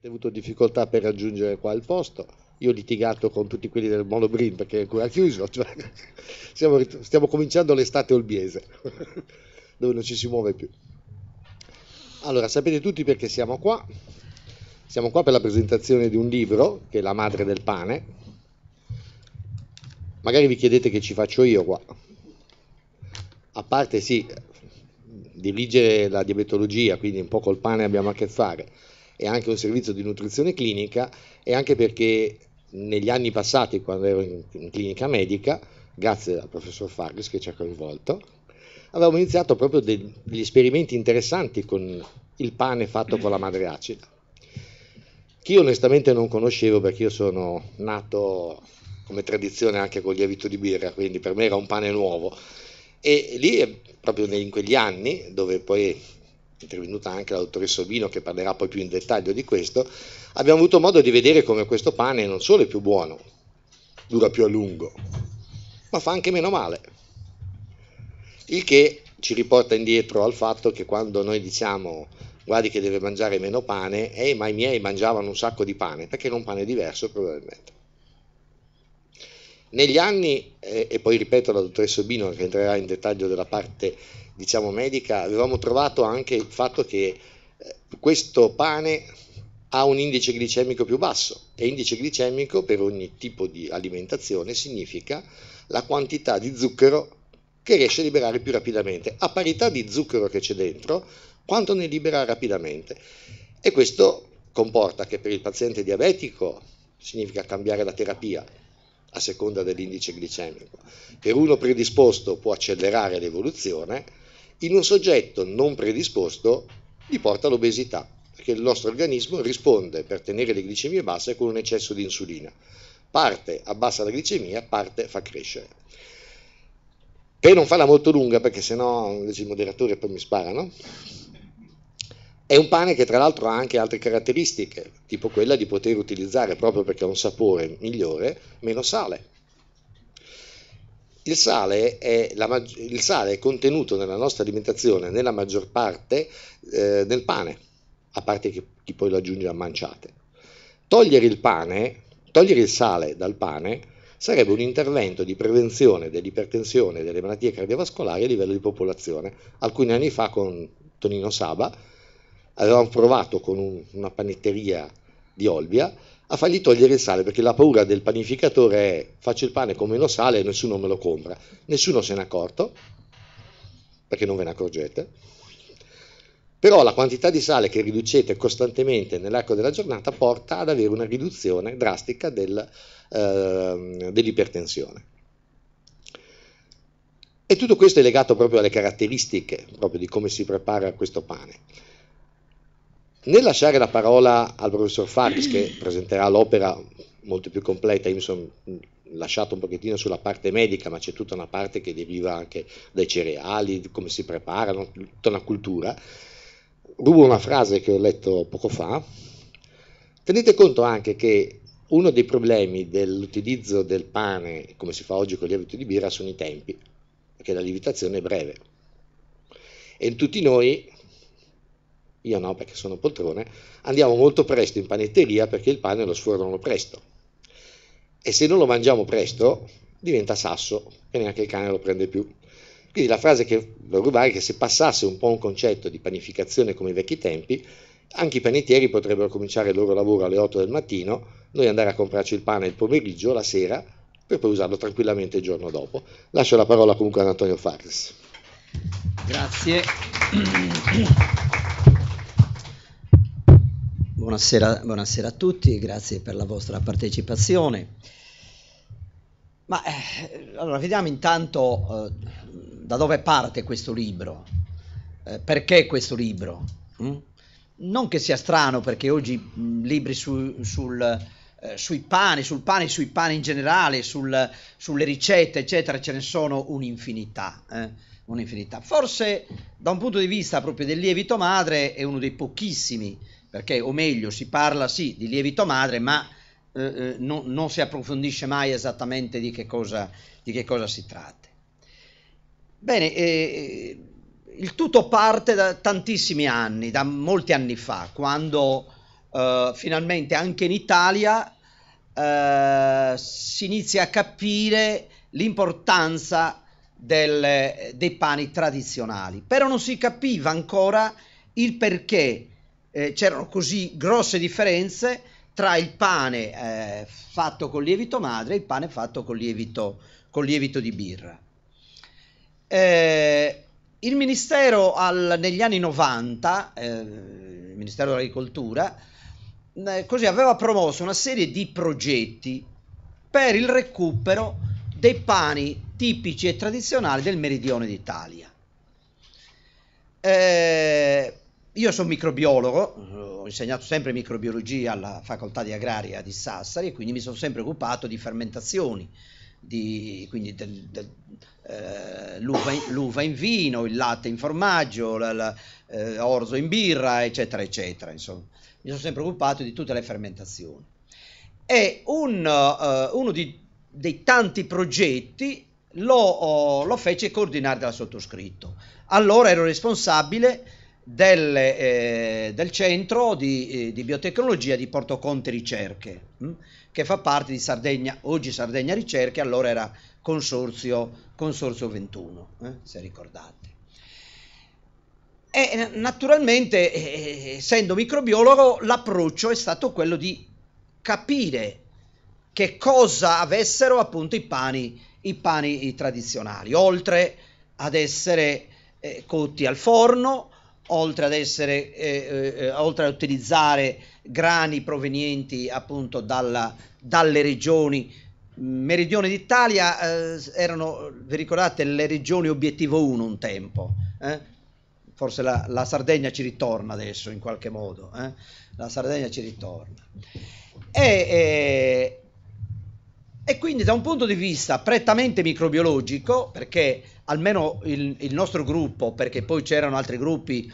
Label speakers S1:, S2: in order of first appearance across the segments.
S1: Avete avuto difficoltà per raggiungere qua il posto. Io ho litigato con tutti quelli del Monobrin perché è ancora chiuso. Cioè, stiamo cominciando l'estate olbiese, dove non ci si muove più. Allora, sapete tutti perché siamo qua. Siamo qua per la presentazione di un libro, che è La madre del pane. Magari vi chiedete che ci faccio io qua. A parte sì, dirigere la diabetologia, quindi un po' col pane abbiamo a che fare, e anche un servizio di nutrizione clinica, e anche perché negli anni passati, quando ero in clinica medica, grazie al professor Farris che ci ha coinvolto, avevamo iniziato proprio degli esperimenti interessanti con il pane fatto con la madre acida, che io onestamente non conoscevo perché io sono nato come tradizione anche con il lievito di birra, quindi per me era un pane nuovo. E lì, proprio in quegli anni, dove poi è intervenuta anche la dottoressa Obino, che parlerà poi più in dettaglio di questo, abbiamo avuto modo di vedere come questo pane non solo è più buono, dura più a lungo, ma fa anche meno male. Il che ci riporta indietro al fatto che quando noi diciamo guardi che deve mangiare meno pane, ma i miei mangiavano un sacco di pane, perché era un pane diverso probabilmente. Negli anni, e poi ripeto alla dottoressa Obino che entrerà in dettaglio della parte diciamo medica, avevamo trovato anche il fatto che questo pane ha un indice glicemico più basso, e indice glicemico per ogni tipo di alimentazione significa la quantità di zucchero che riesce a liberare più rapidamente, a parità di zucchero che c'è dentro, quanto ne libera rapidamente. E questo comporta che per il paziente diabetico significa cambiare la terapia a seconda dell'indice glicemico. Per uno predisposto può accelerare l'evoluzione, in un soggetto non predisposto gli porta all'obesità, perché il nostro organismo risponde per tenere le glicemie basse con un eccesso di insulina. Parte abbassa la glicemia, parte fa crescere. Per non farla molto lunga, perché sennò invece i moderatori poi mi sparano, è un pane che tra l'altro ha anche altre caratteristiche, tipo quella di poter utilizzare, proprio perché ha un sapore migliore, meno sale. Il sale è contenuto nella nostra alimentazione nella maggior parte nel pane, a parte che chi poi lo aggiunge a manciate. Togliere il sale dal pane sarebbe un intervento di prevenzione dell'ipertensione e delle malattie cardiovascolari a livello di popolazione. Alcuni anni fa con Tonino Saba avevamo provato con una panetteria di Olbia a fargli togliere il sale, perché la paura del panificatore è faccio il pane con meno sale e nessuno me lo compra. Nessuno se n'è accorto, perché non ve ne accorgete, però la quantità di sale che riducete costantemente nell'arco della giornata porta ad avere una riduzione drastica dell'ipertensione. E tutto questo è legato proprio alle caratteristiche proprio di come si prepara questo pane. Nel lasciare la parola al professor Farris, che presenterà l'opera molto più completa, io mi sono lasciato un pochettino sulla parte medica, ma c'è tutta una parte che deriva anche dai cereali, di come si preparano, tutta una cultura. Rubo una frase che ho letto poco fa. Tenete conto anche che uno dei problemi dell'utilizzo del pane, come si fa oggi con il lievito di birra, sono i tempi, perché la lievitazione è breve. E in tutti noi, io no perché sono poltrone, andiamo molto presto in panetteria perché il pane lo sfornano presto. E se non lo mangiamo presto, diventa sasso e neanche il cane lo prende più. Quindi la frase che voglio rubare è che se passasse un po' un concetto di panificazione come i vecchi tempi, anche i panettieri potrebbero cominciare il loro lavoro alle 8 del mattino, noi andare a comprarci il pane il pomeriggio, la sera, per poi usarlo tranquillamente il giorno dopo. Lascio la parola comunque ad Antonio Farris.
S2: Grazie. Buonasera a tutti, grazie per la vostra partecipazione. Ma allora vediamo intanto da dove parte questo libro, perché questo libro? Non che sia strano, perché oggi libri sui pani in generale, sulle ricette, eccetera, ce ne sono un'infinità. Forse da un punto di vista proprio del lievito madre è uno dei pochissimi, perché o meglio si parla sì di lievito madre, ma non si approfondisce mai esattamente di che cosa si tratta. Bene, il tutto parte da tantissimi anni, da molti anni fa, quando finalmente anche in Italia si inizia a capire l'importanza dei pani tradizionali, però non si capiva ancora il perché c'erano così grosse differenze tra il pane fatto con lievito madre e il pane fatto con lievito di birra. Il Ministero negli anni 90, il Ministero dell'Agricoltura, così aveva promosso una serie di progetti per il recupero dei pani tipici e tradizionali del meridione d'Italia. Io sono microbiologo, ho insegnato sempre microbiologia alla facoltà di agraria di Sassari e quindi mi sono sempre occupato di fermentazioni, quindi l'uva in vino, il latte in formaggio, l'orzo in birra, eccetera, eccetera. Insomma, mi sono sempre occupato di tutte le fermentazioni. E uno dei tanti progetti lo fece coordinare dal sottoscritto. Allora ero responsabile del centro di biotecnologia di Porto Conte Ricerche, che fa parte di Sardegna, oggi Sardegna Ricerche, allora era Consorzio 21, se ricordate. E naturalmente, essendo microbiologo, l'approccio è stato quello di capire che cosa avessero appunto i pani tradizionali, oltre ad essere cotti al forno, oltre a utilizzare grani provenienti appunto dalle regioni meridione d'Italia, erano, vi ricordate, le regioni obiettivo 1 un tempo, forse la Sardegna ci ritorna adesso in qualche modo, la Sardegna ci ritorna. E quindi da un punto di vista prettamente microbiologico, perché almeno il nostro gruppo, perché poi c'erano altri gruppi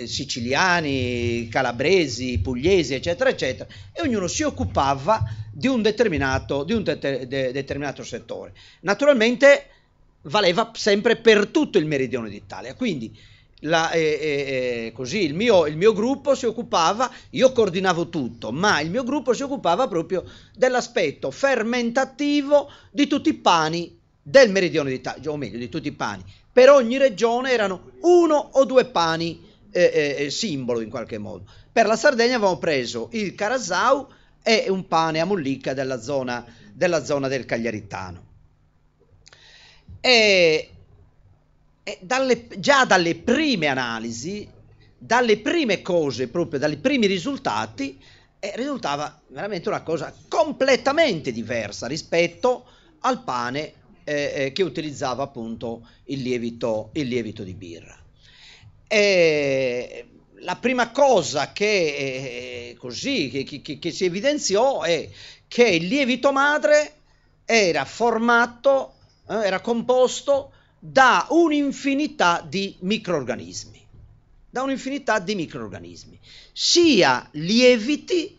S2: siciliani, calabresi, pugliesi, eccetera, eccetera, e ognuno si occupava di un determinato settore. Naturalmente valeva sempre per tutto il meridione d'Italia, quindi così il mio gruppo si occupava, io coordinavo tutto, ma il mio gruppo si occupava proprio dell'aspetto fermentativo di tutti i pani del meridione d'Italia, o meglio di tutti i pani. Per ogni regione erano 1 o 2 pani simbolo in qualche modo. Per la Sardegna avevamo preso il Carasau e un pane a mollica della zona del Cagliaritano. Già dalle prime analisi, dalle prime cose, proprio dai primi risultati, risultava veramente una cosa completamente diversa rispetto al pane che utilizzava appunto il lievito di birra. La prima cosa che si evidenziò è che il lievito madre era composto da un'infinità di microrganismi, sia lieviti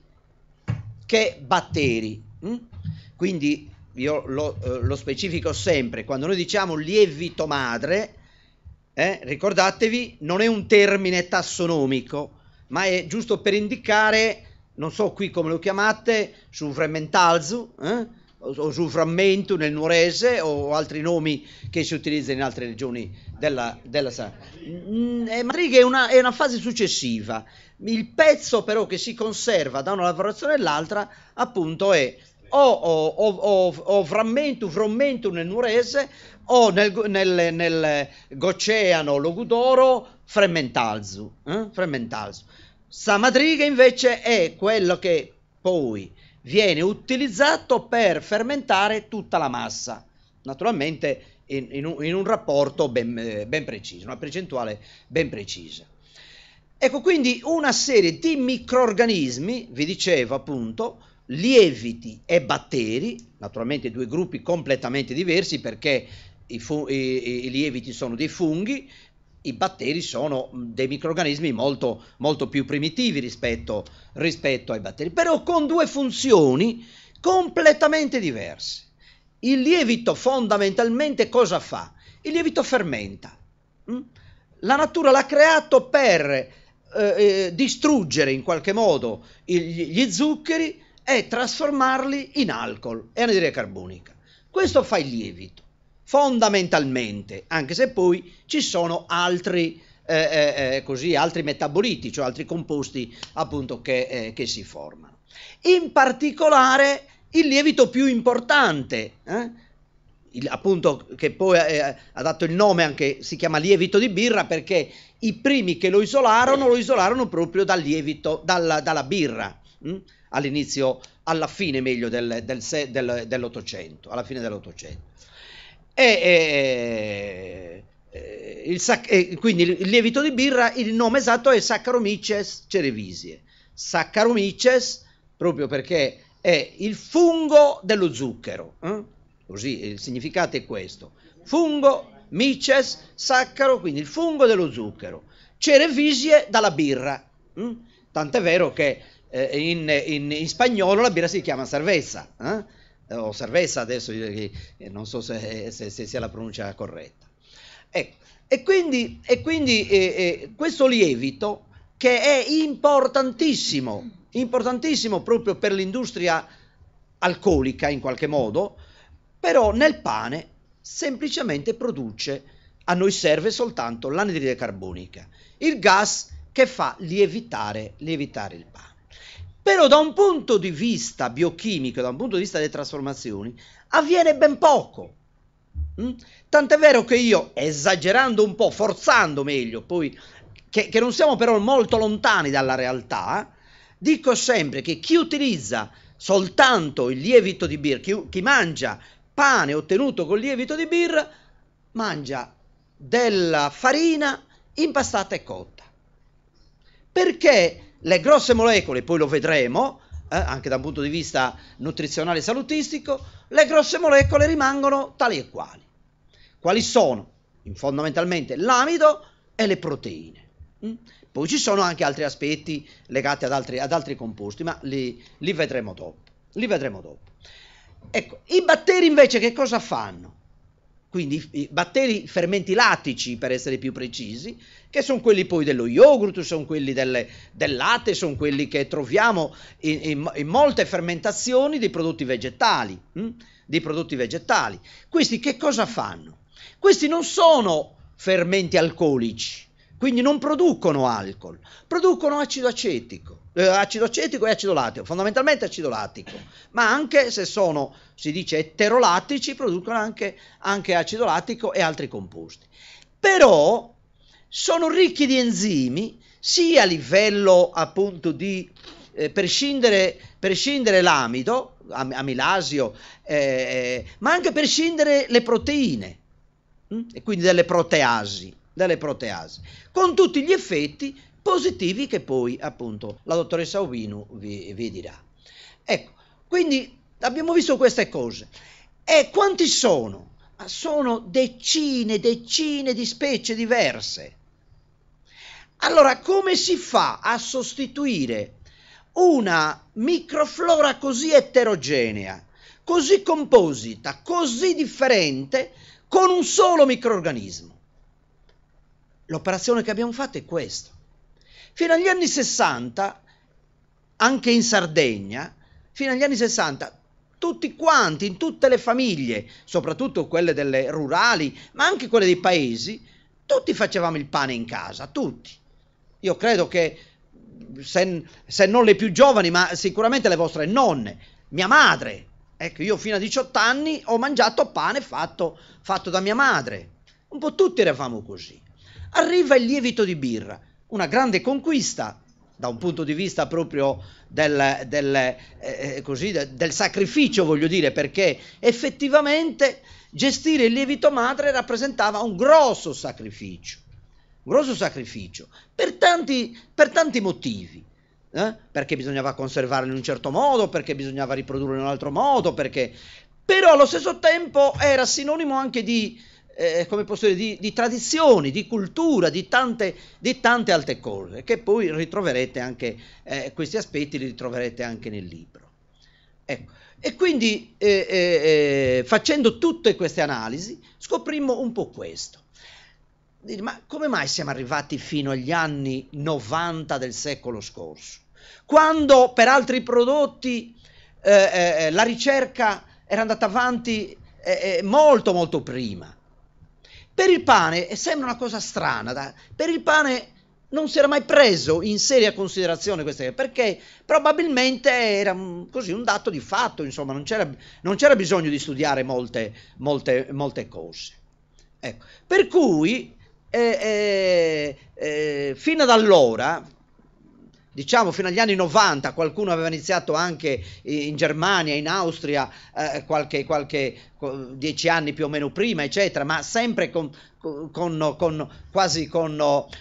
S2: che batteri. Quindi io lo specifico sempre, quando noi diciamo lievito madre, ricordatevi, non è un termine tassonomico, ma è giusto per indicare, non so qui come lo chiamate, su Fremmentalzu, o sul frammento nel nuorese o altri nomi che si utilizzano in altre regioni della Madriga è una fase successiva. Il pezzo però che si conserva da una lavorazione all'altra appunto è o frammento nel nuorese o nel Gocceano Logudoro Fremmentalzu. Sa Madriga invece è quello che poi viene utilizzato per fermentare tutta la massa, naturalmente in un rapporto ben preciso, una percentuale ben precisa. Ecco, quindi una serie di microrganismi, vi dicevo appunto, lieviti e batteri, naturalmente 2 gruppi completamente diversi perché i lieviti sono dei funghi, i batteri sono dei microrganismi molto, molto più primitivi rispetto ai batteri, però con 2 funzioni completamente diverse. Il lievito fondamentalmente cosa fa? Il lievito fermenta. La natura l'ha creato per distruggere in qualche modo gli zuccheri e trasformarli in alcol e anidride carbonica. Questo fa il lievito, fondamentalmente, anche se poi ci sono altri metaboliti, cioè altri composti appunto che si formano. In particolare il lievito più importante, appunto, che poi ha dato il nome anche, si chiama lievito di birra, perché i primi che lo isolarono proprio dal lievito, dalla birra, all'inizio, alla fine meglio dell'Ottocento, alla fine dell'Ottocento. Quindi il lievito di birra, il nome esatto è Saccharomyces cerevisiae. Saccharomyces proprio perché è il fungo dello zucchero, così il significato è questo: fungo, myces, saccaro, quindi il fungo dello zucchero, cerevisiae dalla birra, tant'è vero che in spagnolo la birra si chiama cerveza, o cerveza, adesso non so se sia la pronuncia corretta. Ecco, e quindi questo lievito, che è importantissimo proprio per l'industria alcolica in qualche modo, però nel pane semplicemente produce, a noi serve soltanto l'anidride carbonica, il gas che fa lievitare il pane. Però da un punto di vista biochimico, da un punto di vista delle trasformazioni, avviene ben poco. Tant'è vero che io, esagerando un po', forzando meglio, poi che non siamo però molto lontani dalla realtà, dico sempre che chi utilizza soltanto il lievito di birra, chi mangia pane ottenuto col lievito di birra, mangia della farina impastata e cotta. Perché le grosse molecole, poi lo vedremo, anche da un punto di vista nutrizionale e salutistico, le grosse molecole rimangono tali e quali. Quali sono? Fondamentalmente l'amido e le proteine. Poi ci sono anche altri aspetti legati ad altri composti, ma li vedremo dopo. Ecco, i batteri invece che cosa fanno? Quindi i batteri fermenti lattici, per essere più precisi, che sono quelli poi dello yogurt, sono quelli del latte, sono quelli che troviamo in molte fermentazioni dei prodotti vegetali. Questi che cosa fanno? Questi non sono fermenti alcolici, quindi non producono alcol, producono acido acetico e acido lattico, fondamentalmente acido lattico, ma anche se sono, si dice, eterolattici, producono anche acido lattico e altri composti. Però sono ricchi di enzimi, sia a livello appunto di per scindere l'amido, amilasio, ma anche per scindere le proteine, e quindi delle proteasi, con tutti gli effetti positivi che poi appunto la dottoressa Ovino vi dirà. Ecco, quindi abbiamo visto queste cose. E quanti sono? Sono decine di specie diverse. Allora, come si fa a sostituire una microflora così eterogenea, così composita, così differente, con un solo microrganismo? L'operazione che abbiamo fatto è questa. Fino agli anni 60, anche in Sardegna, fino agli anni 60, tutti quanti, in tutte le famiglie, soprattutto quelle delle rurali, ma anche quelle dei paesi, tutti facevamo il pane in casa, tutti. Io credo che, se non le più giovani, ma sicuramente le vostre nonne, mia madre, ecco, io fino a 18 anni ho mangiato pane fatto da mia madre. Un po' tutti eravamo così. Arriva il lievito di birra, una grande conquista da un punto di vista proprio del sacrificio, voglio dire, perché effettivamente gestire il lievito madre rappresentava un grosso sacrificio per tanti motivi, perché bisognava conservarlo in un certo modo, perché bisognava riprodurlo in un altro modo, però allo stesso tempo era sinonimo anche di tradizioni, di cultura, di tante altre cose, che poi ritroverete anche, questi aspetti li ritroverete anche nel libro. Ecco. E quindi facendo tutte queste analisi scoprimmo un po' questo. Ma come mai siamo arrivati fino agli anni 90 del secolo scorso? Quando per altri prodotti la ricerca era andata avanti molto molto prima. Per il pane sembra una cosa strana, per il pane non si era mai preso in seria considerazione queste, perché probabilmente era così un dato di fatto, insomma, non c'era bisogno di studiare molte cose. Ecco. Per cui fino ad allora, diciamo fino agli anni 90, qualcuno aveva iniziato anche in Germania, in Austria, qualche 10 anni più o meno prima, eccetera, ma sempre quasi con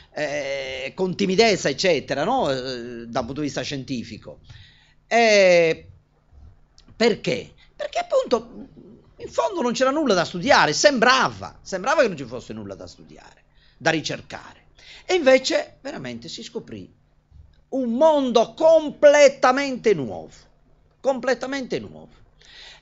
S2: timidezza, eccetera, no? Da un punto di vista scientifico. Perché? Perché appunto in fondo non c'era nulla da studiare, sembrava che non ci fosse nulla da studiare, da ricercare. E invece veramente si scoprì un mondo completamente nuovo.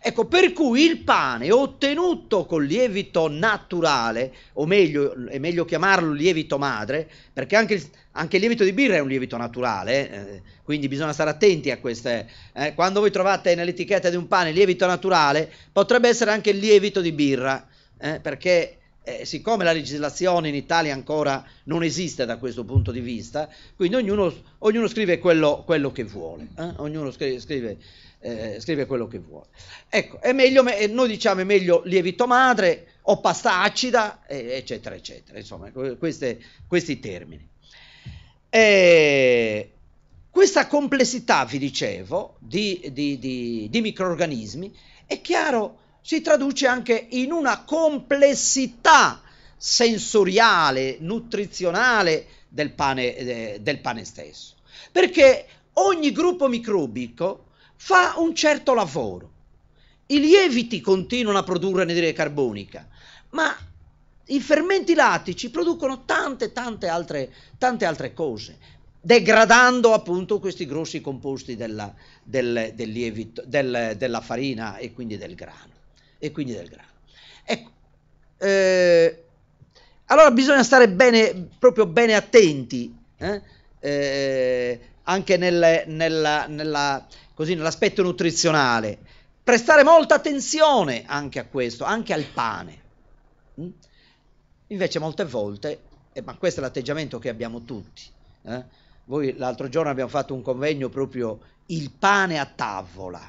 S2: Ecco, per cui il pane ottenuto col lievito naturale, o meglio, è meglio chiamarlo lievito madre, perché anche il lievito di birra è un lievito naturale, quindi bisogna stare attenti a queste. Quando voi trovate nell'etichetta di un pane lievito naturale, potrebbe essere anche il lievito di birra, perché siccome la legislazione in Italia ancora non esiste da questo punto di vista, quindi ognuno scrive quello che vuole, ognuno scrive quello che vuole. Ecco, è meglio, noi diciamo è meglio lievito madre o pasta acida, eccetera, eccetera, insomma, questi termini. Questa complessità, vi dicevo, di microrganismi, è chiaro, si traduce anche in una complessità sensoriale, nutrizionale del pane stesso, perché ogni gruppo microbico fa un certo lavoro. I lieviti continuano a produrre anidride carbonica, ma i fermenti lattici producono tante altre cose, degradando appunto questi grossi composti del lievito, della farina e quindi del grano. Ecco, allora bisogna stare proprio bene attenti, anche nell'aspetto nutrizionale, prestare molta attenzione anche a questo, anche al pane. Invece molte volte, ma questo è l'atteggiamento che abbiamo tutti, voi l'altro giorno abbiamo fatto un convegno proprio il pane a tavola,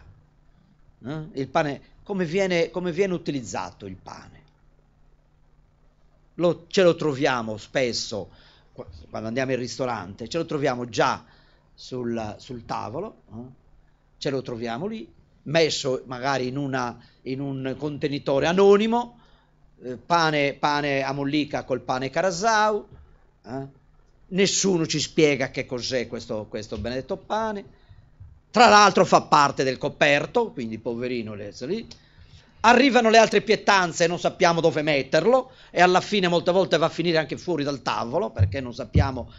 S2: il pane, come viene utilizzato il pane. Ce lo troviamo spesso quando andiamo in ristorante, ce lo troviamo già sul tavolo, ce lo troviamo lì, messo magari in un contenitore anonimo, pane a mollica col pane Carasau, nessuno ci spiega che cos'è questo benedetto pane, tra l'altro fa parte del coperto, quindi poverino lì. Arrivano le altre pietanze e non sappiamo dove metterlo, e alla fine molte volte va a finire anche fuori dal tavolo, perché non sappiamo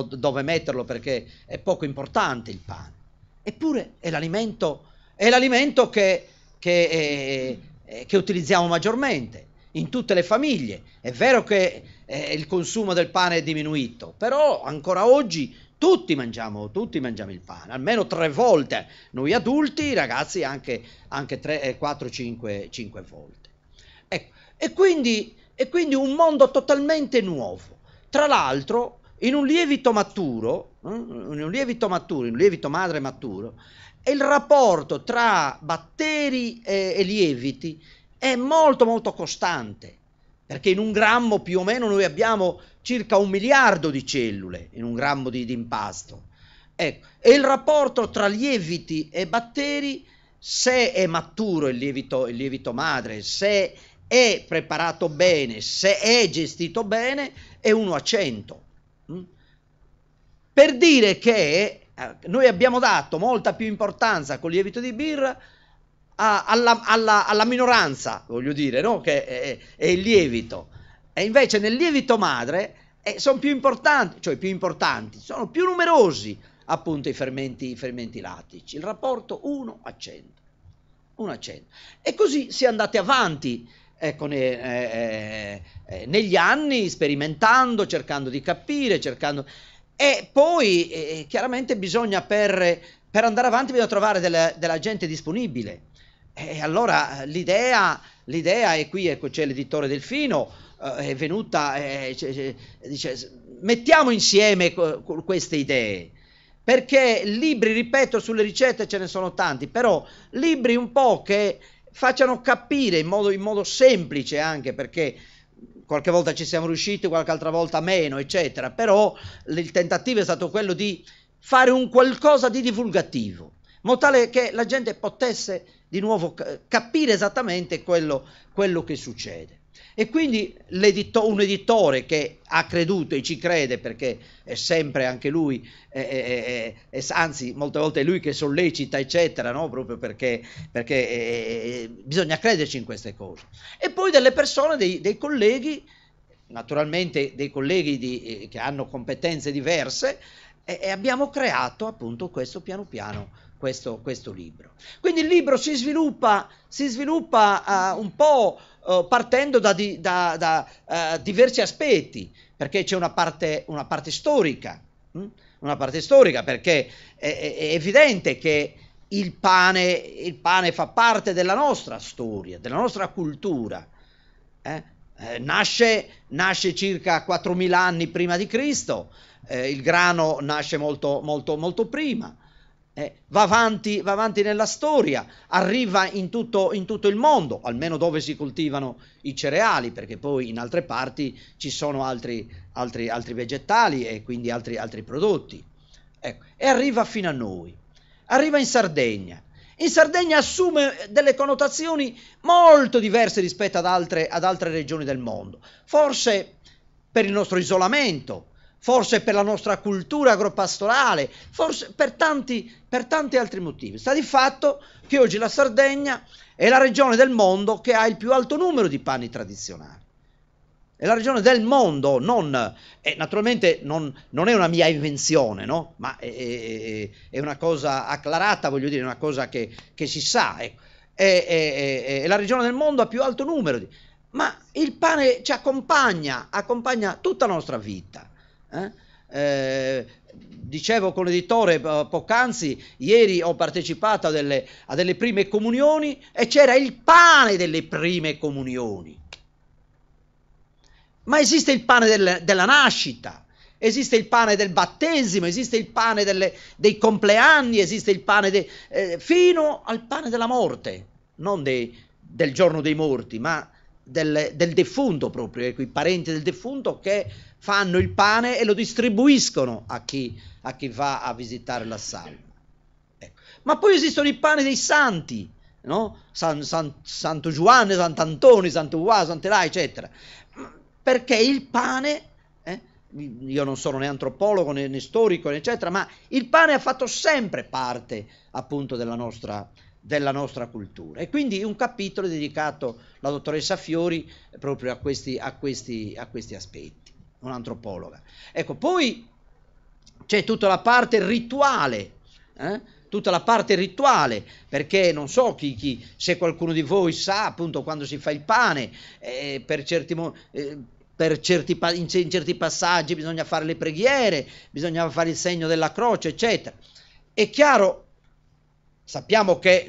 S2: dove metterlo, perché è poco importante il pane. Eppure è l'alimento che utilizziamo maggiormente in tutte le famiglie. È vero che il consumo del pane è diminuito, però ancora oggi tutti mangiamo il pane, almeno 3 volte, noi adulti, i ragazzi anche 3, 4, 5 volte. Ecco, e quindi un mondo totalmente nuovo. Tra l'altro, in un lievito maturo, in un lievito madre maturo, il rapporto tra batteri e lieviti è molto molto costante, perché in un grammo più o meno noi abbiamo circa 1 miliardo di cellule in un grammo di impasto. Ecco, e il rapporto tra lieviti e batteri, se è maturo il lievito madre, se è preparato bene, se è gestito bene, è 1 a 100. Per dire che noi abbiamo dato molta più importanza col lievito di birra alla minoranza, voglio dire, no? Che è il lievito, e invece nel lievito madre sono più importanti, sono più numerosi appunto i fermenti lattici, il rapporto 1 a 100. E così si è andati avanti ecco, negli anni, sperimentando, cercando di capire, e poi chiaramente bisogna, per andare avanti, bisogna trovare della gente disponibile. E allora l'idea, e qui ecco c'è l'editore Delfino, è venuta, dice, mettiamo insieme queste idee, perché libri, ripeto, sulle ricette ce ne sono tanti, però libri un po' che facciano capire in modo semplice, anche perché qualche volta ci siamo riusciti, qualche altra volta meno, eccetera, però il tentativo è stato quello di fare un qualcosa di divulgativo, in modo tale che la gente potesse di nuovo capire esattamente quello che succede. E quindi un editore che ha creduto e ci crede, perché è sempre anche lui, anzi molte volte è lui che sollecita, eccetera, no? Proprio perché bisogna crederci in queste cose. E poi delle persone, dei colleghi, naturalmente dei colleghi che hanno competenze diverse, e abbiamo creato appunto questo piano piano questo libro. Quindi il libro si sviluppa un po' partendo da diversi aspetti, perché c'è una parte storica, perché è evidente che il pane fa parte della nostra storia, della nostra cultura. Nasce circa 4000 anni prima di Cristo, il grano nasce molto, molto, molto prima. Va avanti nella storia, arriva in tutto il mondo, almeno dove si coltivano i cereali, perché poi in altre parti ci sono altri vegetali e quindi altri prodotti. Ecco, e arriva fino a noi, arriva in Sardegna. In Sardegna assume delle connotazioni molto diverse rispetto ad altre regioni del mondo, forse per il nostro isolamento, forse per la nostra cultura agropastorale, forse per tanti altri motivi. Sta di fatto che oggi la Sardegna è la regione del mondo che ha il più alto numero di pani tradizionali. È la regione del mondo, naturalmente non è una mia invenzione, no? Ma è una cosa acclarata, voglio dire, è una cosa che si sa. Ecco. È la regione del mondo a più alto numero. Ma il pane ci accompagna tutta la nostra vita. Dicevo con l'editore poc'anzi, ieri ho partecipato a delle prime comunioni e c'era il pane delle prime comunioni. Ma esiste il pane della nascita, esiste il pane del battesimo, esiste il pane dei compleanni, esiste il pane fino al pane della morte, non del giorno dei morti, ma del defunto proprio, ecco, i parenti del defunto che fanno il pane e lo distribuiscono a chi va a visitare la salma. Ecco. Ma poi esistono i pani dei santi, no? Santo Giovanni, Sant'Antonio, Santo Uà, Sant'Elà, eccetera. Perché il pane, io non sono né antropologo né storico, eccetera, ma il pane ha fatto sempre parte appunto della nostra cultura. E quindi un capitolo dedicato alla dottoressa Fiori proprio a questi aspetti, un'antropologa. Ecco, poi c'è tutta la parte rituale, perché non so se qualcuno di voi sa appunto quando si fa il pane, in certi passaggi bisogna fare le preghiere, bisogna fare il segno della croce, eccetera. È chiaro, sappiamo che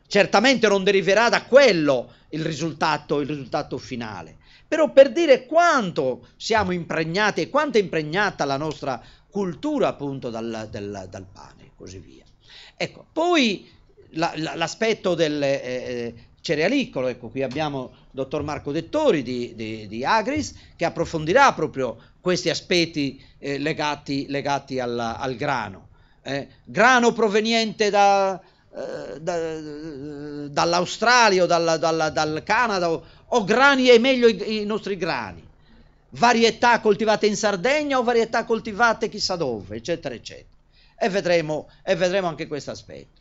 S2: certamente non deriverà da quello il risultato finale, però per dire quanto siamo impregnati e quanto è impregnata la nostra cultura appunto dal pane e così via. Ecco, poi l'aspetto del cerealicolo, ecco, qui abbiamo il dottor Marco Dettori di Agris che approfondirà proprio questi aspetti legati al grano. Grano proveniente dall'Australia o dal Canada o grani, è meglio i nostri grani, varietà coltivate in Sardegna o varietà coltivate chissà dove, eccetera eccetera, e vedremo anche questo aspetto.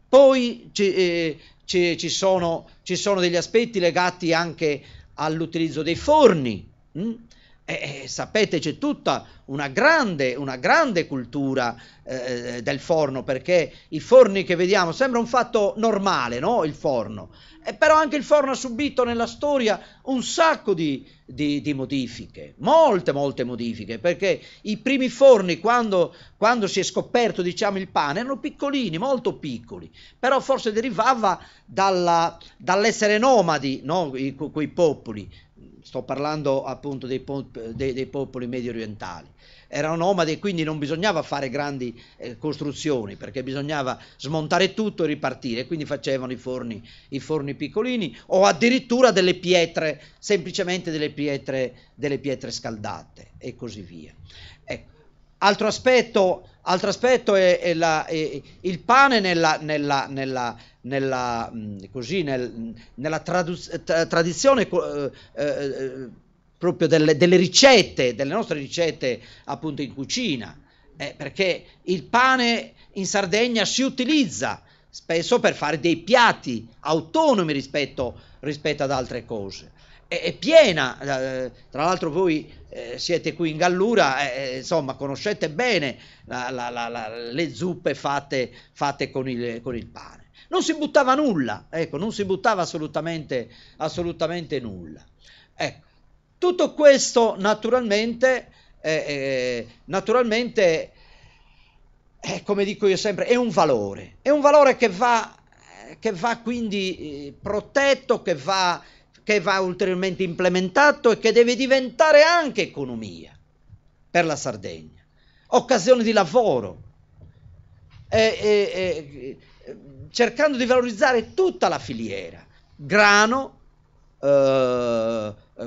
S2: Poi ci sono degli aspetti legati anche all'utilizzo dei forni, Sapete, c'è tutta una grande cultura del forno, perché i forni che vediamo sembra un fatto normale, no? Il forno. Però anche il forno ha subito nella storia un sacco di modifiche, molte modifiche, perché i primi forni, quando si è scoperto, diciamo, il pane, erano piccolini, molto piccoli, però forse derivava dall'essere nomadi, no? Quei popoli. Sto parlando appunto dei popoli medio orientali. Erano nomadi e quindi non bisognava fare grandi costruzioni, perché bisognava smontare tutto e ripartire, quindi facevano i forni piccolini, o addirittura delle pietre, semplicemente delle pietre scaldate e così via. Ecco. Altro aspetto è il pane nella tradizione proprio delle ricette, delle nostre ricette appunto in cucina, perché il pane in Sardegna si utilizza spesso per fare dei piatti autonomi rispetto ad altre cose. È piena, tra l'altro voi siete qui in Gallura, insomma conoscete bene le zuppe fatte con il pane. Non si buttava nulla, ecco, non si buttava assolutamente nulla. Ecco, tutto questo naturalmente, come dico io sempre, è un valore che va quindi protetto, che va ulteriormente implementato e che deve diventare anche economia per la Sardegna, occasione di lavoro, cercando di valorizzare tutta la filiera, grano,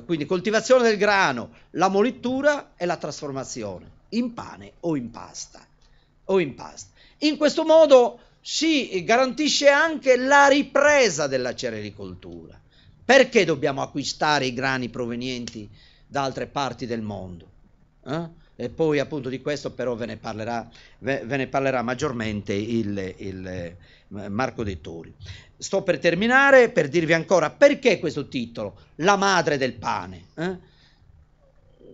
S2: quindi coltivazione del grano, la molitura e la trasformazione in pane o in pasta. In questo modo si garantisce anche la ripresa della cerericoltura. Perché dobbiamo acquistare i grani provenienti da altre parti del mondo? E poi appunto di questo però ve ne parlerà maggiormente il Marco Dettori. Sto per terminare per dirvi ancora perché questo titolo, La madre del pane.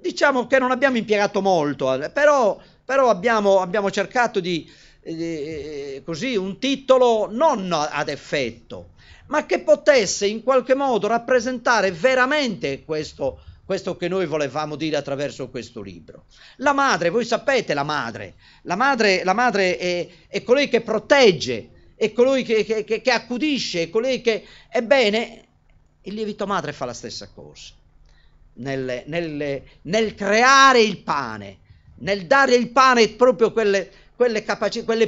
S2: Diciamo che non abbiamo impiegato molto, però abbiamo cercato di così un titolo non ad effetto, ma che potesse in qualche modo rappresentare veramente questo che noi volevamo dire attraverso questo libro. La madre, voi sapete, la madre è colei che protegge, è colui che accudisce, è colei che, ebbene, il lievito madre fa la stessa cosa, nel creare il pane, nel dare il pane proprio quelle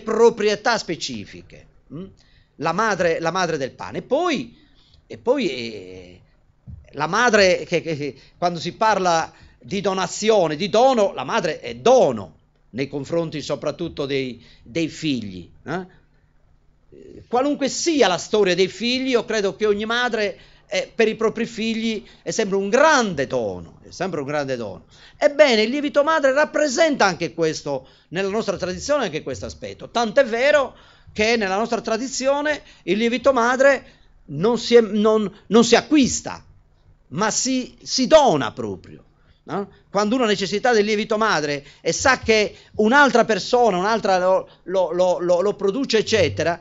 S2: proprietà specifiche. La madre del pane. E poi la madre che quando si parla di donazione, di dono, la madre è dono nei confronti soprattutto dei figli. Qualunque sia la storia dei figli, io credo che ogni madre per i propri figli è sempre un grande dono, Ebbene, il lievito madre rappresenta anche questo, nella nostra tradizione, anche questo aspetto. Tant'è vero che nella nostra tradizione il lievito madre non si acquista, ma si dona proprio. No? Quando uno ha necessità del lievito madre e sa che un'altra persona, lo produce, eccetera,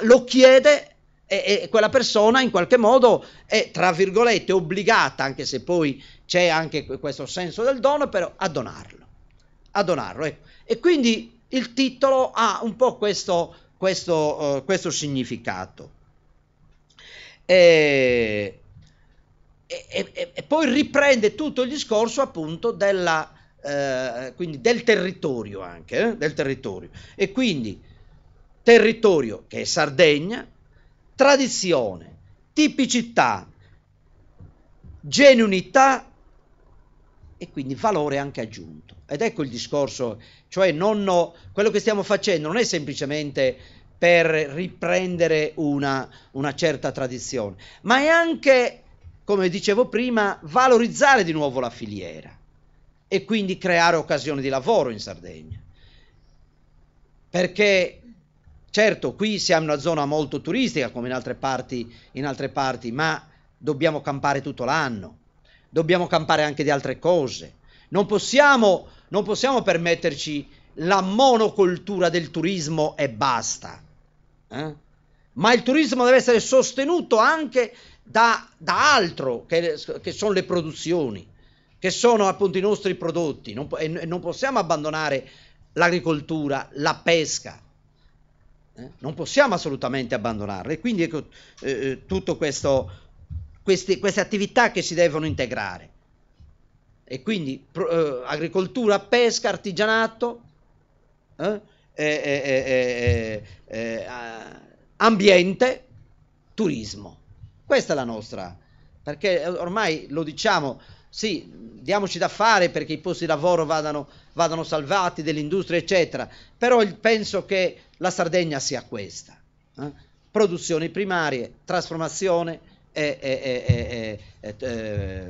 S2: lo chiede e quella persona in qualche modo è, tra virgolette, obbligata, anche se poi c'è anche questo senso del dono, però a donarlo. Ecco. E quindi il titolo ha un po' questo significato. E poi riprende tutto il discorso appunto quindi del territorio anche, del territorio. E quindi territorio che è Sardegna, tradizione, tipicità, genuinità e quindi valore anche aggiunto. Ed ecco il discorso, cioè quello che stiamo facendo non è semplicemente per riprendere una certa tradizione, ma è anche, come dicevo prima, valorizzare di nuovo la filiera e quindi creare occasioni di lavoro in Sardegna. Perché certo, qui siamo in una zona molto turistica come in altre parti, ma dobbiamo campare tutto l'anno. dobbiamo campare anche di altre cose. Non possiamo permetterci la monocoltura del turismo e basta. Ma il turismo deve essere sostenuto anche da altro, che sono le produzioni, che sono appunto i nostri prodotti. Non possiamo abbandonare l'agricoltura, la pesca. Non possiamo assolutamente abbandonarle. Quindi ecco, tutto queste attività che si devono integrare. E quindi agricoltura, pesca, artigianato, ambiente, turismo. Questa è la nostra, perché ormai lo diciamo, sì, diamoci da fare perché i posti di lavoro vadano salvati, dell'industria eccetera, però penso che la Sardegna sia questa, produzioni primarie, trasformazione,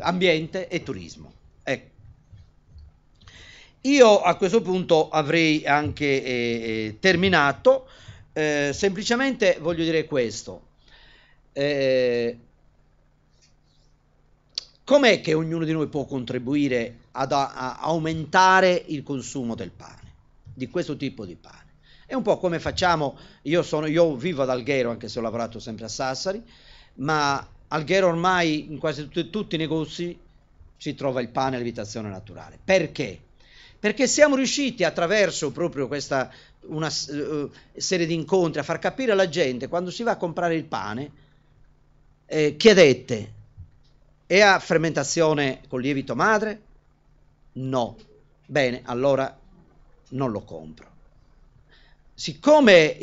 S2: ambiente e turismo. Ecco. Io a questo punto avrei anche terminato, semplicemente voglio dire questo. Com'è che ognuno di noi può contribuire a aumentare il consumo del pane, di questo tipo di pane? È un po' come facciamo, io vivo ad Alghero, anche se ho lavorato sempre a Sassari, ma Alghero ormai in quasi tutti i negozi si trova il pane e lievitazione naturale. Perché? Perché siamo riusciti attraverso proprio una serie di incontri a far capire alla gente, quando si va a comprare il pane, chiedete: è a fermentazione con lievito madre? No. Bene, allora non lo compro. Siccome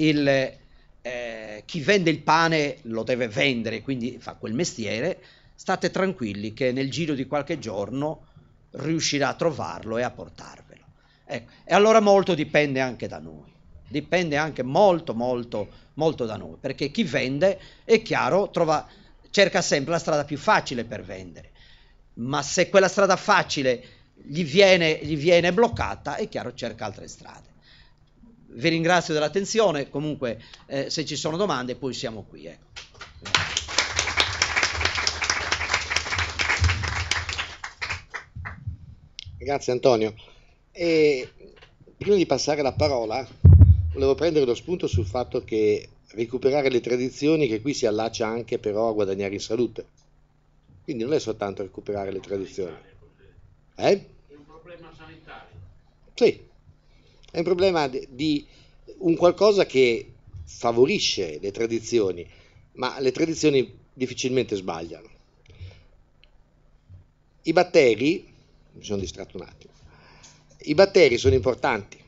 S2: chi vende il pane lo deve vendere, quindi fa quel mestiere, state tranquilli che nel giro di qualche giorno riuscirà a trovarlo e a portarvelo. Ecco. E allora molto dipende anche da noi. Dipende anche molto da noi, perché chi vende, è chiaro, cerca sempre la strada più facile per vendere, ma se quella strada facile gli viene bloccata, è chiaro, cerca altre strade. Vi ringrazio dell'attenzione, comunque se ci sono domande poi siamo qui. Ecco.
S1: Grazie Antonio. E prima di passare la parola, volevo prendere lo spunto sul fatto che recuperare le tradizioni, che qui si allaccia anche però a guadagnare in salute. Quindi non è soltanto recuperare le tradizioni. È
S3: un problema sanitario.
S1: Sì, è un problema di un qualcosa che favorisce le tradizioni, ma le tradizioni difficilmente sbagliano. I batteri, mi sono distratto un attimo, i batteri sono importanti.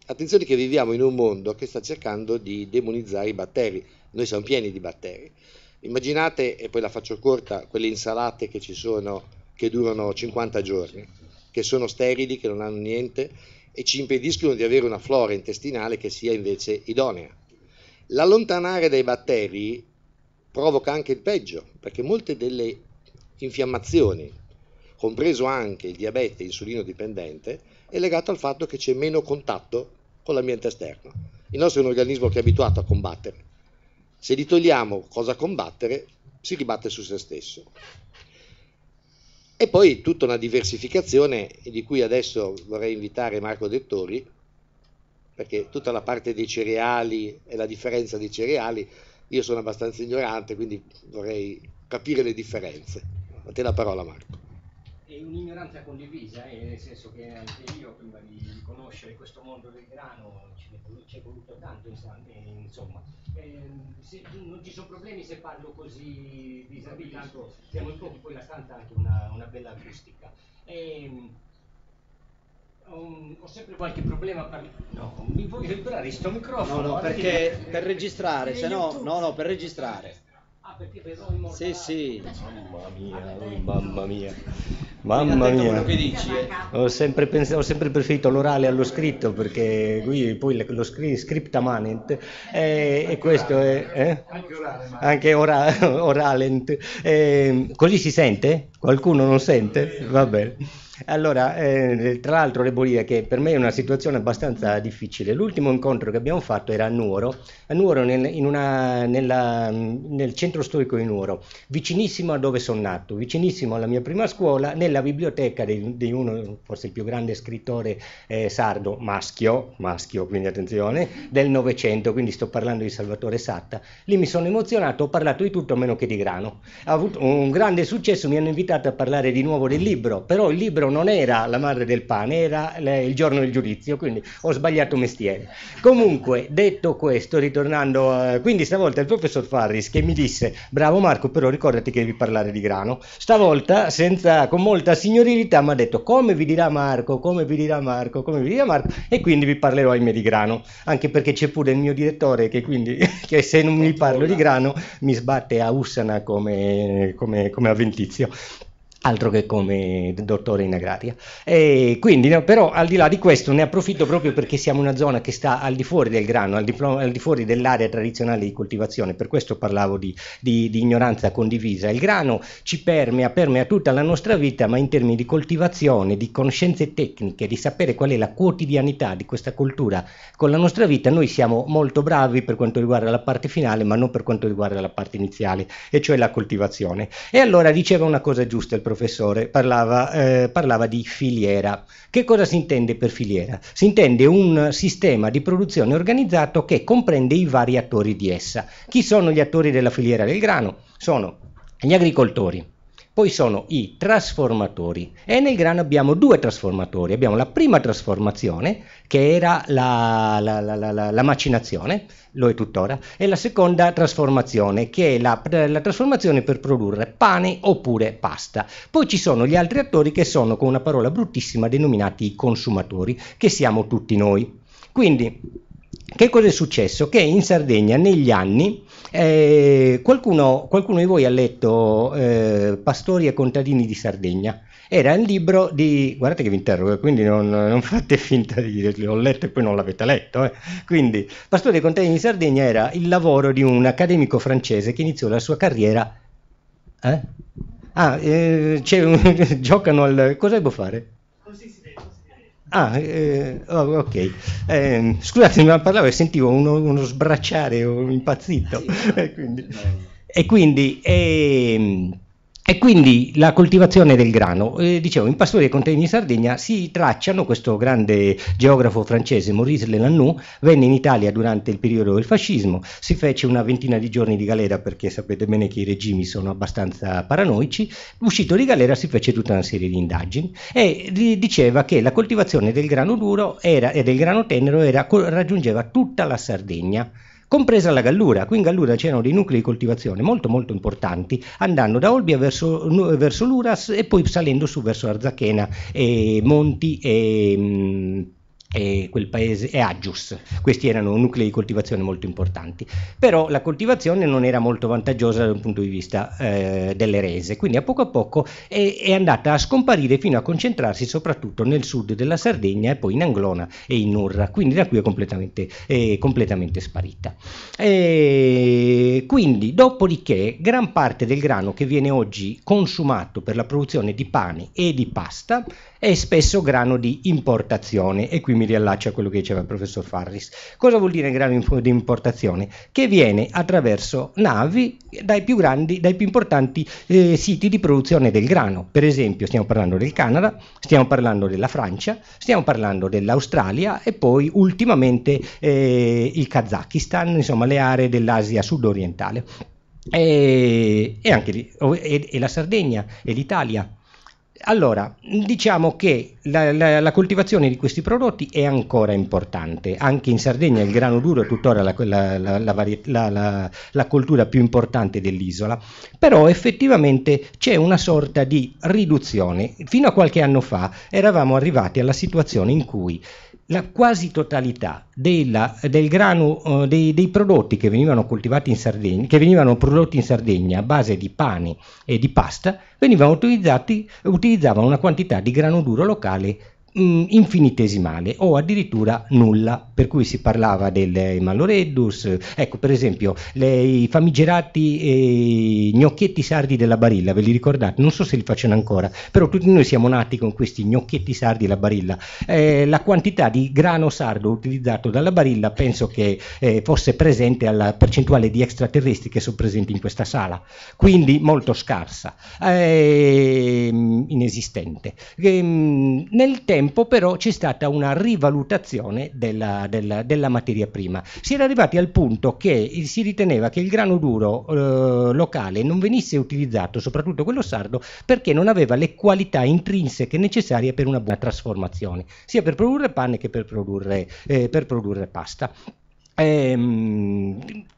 S1: Attenzione che viviamo in un mondo che sta cercando di demonizzare i batteri. Noi siamo pieni di batteri. Immaginate, e poi la faccio corta, quelle insalate che ci sono, che durano 50 giorni, che sono sterili, che non hanno niente e ci impediscono di avere una flora intestinale che sia invece idonea. L'allontanare dai batteri provoca anche il peggio, perché molte delle infiammazioni, compreso anche il diabete insulino dipendente, è legato al fatto che c'è meno contatto con l'ambiente esterno. Il nostro è un organismo che è abituato a combattere. Se gli togliamo cosa combattere, si ribatte su se stesso. E poi tutta una diversificazione di cui adesso vorrei invitare Marco Dettori, perché tutta la parte dei cereali e la differenza dei cereali, io sono abbastanza ignorante, quindi vorrei capire le differenze. A te la parola, Marco.
S4: È un'ignoranza condivisa, nel senso che anche io prima di conoscere questo mondo del grano ci è voluto tanto, insomma. Non ci sono problemi se parlo così vis-à-vis, tanto siamo in pochi, poi la stanza ha anche una bella acustica. Ho sempre qualche problema no, mi voglio liberare sto microfono.
S2: No, perché per registrare, se no, per registrare.
S4: Perché verrò in modo.
S2: Sì.
S4: Mamma mia.
S2: Quello che dici,
S4: Ho sempre preferito l'orale allo scritto, perché qui poi lo scripta manent, e questo è anche oralent. Così si sente? Qualcuno non sente? Va bene.
S5: Allora, tra l'altro devo dire che per me è una situazione abbastanza difficile. L'ultimo incontro che abbiamo fatto era a Nuoro nel centro storico di Nuoro, vicinissimo a dove sono nato, vicinissimo alla mia prima scuola, nella biblioteca di uno, forse il più grande scrittore sardo, maschio, quindi attenzione, del Novecento, quindi sto parlando di Salvatore Satta. Lì mi sono emozionato, ho parlato di tutto meno che di grano. Ha avuto un grande successo, mi hanno invitato a parlare di nuovo del libro, però il libro non era La madre del pane, era Il giorno del giudizio, quindi ho sbagliato mestiere. Comunque, detto questo, ritornando, quindi stavolta il professor Farris che mi disse: bravo Marco, però ricordati che devi parlare di grano. Stavolta, con molta signorilità, mi ha detto: come vi dirà Marco, e quindi vi parlerò ahimè di grano, anche perché c'è pure il mio direttore che se non mi parlo di grano mi sbatte a Ussana come avventizio, altro che come dottore in agraria. E quindi, no, però al di là di questo ne approfitto proprio perché siamo una zona che sta al di fuori del grano, al di fuori dell'area tradizionale di coltivazione, per questo parlavo di ignoranza condivisa. Il grano ci permea tutta la nostra vita, ma in termini di coltivazione, di conoscenze tecniche, di sapere qual è la quotidianità di questa coltura con la nostra vita, noi siamo molto bravi per quanto riguarda la parte finale, ma non per quanto riguarda la parte iniziale, e cioè la coltivazione. E allora diceva una cosa giusta il professore, parlava di filiera. Che cosa si intende per filiera? Si intende un sistema di produzione organizzato che comprende i vari attori di essa. Chi sono gli attori della filiera del grano? Sono gli agricoltori, poi sono i trasformatori, e nel grano abbiamo due trasformatori. Abbiamo la prima trasformazione, che era la macinazione, lo è tuttora, e la seconda trasformazione, che è la trasformazione per produrre pane oppure pasta. Poi ci sono gli altri attori, che sono, con una parola bruttissima, denominati i consumatori, che siamo tutti noi. Quindi, che cosa è successo? Che in Sardegna negli anni qualcuno di voi ha letto Pastori e contadini di Sardegna? Era un libro di... Guardate che vi interrogo, quindi non fate finta di dire l'ho letto e poi non l'avete letto. Quindi Pastori e contadini di Sardegna era il lavoro di un accademico francese che iniziò la sua carriera... giocano al... Cosa devo fare? Ok. Scusate, ma parlavo e sentivo uno sbracciare, un impazzito. E quindi la coltivazione del grano, dicevo, in Pastori e contadini di Sardegna si tracciano. Questo grande geografo francese, Maurice Lelanoux, venne in Italia durante il periodo del fascismo, si fece una ventina di giorni di galera, perché sapete bene che i regimi sono abbastanza paranoici. Uscito di galera si fece tutta una serie di indagini e diceva che la coltivazione del grano duro e del grano tenero raggiungeva tutta la Sardegna, compresa la Gallura. Qui in Gallura c'erano dei nuclei di coltivazione molto molto importanti, andando da Olbia verso l'Uras e poi salendo su verso Arzachena e Monti e quel paese e Aggius. Questi erano nuclei di coltivazione molto importanti, però la coltivazione non era molto vantaggiosa dal punto di vista delle rese, quindi a poco è andata a scomparire fino a concentrarsi soprattutto nel sud della Sardegna e poi in Anglona e in Nurra, quindi da qui è completamente sparita. Quindi dopodiché gran parte del grano che viene oggi consumato per la produzione di pane e di pasta è spesso grano di importazione, e qui mi riallaccio a quello che diceva il professor Farris. Cosa vuol dire grano di importazione? Che viene attraverso navi dai più importanti siti di produzione del grano. Per esempio stiamo parlando del Canada, stiamo parlando della Francia, stiamo parlando dell'Australia e poi ultimamente il Kazakistan, insomma le aree dell'Asia sud-orientale e anche e la Sardegna e l'Italia. Allora, diciamo che la coltivazione di questi prodotti è ancora importante. Anche in Sardegna il grano duro è tuttora la coltura più importante dell'isola, però effettivamente c'è una sorta di riduzione. Fino a qualche anno fa eravamo arrivati alla situazione in cui la quasi totalità del grano, dei prodotti che venivano coltivati in Sardegna, che venivano prodotti in Sardegna a base di pane e di pasta, utilizzavano una quantità di grano duro locale infinitesimale o addirittura nulla, per cui si parlava del maloreddus. Ecco, per esempio i famigerati gnocchetti sardi della Barilla, ve li ricordate? Non so se li facciano ancora, però tutti noi siamo nati con questi gnocchetti sardi della Barilla. La quantità di grano sardo utilizzato dalla Barilla penso che fosse presente alla percentuale di extraterrestri che sono presenti in questa sala, quindi molto scarsa, inesistente. Nel tempo però c'è stata una rivalutazione della materia prima. Si era arrivati al punto che si riteneva che il grano duro locale non venisse utilizzato, soprattutto quello sardo, perché non aveva le qualità intrinseche necessarie per una buona trasformazione, sia per produrre pane che per produrre pasta.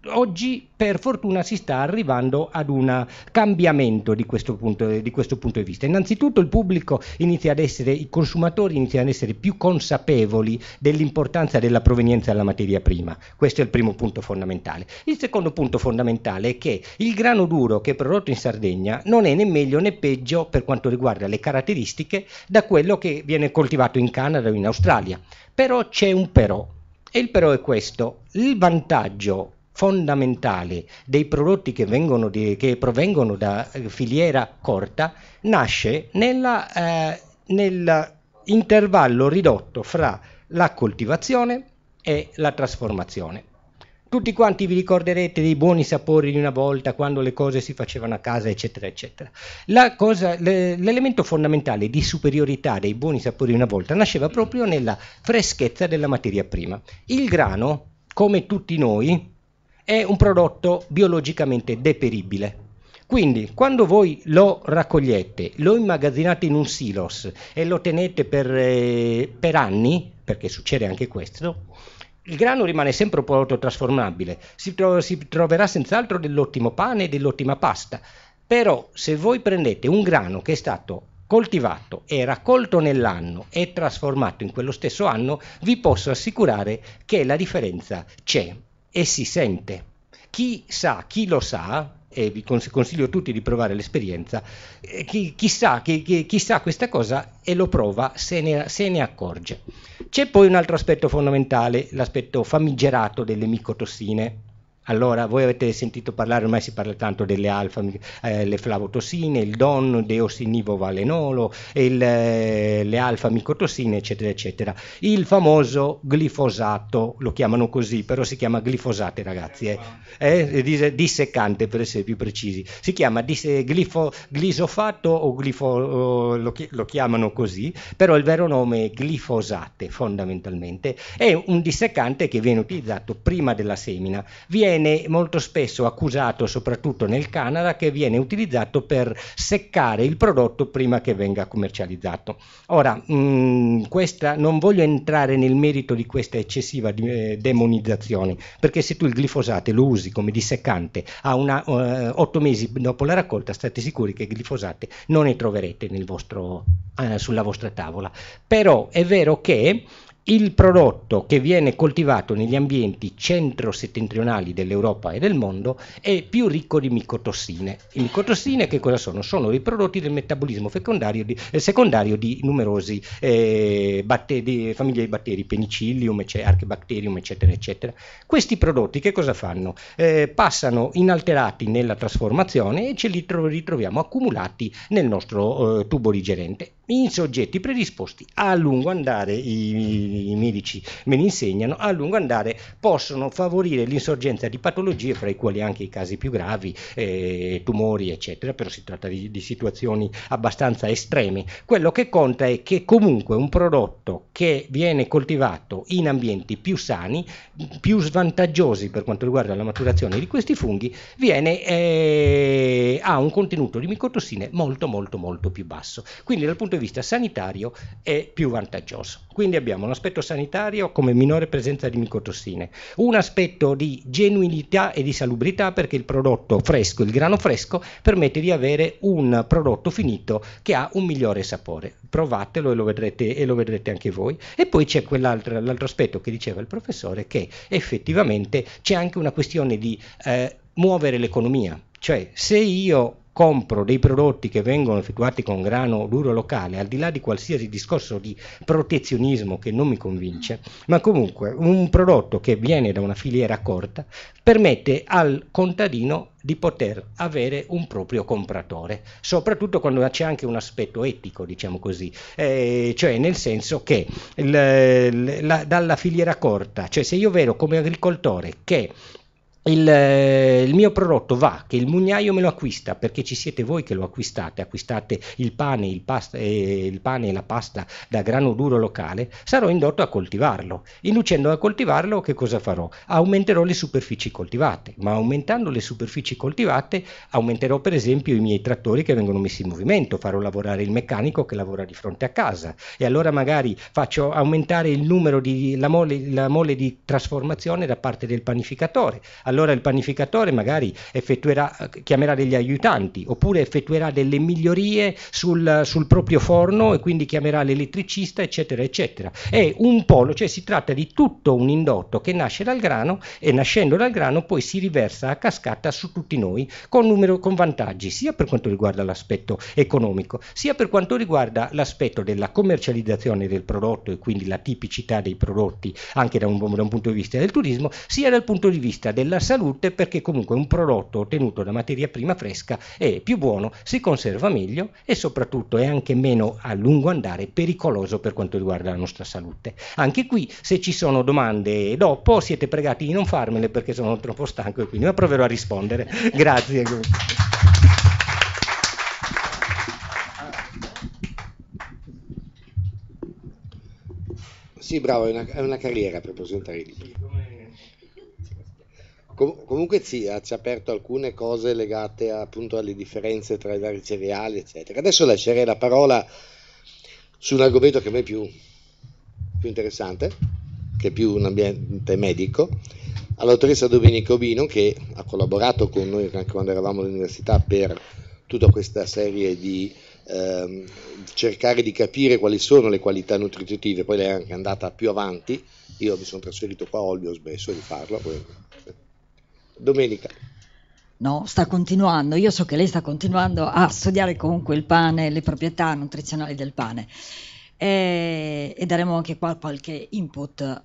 S5: Oggi per fortuna si sta arrivando ad un cambiamento di questo punto di vista. Innanzitutto il pubblico i consumatori iniziano ad essere più consapevoli dell'importanza della provenienza della materia prima. Questo è il primo punto fondamentale. Il secondo punto fondamentale è che il grano duro che è prodotto in Sardegna non è né meglio né peggio per quanto riguarda le caratteristiche da quello che viene coltivato in Canada o in Australia. Però c'è un però. E il però è questo: il vantaggio fondamentale dei prodotti che provengono da filiera corta nasce nell'intervallo ridotto fra la coltivazione e la trasformazione. Tutti quanti vi ricorderete dei buoni sapori di una volta, quando le cose si facevano a casa, eccetera, eccetera. L'elemento fondamentale di superiorità dei buoni sapori di una volta nasceva proprio nella freschezza della materia prima. Il grano, come tutti noi, è un prodotto biologicamente deperibile. Quindi, quando voi lo raccogliete, lo immagazzinate in un silos e lo tenete per anni, perché succede anche questo, il grano rimane sempre un prodotto trasformabile, si troverà senz'altro dell'ottimo pane e dell'ottima pasta, però se voi prendete un grano che è stato coltivato e raccolto nell'anno e trasformato in quello stesso anno, vi posso assicurare che la differenza c'è e si sente. Chi lo sa, e vi consiglio a tutti di provare l'esperienza, chi sa questa cosa e lo prova se ne accorge. C'è poi un altro aspetto fondamentale, l'aspetto famigerato delle micotossine. Allora, voi avete sentito parlare, ormai si parla tanto delle le flavotossine, il DON, deossinivovalenolo, le alfa-micotossine, eccetera, eccetera. Il famoso glifosato, lo chiamano così, però si chiama glifosate, ragazzi, disseccante per essere più precisi. Si chiama glisofato o lo chiamano così, però il vero nome è glifosate, fondamentalmente. È un disseccante che viene utilizzato prima della semina. Viene molto spesso accusato, soprattutto nel Canada, che viene utilizzato per seccare il prodotto prima che venga commercializzato. Ora, non voglio entrare nel merito di questa eccessiva demonizzazione, perché se tu il glifosate lo usi come disseccante a 8 mesi dopo la raccolta, state sicuri che il glifosate non ne troverete sulla vostra tavola. Però è vero che il prodotto che viene coltivato negli ambienti centro-settentrionali dell'Europa e del mondo è più ricco di micotossine. Le micotossine che cosa sono? Sono i prodotti del metabolismo secondario di numerosi famiglie di batteri, Penicillium, Archibacterium, eccetera, eccetera. Questi prodotti che cosa fanno? Passano inalterati nella trasformazione e ce li ritroviamo accumulati nel nostro tubo digerente, in soggetti predisposti a lungo andare. I medici me ne insegnano, a lungo andare possono favorire l'insorgenza di patologie, fra i quali anche i casi più gravi, tumori, eccetera, però si tratta di situazioni abbastanza estreme. Quello che conta è che comunque un prodotto che viene coltivato in ambienti più sani, più svantaggiosi per quanto riguarda la maturazione di questi funghi, ha un contenuto di micotossine molto molto molto più basso, quindi dal punto di vista sanitario è più vantaggioso. Quindi abbiamo un aspetto sanitario come minore presenza di micotossine, un aspetto di genuinità e di salubrità, perché il prodotto fresco, il grano fresco, permette di avere un prodotto finito che ha un migliore sapore. Provatelo e lo vedrete anche voi. E poi c'è l'altro aspetto che diceva il professore, che effettivamente c'è anche una questione di muovere l'economia. Cioè, se io compro dei prodotti che vengono effettuati con grano duro locale, al di là di qualsiasi discorso di protezionismo che non mi convince, ma comunque un prodotto che viene da una filiera corta permette al contadino di poter avere un proprio compratore, soprattutto quando c'è anche un aspetto etico, diciamo così, cioè nel senso che dalla filiera corta, cioè se io vedo come agricoltore che il mio prodotto va, che il mugnaio me lo acquista perché ci siete voi che lo acquistate il pane, il pane e la pasta da grano duro locale, sarò indotto a coltivarlo. Inducendo a coltivarlo, che cosa farò? Aumenterò le superfici coltivate, ma aumentando le superfici coltivate aumenterò per esempio i miei trattori che vengono messi in movimento, farò lavorare il meccanico che lavora di fronte a casa e allora magari faccio aumentare il numero la mole di trasformazione da parte del panificatore. Allora il panificatore magari chiamerà degli aiutanti oppure effettuerà delle migliorie sul proprio forno e quindi chiamerà l'elettricista, eccetera, eccetera. È un polo, cioè si tratta di tutto un indotto che nasce dal grano e nascendo dal grano poi si riversa a cascata su tutti noi con vantaggi sia per quanto riguarda l'aspetto economico, sia per quanto riguarda l'aspetto della commercializzazione del prodotto e quindi la tipicità dei prodotti anche da un punto di vista del turismo, sia dal punto di vista della salute, perché comunque un prodotto ottenuto da materia prima fresca è più buono, si conserva meglio e soprattutto è anche meno a lungo andare pericoloso per quanto riguarda la nostra salute. Anche qui, se ci sono domande dopo, siete pregati di non farmele perché sono troppo stanco e quindi proverò a rispondere. Grazie.
S1: Sì, bravo, è una carriera per presentare i libri. Comunque sì, ci ha aperto alcune cose legate appunto alle differenze tra i vari cereali, eccetera. Adesso lascerei la parola su un argomento che a me è più interessante, che è più un ambiente medico, alla dottoressa Domenica Obino, che ha collaborato con noi anche quando eravamo all'università per tutta questa serie di cercare di capire quali sono le qualità nutritive. Poi lei è anche andata più avanti, io mi sono trasferito qua a Olbia, ho smesso di farlo. Domenica.
S6: No, sta continuando, io so che lei sta continuando a studiare comunque il pane, le proprietà nutrizionali del pane e daremo anche qua qualche input.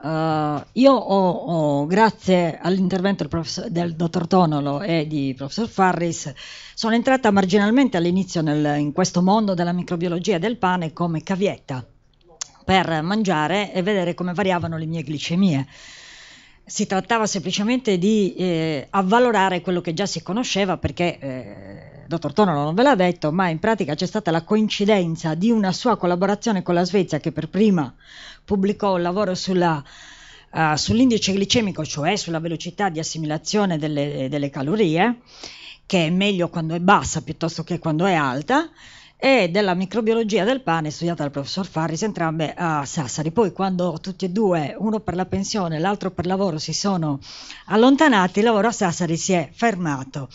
S6: Io grazie all'intervento del dottor Tonolo e di professor Farris, sono entrata marginalmente all'inizio in questo mondo della microbiologia del pane come cavietta per mangiare e vedere come variavano le mie glicemie. Si trattava semplicemente di avvalorare quello che già si conosceva perché, dottor Tonolo non ve l'ha detto, ma in pratica c'è stata la coincidenza di una sua collaborazione con la Svezia che per prima pubblicò un lavoro sull'indice glicemico, cioè sulla velocità di assimilazione delle calorie, che è meglio quando è bassa piuttosto che quando è alta, e della microbiologia del pane studiata dal professor Farris, entrambe a Sassari. Poi quando tutti e due, uno per la pensione e l'altro per lavoro, si sono allontanati, il lavoro a Sassari si è fermato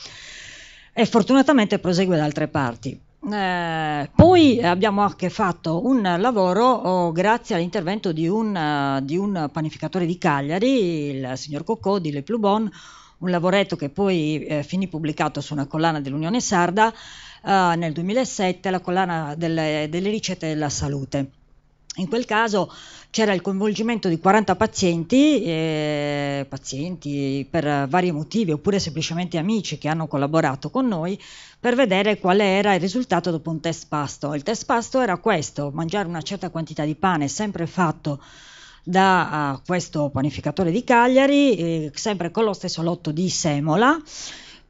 S6: e fortunatamente prosegue da altre parti. Poi abbiamo anche fatto un lavoro grazie all'intervento di un panificatore di Cagliari, il signor Cocò di Le Plus Bon, un lavoretto che poi finì pubblicato su una collana dell'Unione Sarda nel 2007, la collana delle ricette della salute. In quel caso c'era il coinvolgimento di 40 pazienti per vari motivi oppure semplicemente amici che hanno collaborato con noi per vedere quale era il risultato dopo un test pasto. Il test pasto era questo: mangiare una certa quantità di pane sempre fatto da questo panificatore di Cagliari, sempre con lo stesso lotto di semola.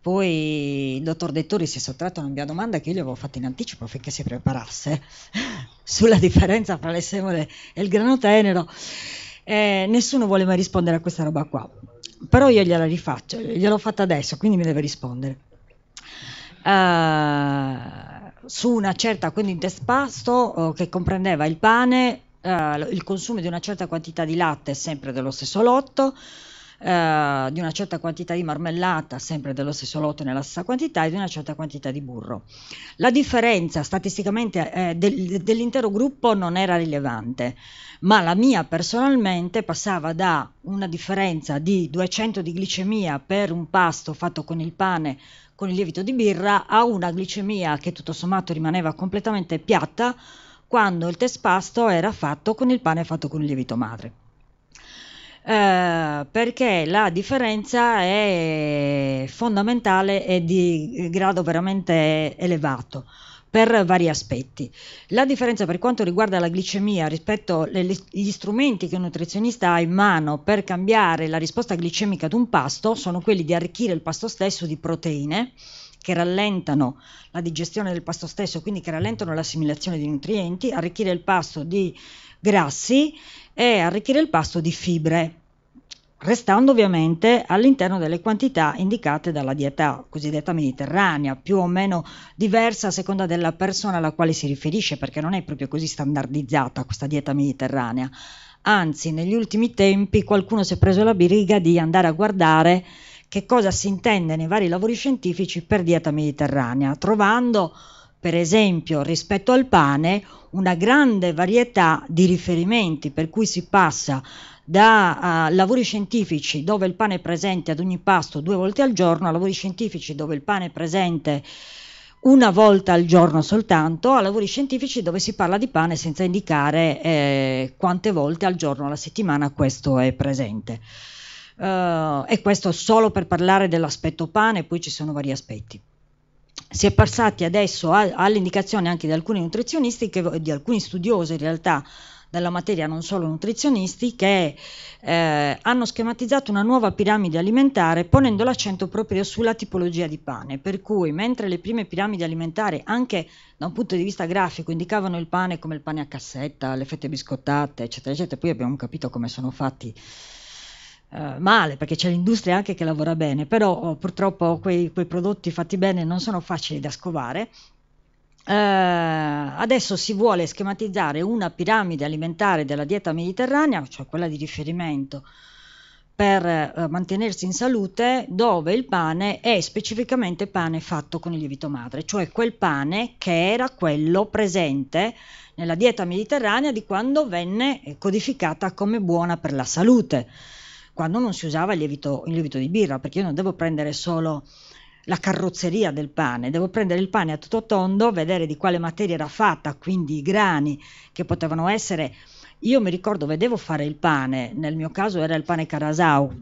S6: Poi il dottor Dettori si è sottratto a una mia domanda che io gli avevo fatto in anticipo affinché si preparasse sulla differenza tra le semole e il grano tenero. Nessuno vuole mai rispondere a questa roba qua, però io gliela rifaccio, gliel'ho fatta adesso, quindi mi deve rispondere. Su una certa, quindi un test pasto che comprendeva il pane, il consumo di una certa quantità di latte sempre dello stesso lotto, di una certa quantità di marmellata, sempre dello stesso lotto nella stessa quantità, e di una certa quantità di burro. La differenza statisticamente dell'intero gruppo non era rilevante, ma la mia personalmente passava da una differenza di 200 di glicemia per un pasto fatto con il pane con il lievito di birra a una glicemia che tutto sommato rimaneva completamente piatta quando il test pasto era fatto con il pane fatto con il lievito madre. Perché la differenza è fondamentale e di grado veramente elevato per vari aspetti. La differenza per quanto riguarda la glicemia rispetto agli strumenti che un nutrizionista ha in mano per cambiare la risposta glicemica ad un pasto sono quelli di arricchire il pasto stesso di proteine che rallentano la digestione del pasto stesso, quindi che rallentano l'assimilazione di nutrienti, arricchire il pasto di grassi e arricchire il pasto di fibre, restando ovviamente all'interno delle quantità indicate dalla dieta cosiddetta mediterranea, più o meno diversa a seconda della persona alla quale si riferisce, perché non è proprio così standardizzata questa dieta mediterranea. Anzi, negli ultimi tempi qualcuno si è preso la briga di andare a guardare che cosa si intende nei vari lavori scientifici per dieta mediterranea, trovando per esempio rispetto al pane una grande varietà di riferimenti, per cui si passa da lavori scientifici dove il pane è presente ad ogni pasto 2 volte al giorno a lavori scientifici dove il pane è presente 1 volta al giorno soltanto, a lavori scientifici dove si parla di pane senza indicare quante volte al giorno alla settimana questo è presente. E questo solo per parlare dell'aspetto pane, poi ci sono vari aspetti. Si è passati adesso all'indicazione anche di alcuni nutrizionisti, di alcuni studiosi in realtà della materia, non solo nutrizionisti, che hanno schematizzato una nuova piramide alimentare ponendo l'accento proprio sulla tipologia di pane, per cui mentre le prime piramidi alimentari anche da un punto di vista grafico indicavano il pane come il pane a cassetta, le fette biscottate eccetera eccetera, poi abbiamo capito come sono fatti male, perché c'è l'industria anche che lavora bene, però purtroppo quei prodotti fatti bene non sono facili da scovare. Adesso si vuole schematizzare una piramide alimentare della dieta mediterranea, cioè quella di riferimento per mantenersi in salute, dove il pane è specificamente pane fatto con il lievito madre, cioè quel pane che era quello presente nella dieta mediterranea di quando venne codificata come buona per la salute, quando non si usava il lievito di birra, perché io non devo prendere solo la carrozzeria del pane, devo prendere il pane a tutto tondo, vedere di quale materia era fatta, quindi i grani che potevano essere. Io mi ricordo, vedevo fare il pane, nel mio caso era il pane Carasau,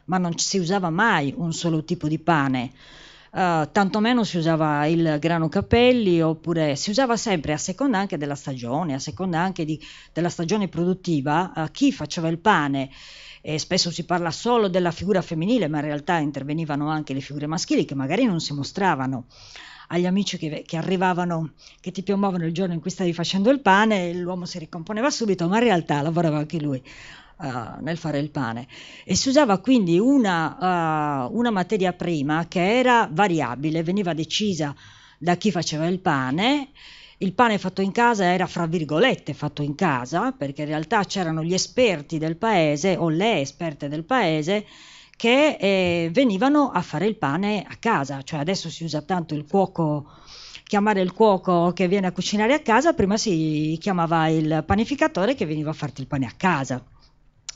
S6: ma non si usava mai un solo tipo di pane, tantomeno si usava il grano capelli, oppure si usava sempre a seconda anche della stagione, a seconda anche della stagione produttiva, chi faceva il pane. E spesso si parla solo della figura femminile, ma in realtà intervenivano anche le figure maschili che magari non si mostravano agli amici che arrivavano, che ti piombavano il giorno in cui stavi facendo il pane, e l'uomo si ricomponeva subito, ma in realtà lavorava anche lui nel fare il pane. E si usava quindi una materia prima che era variabile, veniva decisa da chi faceva il pane. Il pane fatto in casa era, fra virgolette, fatto in casa, perché in realtà c'erano gli esperti del paese o le esperte del paese che venivano a fare il pane a casa. Cioè adesso si usa tanto il cuoco, chiamare il cuoco che viene a cucinare a casa, prima si chiamava il panificatore che veniva a farti il pane a casa.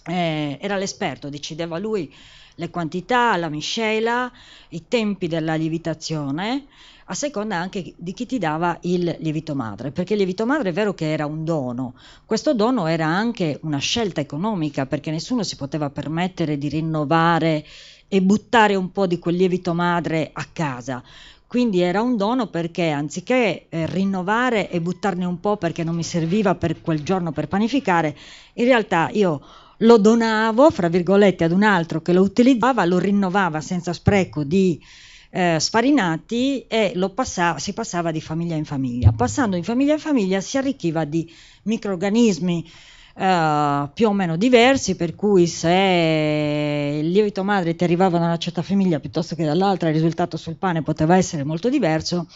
S6: Era l'esperto, decideva lui le quantità, la miscela, i tempi della lievitazione, a seconda anche di chi ti dava il lievito madre, perché il lievito madre è vero che era un dono, questo dono era anche una scelta economica, perché nessuno si poteva permettere di rinnovare e buttare un po' di quel lievito madre a casa, quindi era un dono perché anziché rinnovare e buttarne un po' perché non mi serviva per quel giorno per panificare, in realtà io lo donavo, fra virgolette, ad un altro che lo utilizzava, lo rinnovava senza spreco di sfarinati e si passava di famiglia in famiglia. Passando in famiglia si arricchiva di microrganismi più o meno diversi, per cui se il lievito madre ti arrivava da una certa famiglia piuttosto che dall'altra, il risultato sul pane poteva essere molto diverso,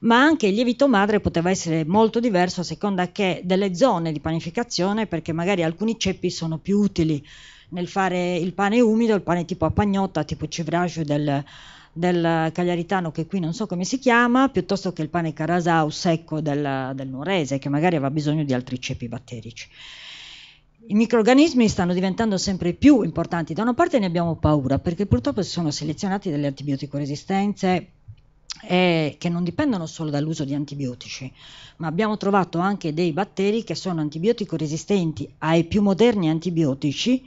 S6: ma anche il lievito madre poteva essere molto diverso a seconda che delle zone di panificazione, perché magari alcuni ceppi sono più utili nel fare il pane umido, il pane tipo a pagnotta, tipo civrage del cagliaritano, che qui non so come si chiama, piuttosto che il pane carasau secco del nuorese, che magari aveva bisogno di altri ceppi batterici. I microrganismi stanno diventando sempre più importanti. Da una parte ne abbiamo paura, perché purtroppo si sono selezionati delle antibiotico-resistenze che non dipendono solo dall'uso di antibiotici, ma abbiamo trovato anche dei batteri che sono antibiotico-resistenti ai più moderni antibiotici,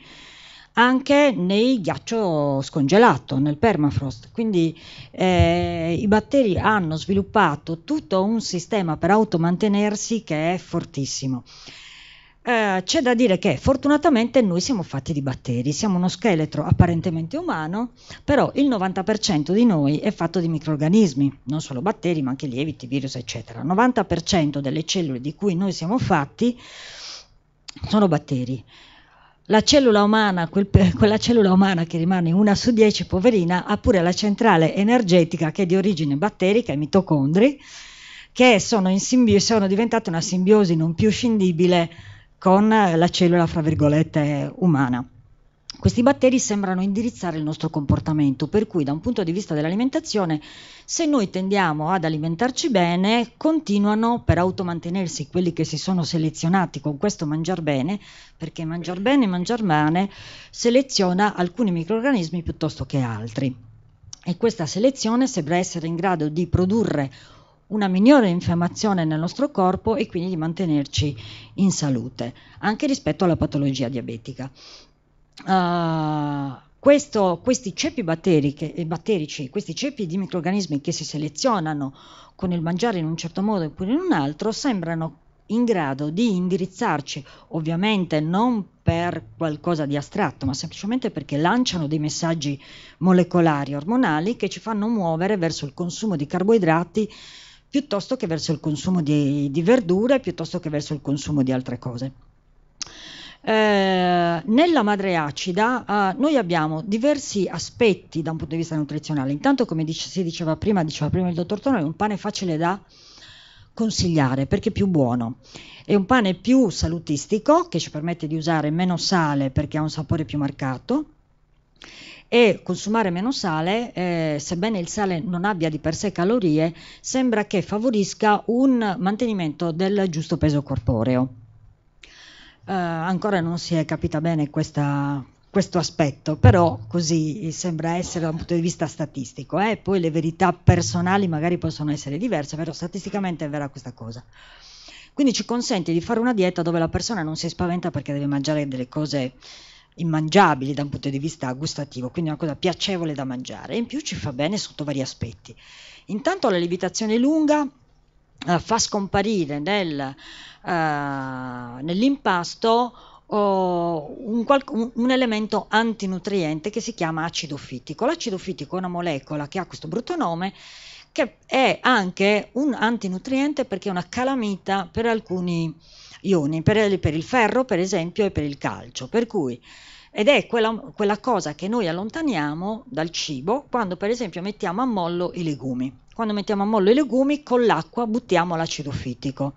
S6: anche nel ghiaccio scongelato, nel permafrost. Quindi i batteri hanno sviluppato tutto un sistema per automantenersi che è fortissimo. C'è da dire che fortunatamente noi siamo fatti di batteri, siamo uno scheletro apparentemente umano, però il 90% di noi è fatto di microrganismi, non solo batteri ma anche lieviti, virus eccetera. Il 90% delle cellule di cui noi siamo fatti sono batteri. La cellula umana, quella cellula umana che rimane 1 su 10, poverina, ha pure la centrale energetica che è di origine batterica, i mitocondri, che sono diventate una simbiosi non più scindibile con la cellula, fra virgolette, umana. Questi batteri sembrano indirizzare il nostro comportamento, per cui da un punto di vista dell'alimentazione, se noi tendiamo ad alimentarci bene, continuano per automantenersi quelli che si sono selezionati con questo mangiar bene, perché mangiar bene e mangiar male seleziona alcuni microrganismi piuttosto che altri. E questa selezione sembra essere in grado di produrre una minore infiammazione nel nostro corpo e quindi di mantenerci in salute, anche rispetto alla patologia diabetica. Questi ceppi batterici, questi ceppi di microrganismi che si selezionano con il mangiare in un certo modo oppure in un altro, sembrano in grado di indirizzarci, ovviamente non per qualcosa di astratto, ma semplicemente perché lanciano dei messaggi molecolari, ormonali, che ci fanno muovere verso il consumo di carboidrati piuttosto che verso il consumo di verdure, piuttosto che verso il consumo di altre cose. Nella madre acida noi abbiamo diversi aspetti da un punto di vista nutrizionale. Intanto, come diceva prima il dottor Tonoli, è un pane facile da consigliare perché è più buono. È un pane più salutistico che ci permette di usare meno sale perché ha un sapore più marcato. E consumare meno sale, sebbene il sale non abbia di per sé calorie, sembra che favorisca un mantenimento del giusto peso corporeo. Ancora non si è capita bene questo aspetto, però così sembra essere da un punto di vista statistico. Poi le verità personali magari possono essere diverse, però statisticamente è vera questa cosa. Quindi ci consente di fare una dieta dove la persona non si spaventa perché deve mangiare delle cose immangiabili da un punto di vista gustativo, quindi una cosa piacevole da mangiare, e in più ci fa bene sotto vari aspetti. Intanto la lievitazione lunga fa scomparire nell'impasto un elemento antinutriente che si chiama acido fittico. L'acido fittico è una molecola che ha questo brutto nome, che è anche un antinutriente perché è una calamita per alcuni ioni, per il ferro per esempio e per il calcio, ed è quella cosa che noi allontaniamo dal cibo quando per esempio mettiamo a mollo i legumi. Quando mettiamo a mollo i legumi, con l'acqua buttiamo l'acido fittico,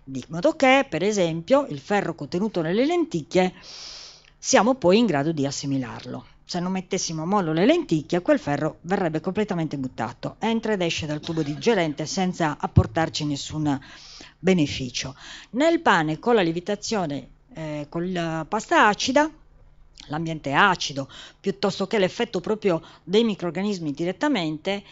S6: di modo che per esempio il ferro contenuto nelle lenticchie siamo poi in grado di assimilarlo. Se non mettessimo a mollo le lenticchie, quel ferro verrebbe completamente buttato, entra ed esce dal tubo digerente senza apportarci nessun beneficio. Nel pane con la lievitazione, con la pasta acida, l'ambiente acido, piuttosto che l'effetto proprio dei microrganismi direttamente,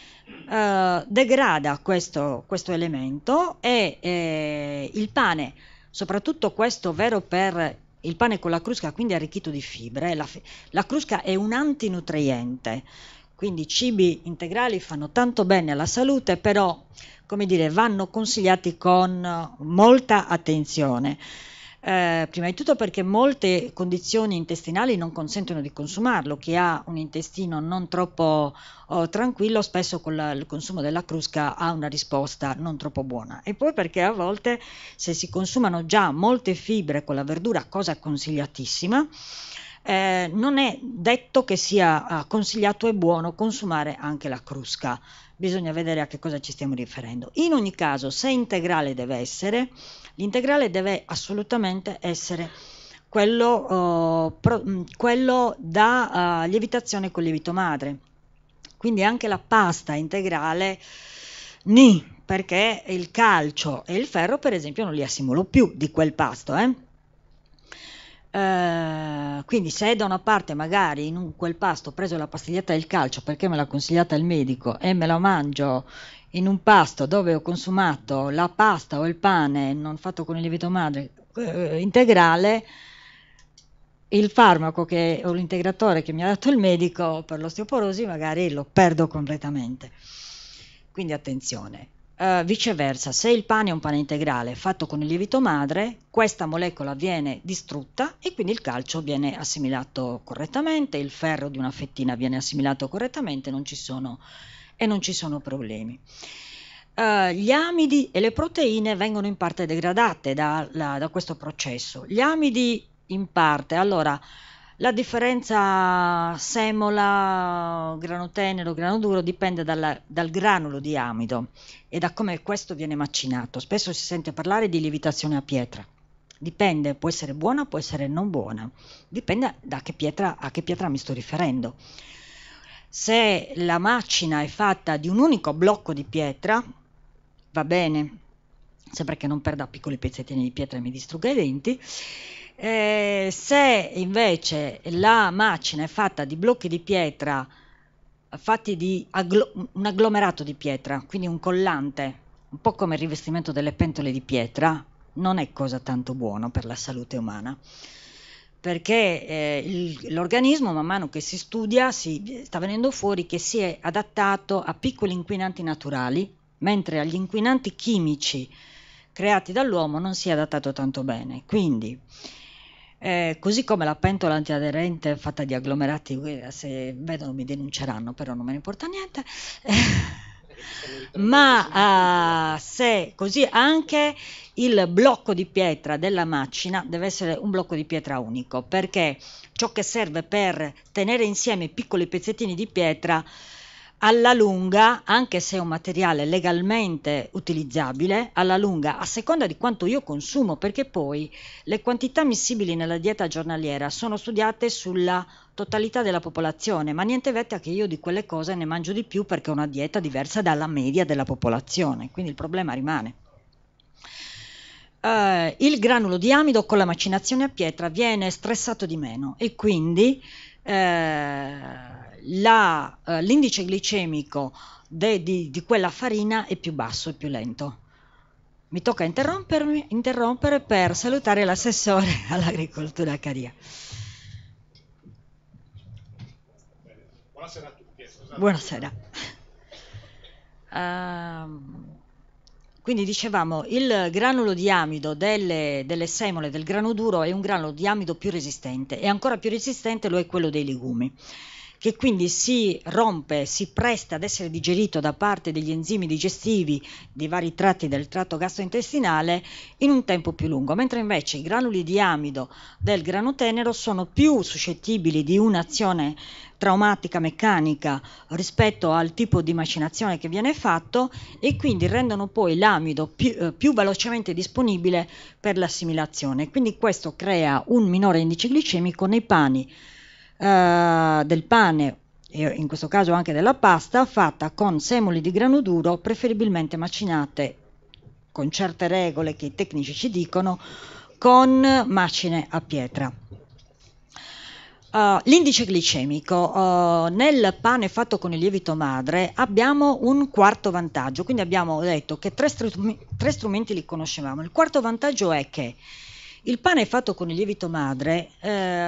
S6: degrada questo elemento e il pane, soprattutto questo vero per il pane con la crusca, quindi arricchito di fibre. La crusca è un antinutriente, quindi i cibi integrali fanno tanto bene alla salute, però come dire, vanno consigliati con molta attenzione. Prima di tutto perché molte condizioni intestinali non consentono di consumarlo. Chi ha un intestino non troppo tranquillo spesso con il consumo della crusca ha una risposta non troppo buona, e poi perché a volte se si consumano già molte fibre con la verdura, cosa consigliatissima, non è detto che sia consigliato e buono consumare anche la crusca. bisogna vedere a che cosa ci stiamo riferendo. In ogni caso, se integrale deve essere, l'integrale deve assolutamente essere quello da lievitazione con lievito madre. Quindi anche la pasta integrale perché il calcio e il ferro, per esempio, non li assimilo più di quel pasto, quindi se da una parte magari in quel pasto ho preso la pastiglietta del calcio perché me l'ha consigliata il medico e me la mangio in un pasto dove ho consumato la pasta o il pane non fatto con il lievito madre integrale, il farmaco o l'integratore che mi ha dato il medico per l'osteoporosi magari lo perdo completamente. Quindi attenzione. Viceversa, se il pane è un pane integrale fatto con il lievito madre, questa molecola viene distrutta e quindi il calcio viene assimilato correttamente, il ferro di una fettina viene assimilato correttamente, non ci sono problemi. Gli amidi e le proteine vengono in parte degradate da questo processo. Gli amidi in parte, allora, la differenza semola, grano tenero, grano duro dipende dal granulo di amido e da come questo viene macinato. Spesso si sente parlare di lievitazione a pietra. Dipende, può essere buona, può essere non buona. Dipende a che pietra mi sto riferendo. Se la macina è fatta di un unico blocco di pietra, va bene, sempre che non perda piccoli pezzettini di pietra e mi distrugga i denti. Se invece la macina è fatta di blocchi di pietra fatti di un agglomerato di pietra, quindi un collante, un po' come il rivestimento delle pentole di pietra, non è cosa tanto buono per la salute umana, perché l'organismo man mano che si studia sta venendo fuori che si è adattato a piccoli inquinanti naturali, mentre agli inquinanti chimici creati dall'uomo non si è adattato tanto bene. Quindi così come la pentola antiaderente fatta di agglomerati, se vedono mi denunceranno, però non me ne importa niente, ma se così anche il blocco di pietra della macina deve essere un blocco di pietra unico, perché ciò che serve per tenere insieme i piccoli pezzettini di pietra alla lunga, anche se è un materiale legalmente utilizzabile, alla lunga, a seconda di quanto io consumo, perché poi le quantità ammissibili nella dieta giornaliera sono studiate sulla totalità della popolazione, ma niente vetta che io di quelle cose ne mangio di più perché ho una dieta diversa dalla media della popolazione, quindi il problema rimane. Il granulo di amido con la macinazione a pietra viene stressato di meno e quindi l'indice glicemico di quella farina è più basso e più lento. Mi tocca interrompere per salutare l'assessore all'agricoltura Caria.
S7: Buonasera a tutti.
S6: Buonasera. Quindi dicevamo, il granulo di amido delle semole del grano duro è un granulo di amido più resistente e ancora più resistente lo è quello dei legumi, che quindi si rompe, si presta ad essere digerito da parte degli enzimi digestivi di vari tratti del tratto gastrointestinale in un tempo più lungo, mentre invece i granuli di amido del grano tenero sono più suscettibili di un'azione traumatica meccanica rispetto al tipo di macinazione che viene fatto e quindi rendono poi l'amido più velocemente disponibile per l'assimilazione. Quindi questo crea un minore indice glicemico nei pani del pane e in questo caso anche della pasta fatta con semoli di grano duro, preferibilmente macinate con certe regole che i tecnici ci dicono, con macine a pietra. L'indice glicemico nel pane fatto con il lievito madre abbiamo un quarto vantaggio, quindi abbiamo detto che tre strumenti li conoscevamo. Il quarto vantaggio è che il pane fatto con il lievito madre,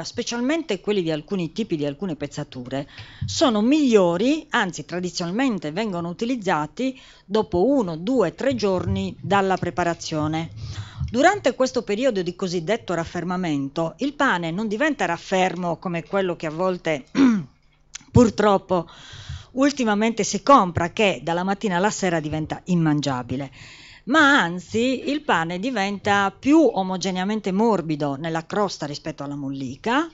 S6: specialmente quelli di alcuni tipi di alcune pezzature, sono migliori, anzi tradizionalmente vengono utilizzati dopo 1, 2, 3 giorni dalla preparazione. Durante questo periodo di cosiddetto raffermamento, il pane non diventa raffermo come quello che a volte purtroppo ultimamente si compra, che dalla mattina alla sera diventa immangiabile, ma anzi il pane diventa più omogeneamente morbido nella crosta rispetto alla mollica,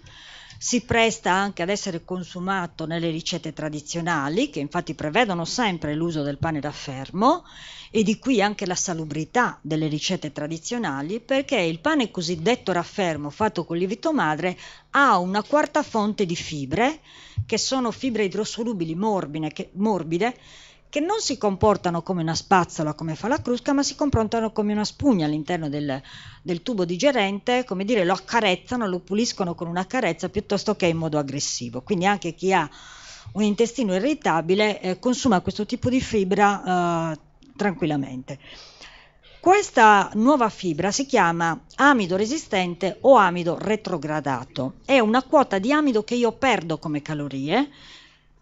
S6: si presta anche ad essere consumato nelle ricette tradizionali, che infatti prevedono sempre l'uso del pane raffermo, e di qui anche la salubrità delle ricette tradizionali, perché il pane cosiddetto raffermo fatto con lievito madre ha una quarta fonte di fibre, che sono fibre idrosolubili morbide, che non si comportano come una spazzola come fa la crusca, ma si comportano come una spugna all'interno del tubo digerente, come dire, lo accarezzano, lo puliscono con una carezza piuttosto che in modo aggressivo. Quindi anche chi ha un intestino irritabile consuma questo tipo di fibra tranquillamente. Questa nuova fibra si chiama amido resistente o amido retrogradato. È una quota di amido che io perdo come calorie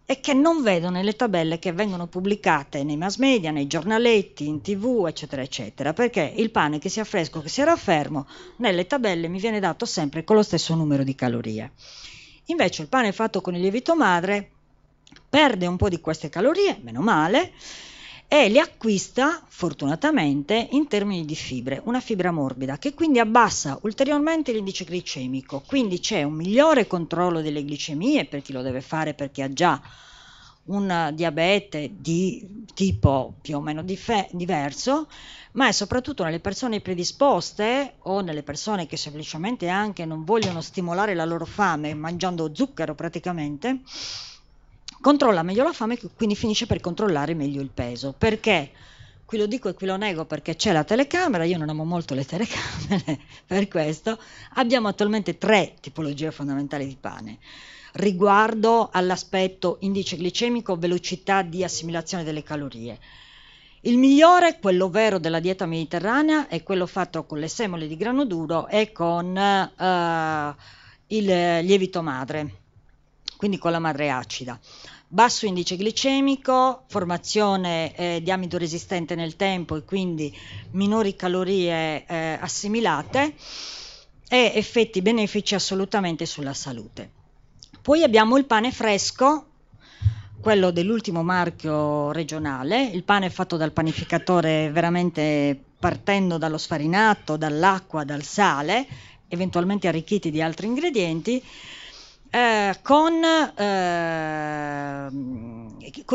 S6: e che non vedo nelle tabelle che vengono pubblicate nei mass media, nei giornaletti, in TV, eccetera, eccetera, perché il pane che sia fresco, che sia raffermo, nelle tabelle mi viene dato sempre con lo stesso numero di calorie. Invece il pane fatto con il lievito madre perde un po' di queste calorie, meno male, e le acquista fortunatamente in termini di fibre, una fibra morbida che quindi abbassa ulteriormente l'indice glicemico, quindi c'è un migliore controllo delle glicemie per chi lo deve fare, perché ha già un diabete di tipo più o meno diverso, ma è soprattutto nelle persone predisposte o nelle persone che semplicemente anche non vogliono stimolare la loro fame mangiando zucchero praticamente, controlla meglio la fame, quindi finisce per controllare meglio il peso. Perché? Qui lo dico e qui lo nego perché c'è la telecamera, io non amo molto le telecamere, per questo abbiamo attualmente 3 tipologie fondamentali di pane. Riguardo all'aspetto indice glicemico, velocità di assimilazione delle calorie. Il migliore, quello vero della dieta mediterranea, è quello fatto con le semole di grano duro e con il lievito madre, quindi con la madre acida. Basso indice glicemico, formazione di amido resistente nel tempo e quindi minori calorie assimilate e effetti benefici assolutamente sulla salute. Poi abbiamo il pane fresco, quello dell'ultimo marchio regionale, il pane fatto dal panificatore veramente partendo dallo sfarinato, dall'acqua, dal sale, eventualmente arricchiti di altri ingredienti, con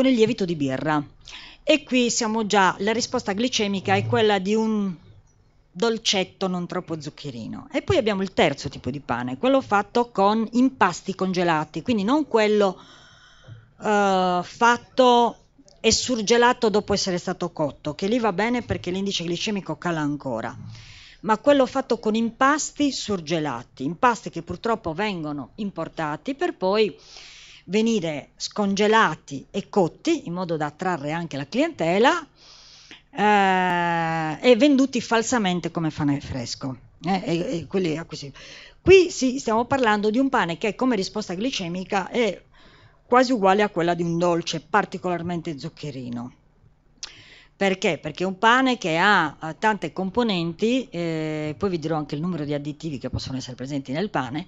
S6: il lievito di birra. E qui siamo già, la risposta glicemica è quella di un dolcetto non troppo zuccherino. E poi abbiamo il terzo tipo di pane, quello fatto con impasti congelati, quindi non quello fatto e surgelato dopo essere stato cotto, che lì va bene perché l'indice glicemico cala ancora, ma quello fatto con impasti surgelati, impasti che purtroppo vengono importati per poi venire scongelati e cotti in modo da attrarre anche la clientela e venduti falsamente come pane fresco. Qui sì, stiamo parlando di un pane che come risposta glicemica è quasi uguale a quella di un dolce particolarmente zuccherino. Perché? Perché è un pane che ha tante componenti, poi vi dirò anche il numero di additivi che possono essere presenti nel pane,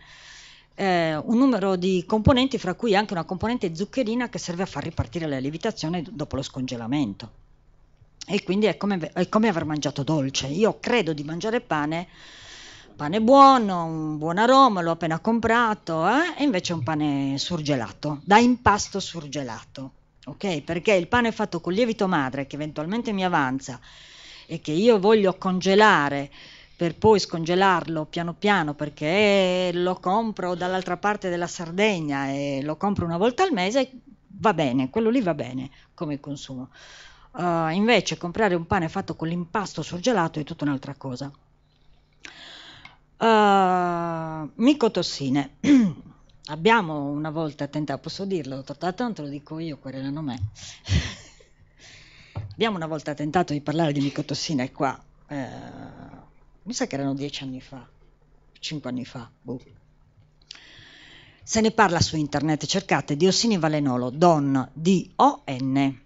S6: un numero di componenti fra cui anche una componente zuccherina che serve a far ripartire la lievitazione dopo lo scongelamento. E quindi è come aver mangiato dolce. Io credo di mangiare pane buono, un buon aroma, l'ho appena comprato, e invece è un pane surgelato, da impasto surgelato, ok? Perché il pane fatto con lievito madre, che eventualmente mi avanza e che io voglio congelare per poi scongelarlo piano piano perché lo compro dall'altra parte della Sardegna e lo compro una volta al mese, va bene, quello lì va bene come consumo. Invece comprare un pane fatto con l'impasto surgelato è tutta un'altra cosa. Micotossine. Abbiamo una volta tentato, posso dirlo, dottor Tatton, te lo dico io, querelano me. Abbiamo una volta tentato di parlare di micotossine qua, mi sa che erano 10 anni fa, 5 anni fa, boh. Se ne parla su internet, cercate diossinivalenolo, DON, D-O-N,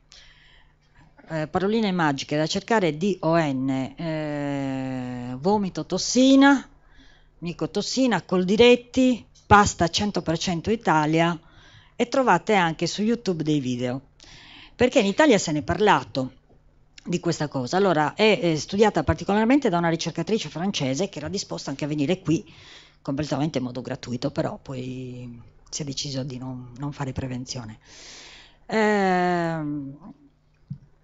S6: paroline magiche da cercare, D-O-N, vomito tossina, micotossina, Coldiretti, pasta 100% Italia, e trovate anche su YouTube dei video, perché in Italia se ne è parlato di questa cosa. Allora è studiata particolarmente da una ricercatrice francese che era disposta anche a venire qui completamente in modo gratuito, però poi si è deciso di non fare prevenzione.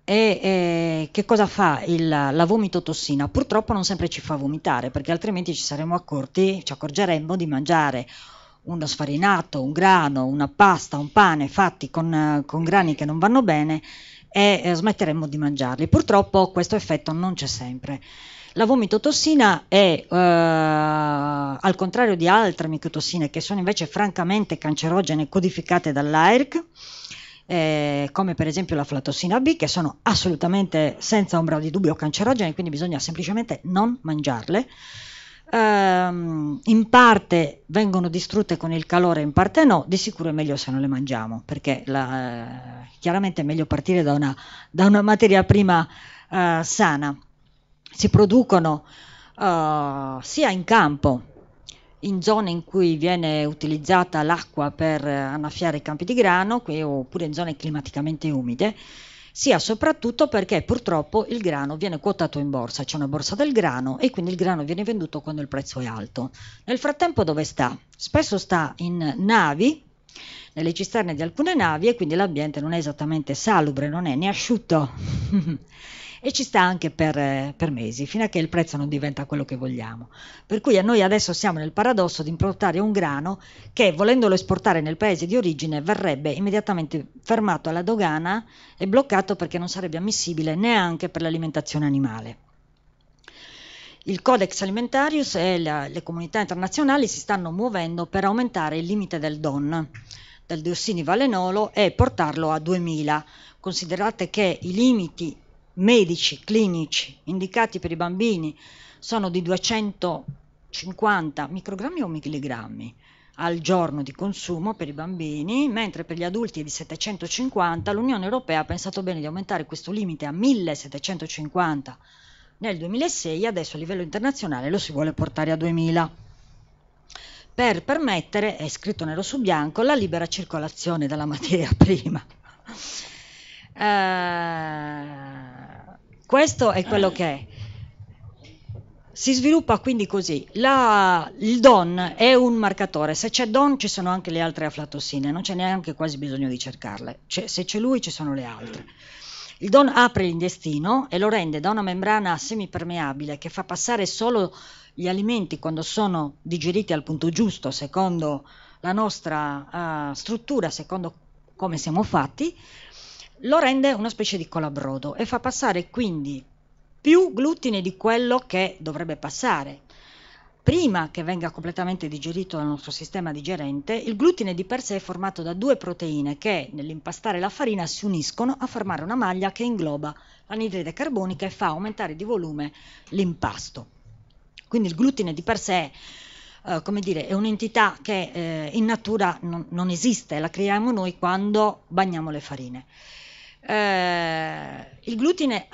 S6: Che cosa fa la vomitotossina? Purtroppo non sempre ci fa vomitare, perché altrimenti ci accorgeremmo di mangiare uno sfarinato, un grano, una pasta, un pane fatti con grani che non vanno bene e smetteremmo di mangiarli. Purtroppo questo effetto non c'è sempre. La vomitotossina è, al contrario di altre micotossine che sono invece francamente cancerogene codificate dall'AIRC, come per esempio la aflatossina B, che sono assolutamente senza ombra di dubbio cancerogene, quindi bisogna semplicemente non mangiarle. In parte vengono distrutte con il calore, in parte no. Di sicuro è meglio se non le mangiamo, perché chiaramente è meglio partire da una materia prima sana. Si producono sia in campo, in zone in cui viene utilizzata l'acqua per annaffiare i campi di grano, oppure in zone climaticamente umide, sia soprattutto perché purtroppo il grano viene quotato in borsa, c'è una borsa del grano e quindi il grano viene venduto quando il prezzo è alto. Nel frattempo dove sta? Spesso sta in navi, nelle cisterne di alcune navi, e quindi l'ambiente non è esattamente salubre, non è né asciutto e ci sta anche per mesi, fino a che il prezzo non diventa quello che vogliamo. Per cui noi adesso siamo nel paradosso di importare un grano che, volendolo esportare nel paese di origine, verrebbe immediatamente fermato alla dogana e bloccato, perché non sarebbe ammissibile neanche per l'alimentazione animale. Il Codex Alimentarius e le comunità internazionali si stanno muovendo per aumentare il limite del DON, del diossinivalenolo, e portarlo a 2000. Considerate che i limiti medici, clinici, indicati per i bambini sono di 250 microgrammi o milligrammi al giorno di consumo per i bambini, mentre per gli adulti è di 750. L'Unione Europea ha pensato bene di aumentare questo limite a 1750 nel 2006, adesso a livello internazionale lo si vuole portare a 2000 per permettere, è scritto nero su bianco, la libera circolazione della materia prima. Questo è quello che è. Si sviluppa quindi così. Il DON è un marcatore. Se c'è DON ci sono anche le altre aflatossine, non c'è neanche quasi bisogno di cercarle. Se c'è lui ci sono le altre. Il DON apre l'intestino e lo rende da una membrana semipermeabile che fa passare solo gli alimenti quando sono digeriti al punto giusto, secondo la nostra struttura, secondo come siamo fatti. Lo rende una specie di colabrodo e fa passare quindi più glutine di quello che dovrebbe passare. Prima che venga completamente digerito dal nostro sistema digerente, il glutine di per sé è formato da due proteine che, nell'impastare la farina, si uniscono a formare una maglia che ingloba l'anidride carbonica e fa aumentare di volume l'impasto. Quindi il glutine di per sé è un'entità che in natura non esiste, la creiamo noi quando bagniamo le farine. Il glutine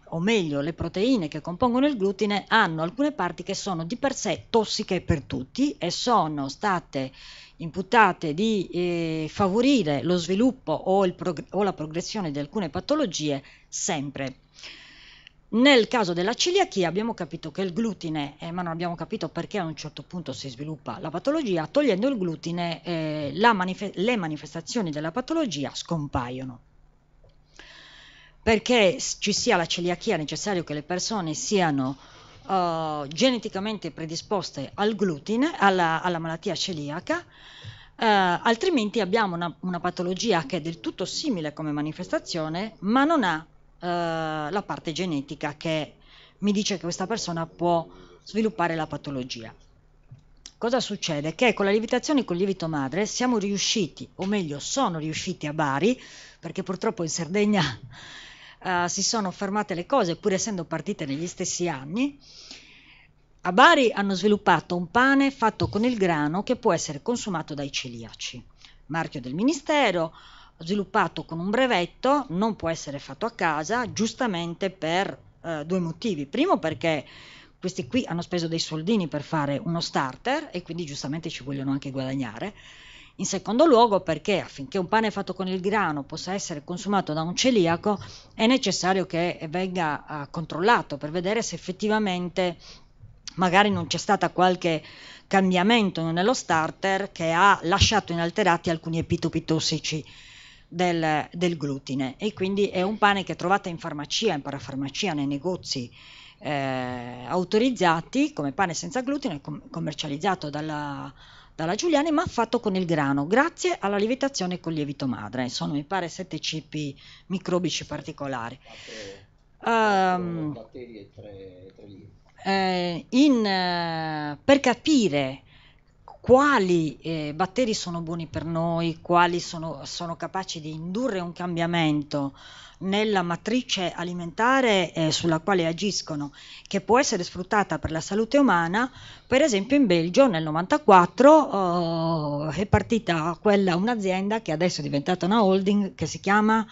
S6: o meglio le proteine che compongono il glutine hanno alcune parti che sono di per sé tossiche per tutti e sono state imputate di favorire lo sviluppo o la progressione di alcune patologie sempre. Nel caso della celiachia abbiamo capito che il glutine, ma non abbiamo capito perché a un certo punto si sviluppa la patologia. Togliendo il glutine le manifestazioni della patologia scompaiono. Perché ci sia la celiachia è necessario che le persone siano geneticamente predisposte al glutine, alla malattia celiaca, altrimenti abbiamo una patologia che è del tutto simile come manifestazione, ma non ha la parte genetica che mi dice che questa persona può sviluppare la patologia. Cosa succede? Che con la lievitazione con lievito madre siamo riusciti, o meglio sono riusciti a Bari, perché purtroppo in Sardegna si sono fermate le cose pur essendo partite negli stessi anni. A Bari hanno sviluppato un pane fatto con il grano che può essere consumato dai celiaci, marchio del Ministero, sviluppato con un brevetto, non può essere fatto a casa, giustamente per due motivi. Primo, perché questi qui hanno speso dei soldini per fare uno starter e quindi giustamente ci vogliono anche guadagnare. In secondo luogo, perché affinché un pane fatto con il grano possa essere consumato da un celiaco è necessario che venga controllato per vedere se effettivamente magari non c'è stata qualche cambiamento nello starter che ha lasciato inalterati alcuni epitopi tossici del glutine, e quindi è un pane che trovate in farmacia, in parafarmacia, nei negozi autorizzati come pane senza glutine, commercializzato dalla Giuliani, ma fatto con il grano, grazie alla lievitazione con lievito madre. Sono, mi pare, 7 cibi microbici particolari.
S2: Batteri e 3 lievi.
S6: Per capire quali batteri sono buoni per noi, quali sono capaci di indurre un cambiamento nella matrice alimentare sulla quale agiscono, che può essere sfruttata per la salute umana. Per esempio in Belgio nel 94 è partita un'azienda che adesso è diventata una holding, che si chiama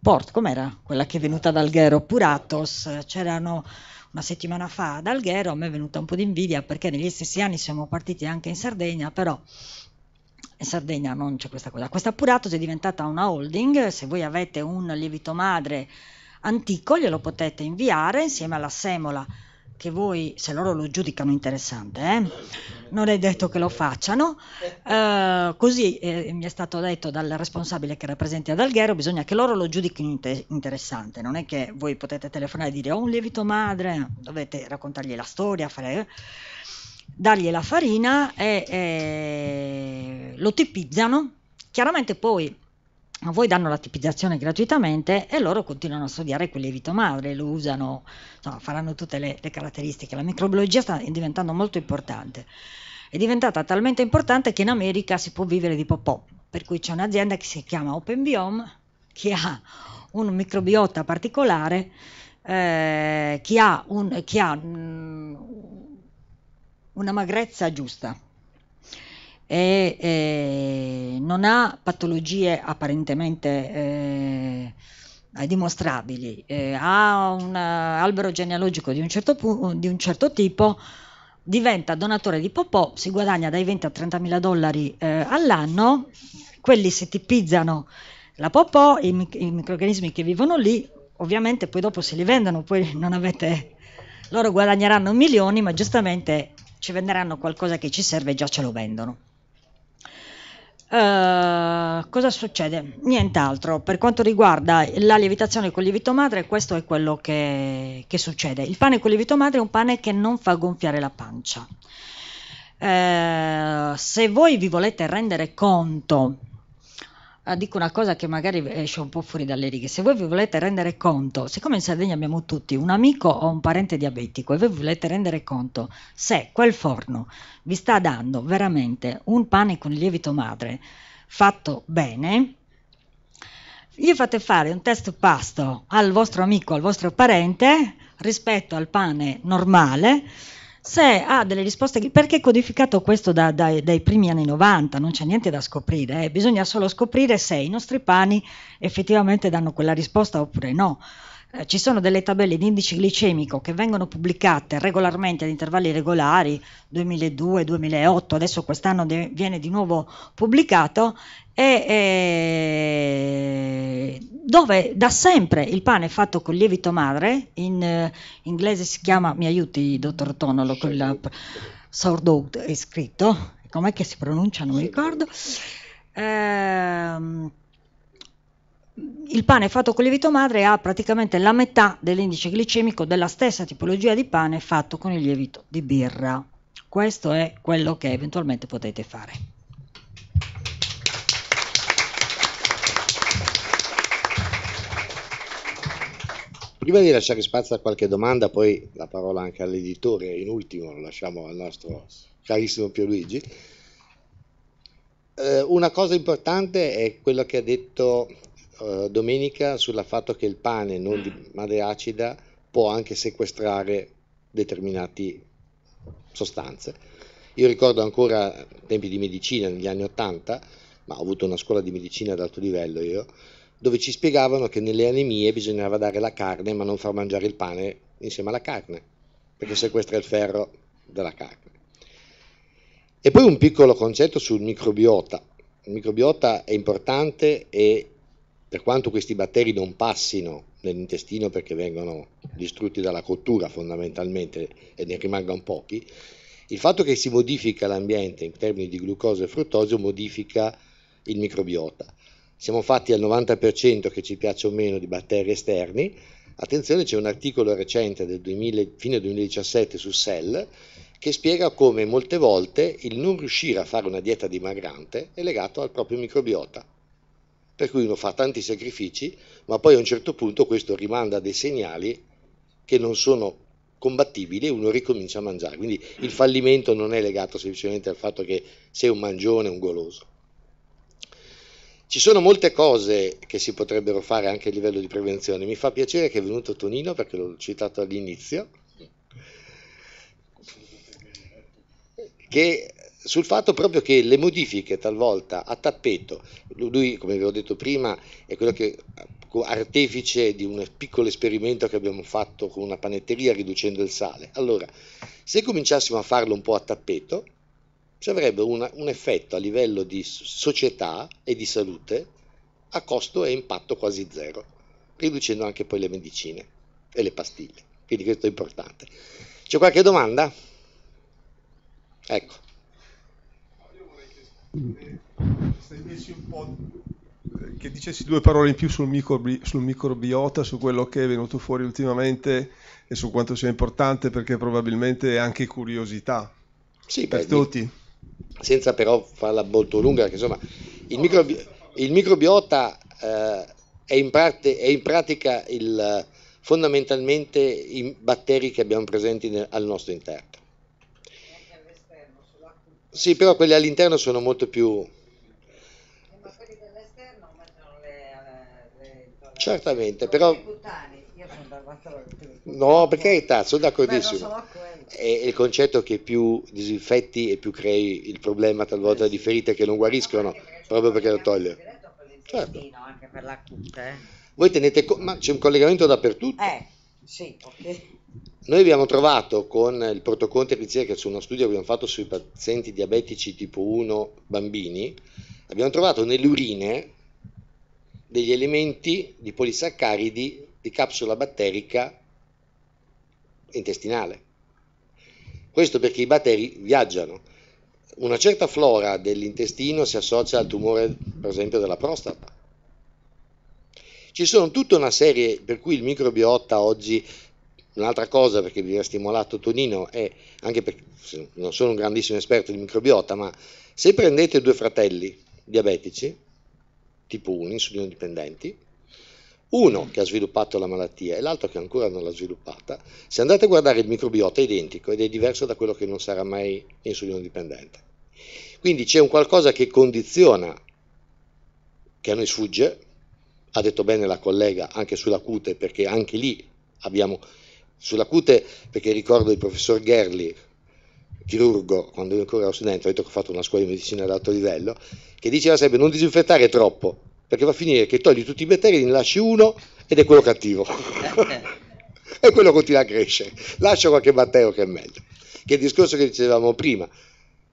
S6: Port, com'era quella che è venuta ad Alghero? Puratos. C'erano una settimana fa ad Alghero, a me è venuta un po' di invidia perché negli stessi anni siamo partiti anche in Sardegna, però in Sardegna non c'è questa cosa. Questa Puratos è diventata una holding. Se voi avete un lievito madre antico glielo potete inviare insieme alla semola, che voi, se loro lo giudicano interessante, non è detto che lo facciano, così mi è stato detto dal responsabile che era presente ad Alghero, bisogna che loro lo giudichino interessante, non è che voi potete telefonare e dire ho un lievito madre, dovete raccontargli la storia, dargli la farina e lo tipizzano. Chiaramente poi a voi danno la tipizzazione gratuitamente e loro continuano a studiare quel lievito madre, lo usano, insomma, faranno tutte le caratteristiche. La microbiologia sta diventando molto importante, è diventata talmente importante che in America si può vivere di popò, per cui c'è un'azienda che si chiama Open Biome, che ha un microbiota particolare, che ha una magrezza giusta e non ha patologie apparentemente dimostrabili, ha un albero genealogico di un certo tipo, diventa donatore di popò, si guadagna dai 20 a 30 mila dollari all'anno. Quelli si tipizzano la popò, i microrganismi che vivono lì, ovviamente poi dopo se li vendono, poi non avete, loro guadagneranno milioni, ma giustamente ci venderanno qualcosa che ci serve e già ce lo vendono. Cosa succede? Nient'altro. Per quanto riguarda la lievitazione con lievito madre, questo è quello che succede. Il pane con lievito madre è un pane che non fa gonfiare la pancia. Se voi vi volete rendere conto, dico una cosa che magari esce un po' fuori dalle righe, se voi vi volete rendere conto, siccome in Sardegna abbiamo tutti un amico o un parente diabetico e voi vi volete rendere conto se quel forno vi sta dando veramente un pane con lievito madre fatto bene, gli fate fare un test pasto al vostro amico, al vostro parente rispetto al pane normale. Se ha delle risposte, perché è codificato questo dai primi anni 90, non c'è niente da scoprire, bisogna solo scoprire se i nostri pani effettivamente danno quella risposta oppure no. Ci sono delle tabelle di indice glicemico che vengono pubblicate regolarmente ad intervalli regolari, 2002, 2008, adesso quest'anno viene di nuovo pubblicato, e dove da sempre il pane è fatto con lievito madre, in inglese si chiama, mi aiuti dottor Tonolo, con la sourdough è scritto, com'è che si pronuncia, non mi ricordo. Il pane fatto con lievito madre ha praticamente la metà dell'indice glicemico della stessa tipologia di pane fatto con il lievito di birra. Questo è quello che eventualmente potete fare.
S1: Prima di lasciare spazio a qualche domanda, poi la parola anche all'editore, in ultimo lo lasciamo al nostro carissimo Pierluigi. Una cosa importante è quello che ha detto Domenica sul fatto che il pane non di madre acida può anche sequestrare determinate sostanze. Io ricordo ancora tempi di medicina negli anni 80, ma ho avuto una scuola di medicina ad alto livello io, dove ci spiegavano che nelle anemie bisognava dare la carne ma non far mangiare il pane insieme alla carne, perché sequestra il ferro della carne. E poi un piccolo concetto sul microbiota. Il microbiota è importante e per quanto questi batteri non passino nell'intestino perché vengono distrutti dalla cottura fondamentalmente e ne rimangono pochi, il fatto che si modifica l'ambiente in termini di glucosio e fruttosio modifica il microbiota. Siamo fatti al 90%, che ci piaccia o meno, di batteri esterni. Attenzione, c'è un articolo recente del fine 2017 su Cell che spiega come molte volte il non riuscire a fare una dieta dimagrante è legato al proprio microbiota. Per cui uno fa tanti sacrifici, ma poi a un certo punto questo rimanda dei segnali che non sono combattibili e uno ricomincia a mangiare. Quindi il fallimento non è legato semplicemente al fatto che sei un mangione, un goloso. Ci sono molte cose che si potrebbero fare anche a livello di prevenzione. Mi fa piacere che è venuto Tonino perché l'ho citato all'inizio, che sul fatto proprio che le modifiche talvolta a tappeto, lui come vi ho detto prima è quello che artefice di un piccolo esperimento che abbiamo fatto con una panetteria riducendo il sale. Allora, se cominciassimo a farlo un po' a tappeto, ci avrebbe un effetto a livello di società e di salute a costo e impatto quasi zero, riducendo anche poi le medicine e le pastiglie. Quindi questo è importante. C'è qualche domanda? Ecco.
S7: Io vorrei che stendessi un po', che dicessi due parole in più sul microbiota, su quello che è venuto fuori ultimamente e su quanto sia importante, perché probabilmente è anche curiosità
S1: Sì,
S7: per tutti.
S1: Senza però farla molto lunga, che insomma il microbiota è in pratica fondamentalmente i batteri che abbiamo presenti al nostro interno. Sì, però quelli all'interno sono molto più...
S8: Ma quelli dell'esterno mangiano le
S1: Certamente, però...
S8: Io sono dermatologo.
S1: No, per carità, sono
S8: Beh,
S1: d'accordissimo.
S8: non sono quello.
S1: È il concetto che più disinfetti e più crei il problema talvolta di ferite che non guariscono, proprio perché lo toglie. Certo.
S8: Anche per la cute.
S1: Voi tenete ma c'è un collegamento dappertutto.
S8: Sì, ok.
S1: Noi abbiamo trovato con il protoconte ricerca su uno studio che abbiamo fatto sui pazienti diabetici tipo 1 bambini, abbiamo trovato nelle urine degli elementi di polisaccaridi di capsula batterica intestinale. Questo perché i batteri viaggiano. Una certa flora dell'intestino si associa al tumore, per esempio, della prostata. Ci sono tutta una serie per cui il microbiota oggi, un'altra cosa perché vi ha stimolato Tonino, è anche perché non sono un grandissimo esperto di microbiota, ma se prendete due fratelli diabetici, tipo 1, insulino dipendenti, uno che ha sviluppato la malattia e l'altro che ancora non l'ha sviluppata, se andate a guardare il microbiota è identico ed è diverso da quello che non sarà mai insulino dipendente. Quindi c'è un qualcosa che condiziona, che a noi sfugge, ha detto bene la collega anche sulla cute, perché anche lì abbiamo, sulla cute, perché ricordo il professor Gerli, chirurgo, quando io ancora ero studente, ho detto che ho fatto una scuola di medicina ad alto livello, che diceva sempre non disinfettare troppo, perché va a finire che togli tutti i batteri, ne lasci uno ed è quello cattivo. E quello continua a crescere. Lascia qualche batterio che è meglio. Che è il discorso che dicevamo prima.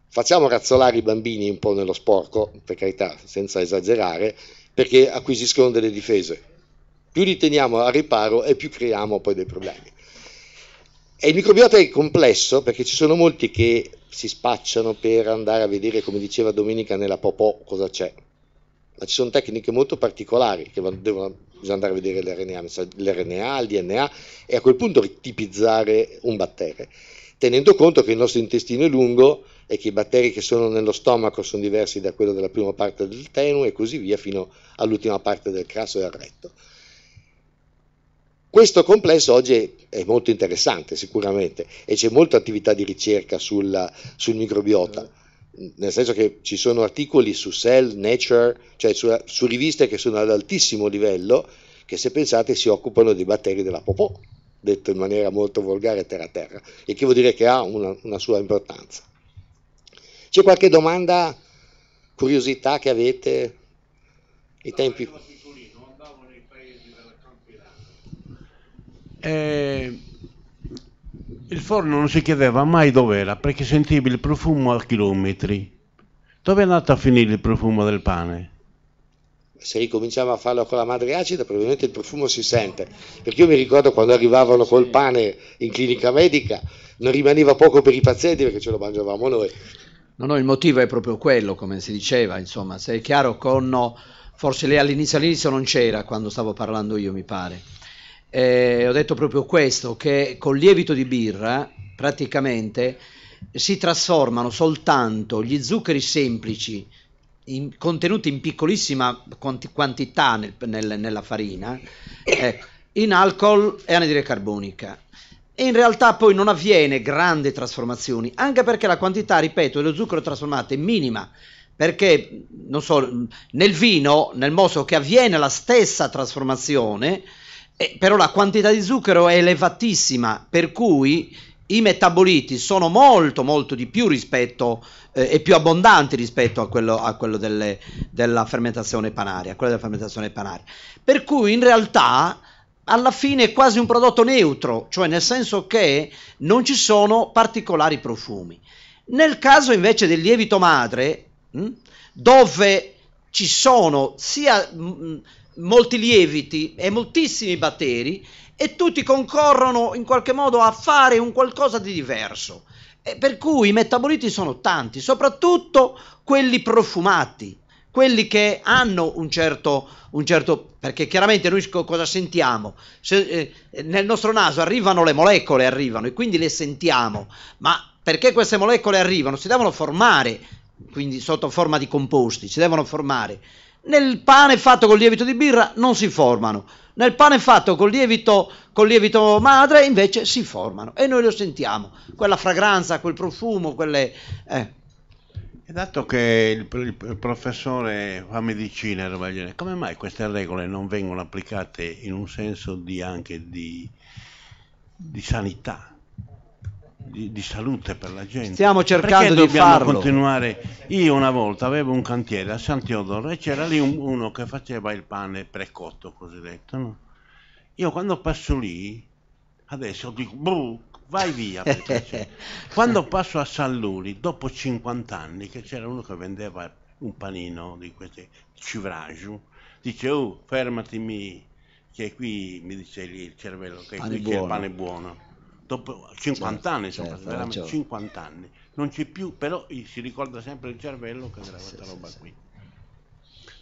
S1: Facciamo razzolare i bambini un po' nello sporco, per carità, senza esagerare, perché acquisiscono delle difese. Più li teniamo a riparo e più creiamo poi dei problemi. E il microbiota è complesso perché ci sono molti che si spacciano per andare a vedere, come diceva Domenica, nella popò cosa c'è. Ma ci sono tecniche molto particolari che bisogna andare a vedere l'RNA, il DNA e a quel punto tipizzare un batterio, tenendo conto che il nostro intestino è lungo e che i batteri che sono nello stomaco sono diversi da quello della prima parte del tenue e così via fino all'ultima parte del crasso e del retto. Questo complesso oggi è molto interessante sicuramente e c'è molta attività di ricerca sul microbiota, nel senso che ci sono articoli su Cell, Nature, cioè su riviste che sono ad altissimo livello, che se pensate si occupano dei batteri della popò, detto in maniera molto volgare terra, e che vuol dire che ha una sua importanza. C'è qualche domanda, curiosità che avete? I tempi...
S3: Il forno non si chiedeva mai dov'era perché sentivi il profumo a chilometri. Dove è andato a finire il profumo del pane?
S1: se ricominciamo a farlo con la madre acida probabilmente il profumo si sente, perché io mi ricordo quando arrivavano col pane in clinica medica non rimaneva poco per i pazienti perché ce lo mangiavamo noi.
S2: No, il motivo è proprio quello, come si diceva, insomma, se è chiaro, forse lei all'inizio non c'era quando stavo parlando io, mi pare. Ho detto proprio questo, che col lievito di birra praticamente si trasformano soltanto gli zuccheri semplici contenuti in piccolissima quantità nella farina, in alcol e anidride carbonica. E in realtà poi non avviene grandi trasformazioni, anche perché la quantità, ripeto, dello zucchero trasformato è minima, perché, non so, nel vino, nel mosto che avviene la stessa trasformazione, però la quantità di zucchero è elevatissima, per cui i metaboliti sono molto molto di più rispetto e più abbondanti rispetto a quello della fermentazione panaria, per cui in realtà alla fine è quasi un prodotto neutro, cioè nel senso che non ci sono particolari profumi. Nel caso invece del lievito madre, dove ci sono sia molti lieviti e moltissimi batteri, e tutti concorrono in qualche modo a fare un qualcosa di diverso, per cui i metaboliti sono tanti, soprattutto quelli profumati, quelli che hanno un certo, perché chiaramente noi cosa sentiamo? Nel nostro naso arrivano le molecole, e quindi le sentiamo, ma perché queste molecole arrivano? Si devono formare, quindi sotto forma di composti, si devono formare. Nel pane fatto con lievito di birra non si formano, nel pane fatto con lievito madre invece si formano e noi lo sentiamo, quella fragranza, quel profumo, quelle...
S3: E dato che il professore fa medicina, come mai queste regole non vengono applicate in un senso anche di sanità? Di salute per la gente.
S2: Stiamo cercando
S3: Perché
S2: di farlo.
S3: Continuare? Io una volta avevo un cantiere a San Teodoro e c'era lì uno che faceva il pane precotto, cosiddetto, no? Io quando passo lì, adesso dico, vai via. Quando passo a San Luri, dopo 50 anni, che c'era uno che vendeva un panino di questi civraju, dice, fermati, che qui mi dice lì il cervello, che qui c'è il pane buono. Dopo 50 anni, sono passati veramente 50 anni, non c'è più, però si ricorda sempre il cervello che era questa roba qui.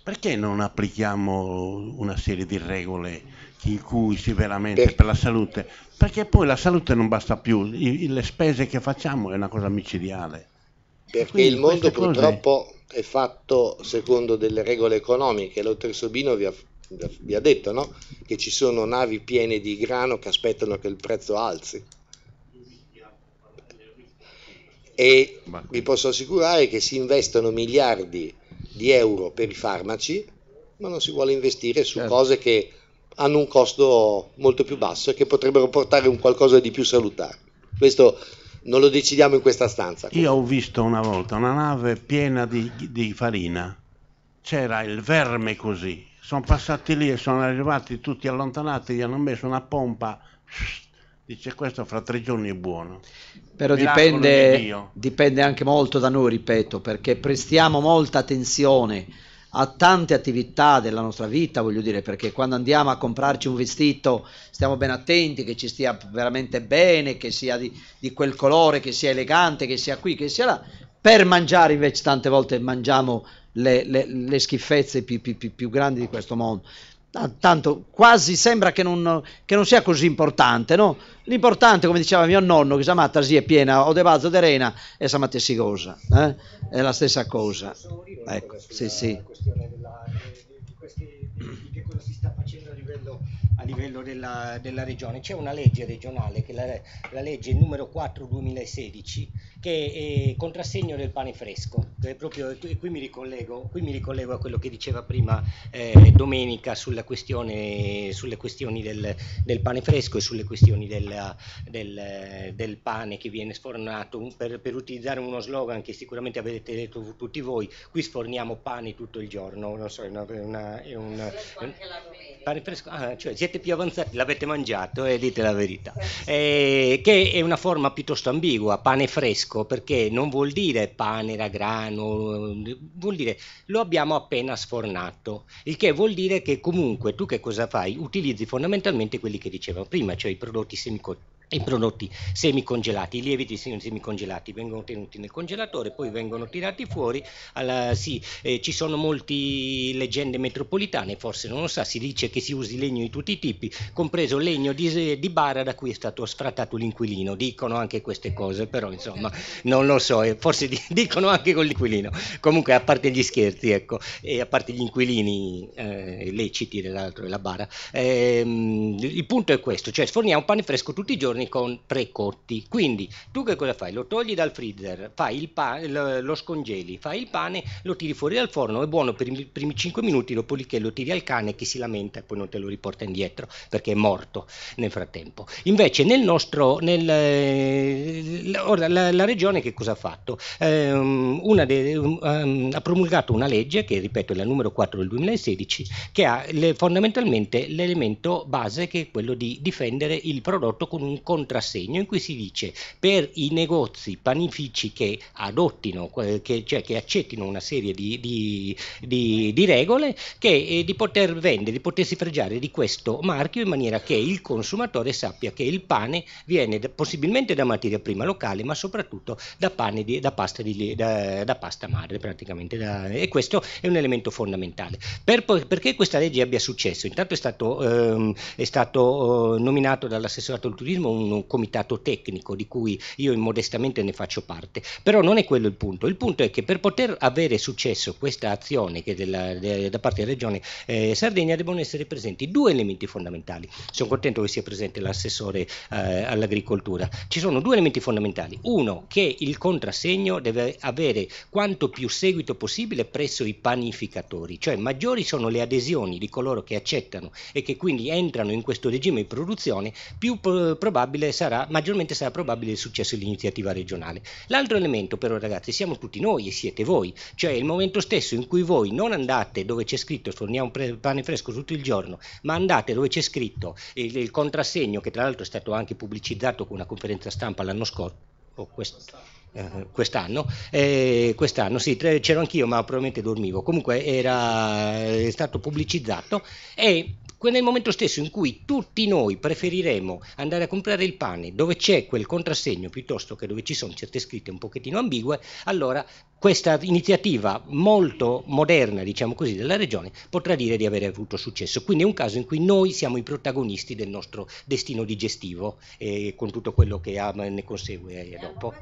S3: Perché non applichiamo una serie di regole in cui si veramente per la salute? Perché poi la salute non basta più, le spese che facciamo è una cosa micidiale.
S1: Perché il mondo purtroppo è fatto secondo delle regole economiche. L'Dottor Sobino vi ha detto, no? Che ci sono navi piene di grano che aspettano che il prezzo alzi. E vi posso assicurare che si investono miliardi di euro per i farmaci, ma non si vuole investire su cose che hanno un costo molto più basso e che potrebbero portare un qualcosa di più salutare. Questo non lo decidiamo in questa stanza.
S3: Io ho visto una volta una nave piena di farina, c'era il verme così, sono passati lì e sono arrivati tutti allontanati, gli hanno messo una pompa, dice questo fra 3 giorni è buono.
S2: Però dipende anche molto da noi, ripeto, perché prestiamo molta attenzione a tante attività della nostra vita, voglio dire, perché quando andiamo a comprarci un vestito stiamo ben attenti che ci stia veramente bene, che sia di quel colore, che sia elegante, che sia qui, che sia là. Per mangiare invece tante volte mangiamo le schifezze più grandi di questo mondo. Tanto quasi sembra che non sia così importante, no? L'importante, come diceva mio nonno, che Samata si è piena o de bazzo de rena e Samata si cosa, è la stessa cosa. Ecco, sì.
S5: La questione di che cosa si sta facendo a livello della regione. C'è una legge regionale, che è la legge numero 4 2016, che è contrassegno del pane fresco. E qui mi ricollego a quello che diceva prima Domenica sulle questioni del pane fresco e sulle questioni del pane che viene sfornato, per utilizzare uno slogan che sicuramente avete detto tutti voi: qui sforniamo pane tutto il giorno. Non so, è
S8: anche la domenica.
S5: Pane fresco, cioè siete più avanzati, l'avete mangiato e dite la verità. Che è una forma piuttosto ambigua, pane fresco, perché non vuol dire pane da grano, vuol dire lo abbiamo appena sfornato, il che vuol dire che comunque tu che cosa fai? Utilizzi fondamentalmente quelli che dicevamo prima, cioè i prodotti semicongelati, i lieviti semicongelati vengono tenuti nel congelatore, poi vengono tirati fuori. Ci sono molte leggende metropolitane, forse non lo sa, si dice che si usi legno di tutti i tipi, compreso legno di bara da cui è stato sfrattato l'inquilino. Dicono anche queste cose, però insomma non lo so, forse dicono anche con l'inquilino. Comunque, a parte gli scherzi, ecco, e a parte gli inquilini leciti dell'altro della bara, il punto è questo, cioè sforniamo pane fresco tutti i giorni con precotti. Quindi tu che cosa fai? Lo togli dal freezer, fai lo scongeli, fai il pane, lo tiri fuori dal forno, è buono per i primi 5 minuti, dopodiché lo tiri al cane che si lamenta e poi non te lo riporta indietro perché è morto nel frattempo. Invece ora, la regione che cosa ha fatto? Ha promulgato una legge che, ripeto, è la numero 4 del 2016, che ha fondamentalmente l'elemento base, che è quello di difendere il prodotto con un contrassegno in cui si dice: per i negozi panifici che adottino, cioè che accettino una serie di regole, che di poter vendere, di potersi fregiare di questo marchio in maniera che il consumatore sappia che il pane viene possibilmente da materia prima locale, ma soprattutto da pasta madre praticamente, e questo è un elemento fondamentale. Perché questa legge abbia successo? Intanto è stato nominato dall'assessorato al turismo un comitato tecnico di cui io immodestamente ne faccio parte, però non è quello il punto. Il punto è che per poter avere successo questa azione che da parte della regione Sardegna devono essere presenti due elementi fondamentali. Sono contento che sia presente l'assessore all'agricoltura. Ci sono due elementi fondamentali: uno, che il contrassegno deve avere quanto più seguito possibile presso i panificatori, cioè maggiori sono le adesioni di coloro che accettano e che quindi entrano in questo regime di produzione, maggiormente sarà probabile il successo dell'iniziativa regionale. L'altro elemento però, ragazzi, siamo tutti noi e siete voi, cioè il momento stesso in cui voi non andate dove c'è scritto sforniamo pane fresco tutto il giorno, ma andate dove c'è scritto il contrassegno, che tra l'altro è stato anche pubblicizzato con una conferenza stampa l'anno scorso, quest'anno sì, c'ero anch'io ma probabilmente dormivo, comunque è stato pubblicizzato, e nel momento stesso in cui tutti noi preferiremo andare a comprare il pane dove c'è quel contrassegno piuttosto che dove ci sono certe scritte un pochettino ambigue, allora questa iniziativa molto moderna, diciamo così, della regione potrà dire di aver avuto successo. Quindi è un caso in cui noi siamo i protagonisti del nostro destino digestivo, con tutto quello che ne consegue dopo.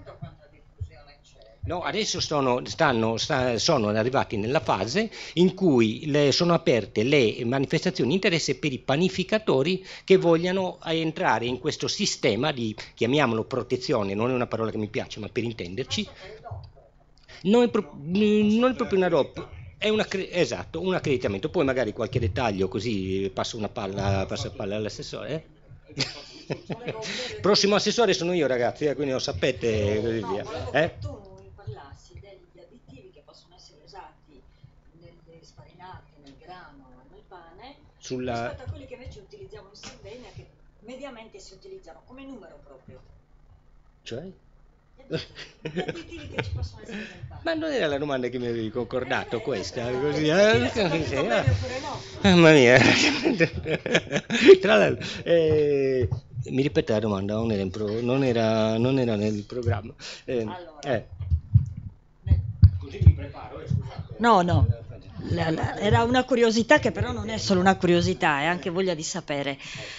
S5: No, adesso sono arrivati nella fase in cui sono aperte le manifestazioni di interesse per i panificatori che vogliano entrare in questo sistema di, chiamiamolo protezione, non è una parola che mi piace, ma per intenderci, non è proprio una DOP, è un accreditamento. Poi magari qualche dettaglio, così passo la palla all'assessore. Prossimo assessore sono io, ragazzi, quindi lo sapete, così via.
S6: Degli additivi che possono essere usati nelle sfarinate, nel grano, nel pane, rispetto a quelli che invece utilizziamo in Sardegna, che mediamente si utilizzano come numero proprio.
S5: Cioè?
S6: Gli additivi che ci possono essere nel pane.
S5: Ma non era la domanda che mi avevi concordato questa? Così,
S6: oppure no.
S5: Mamma mia. Tra l'altro, mi ripete la domanda? Non era nel programma.
S6: Allora.
S4: Così mi preparo, scusate.
S6: No. Era una curiosità che però non è solo una curiosità, è anche voglia di sapere,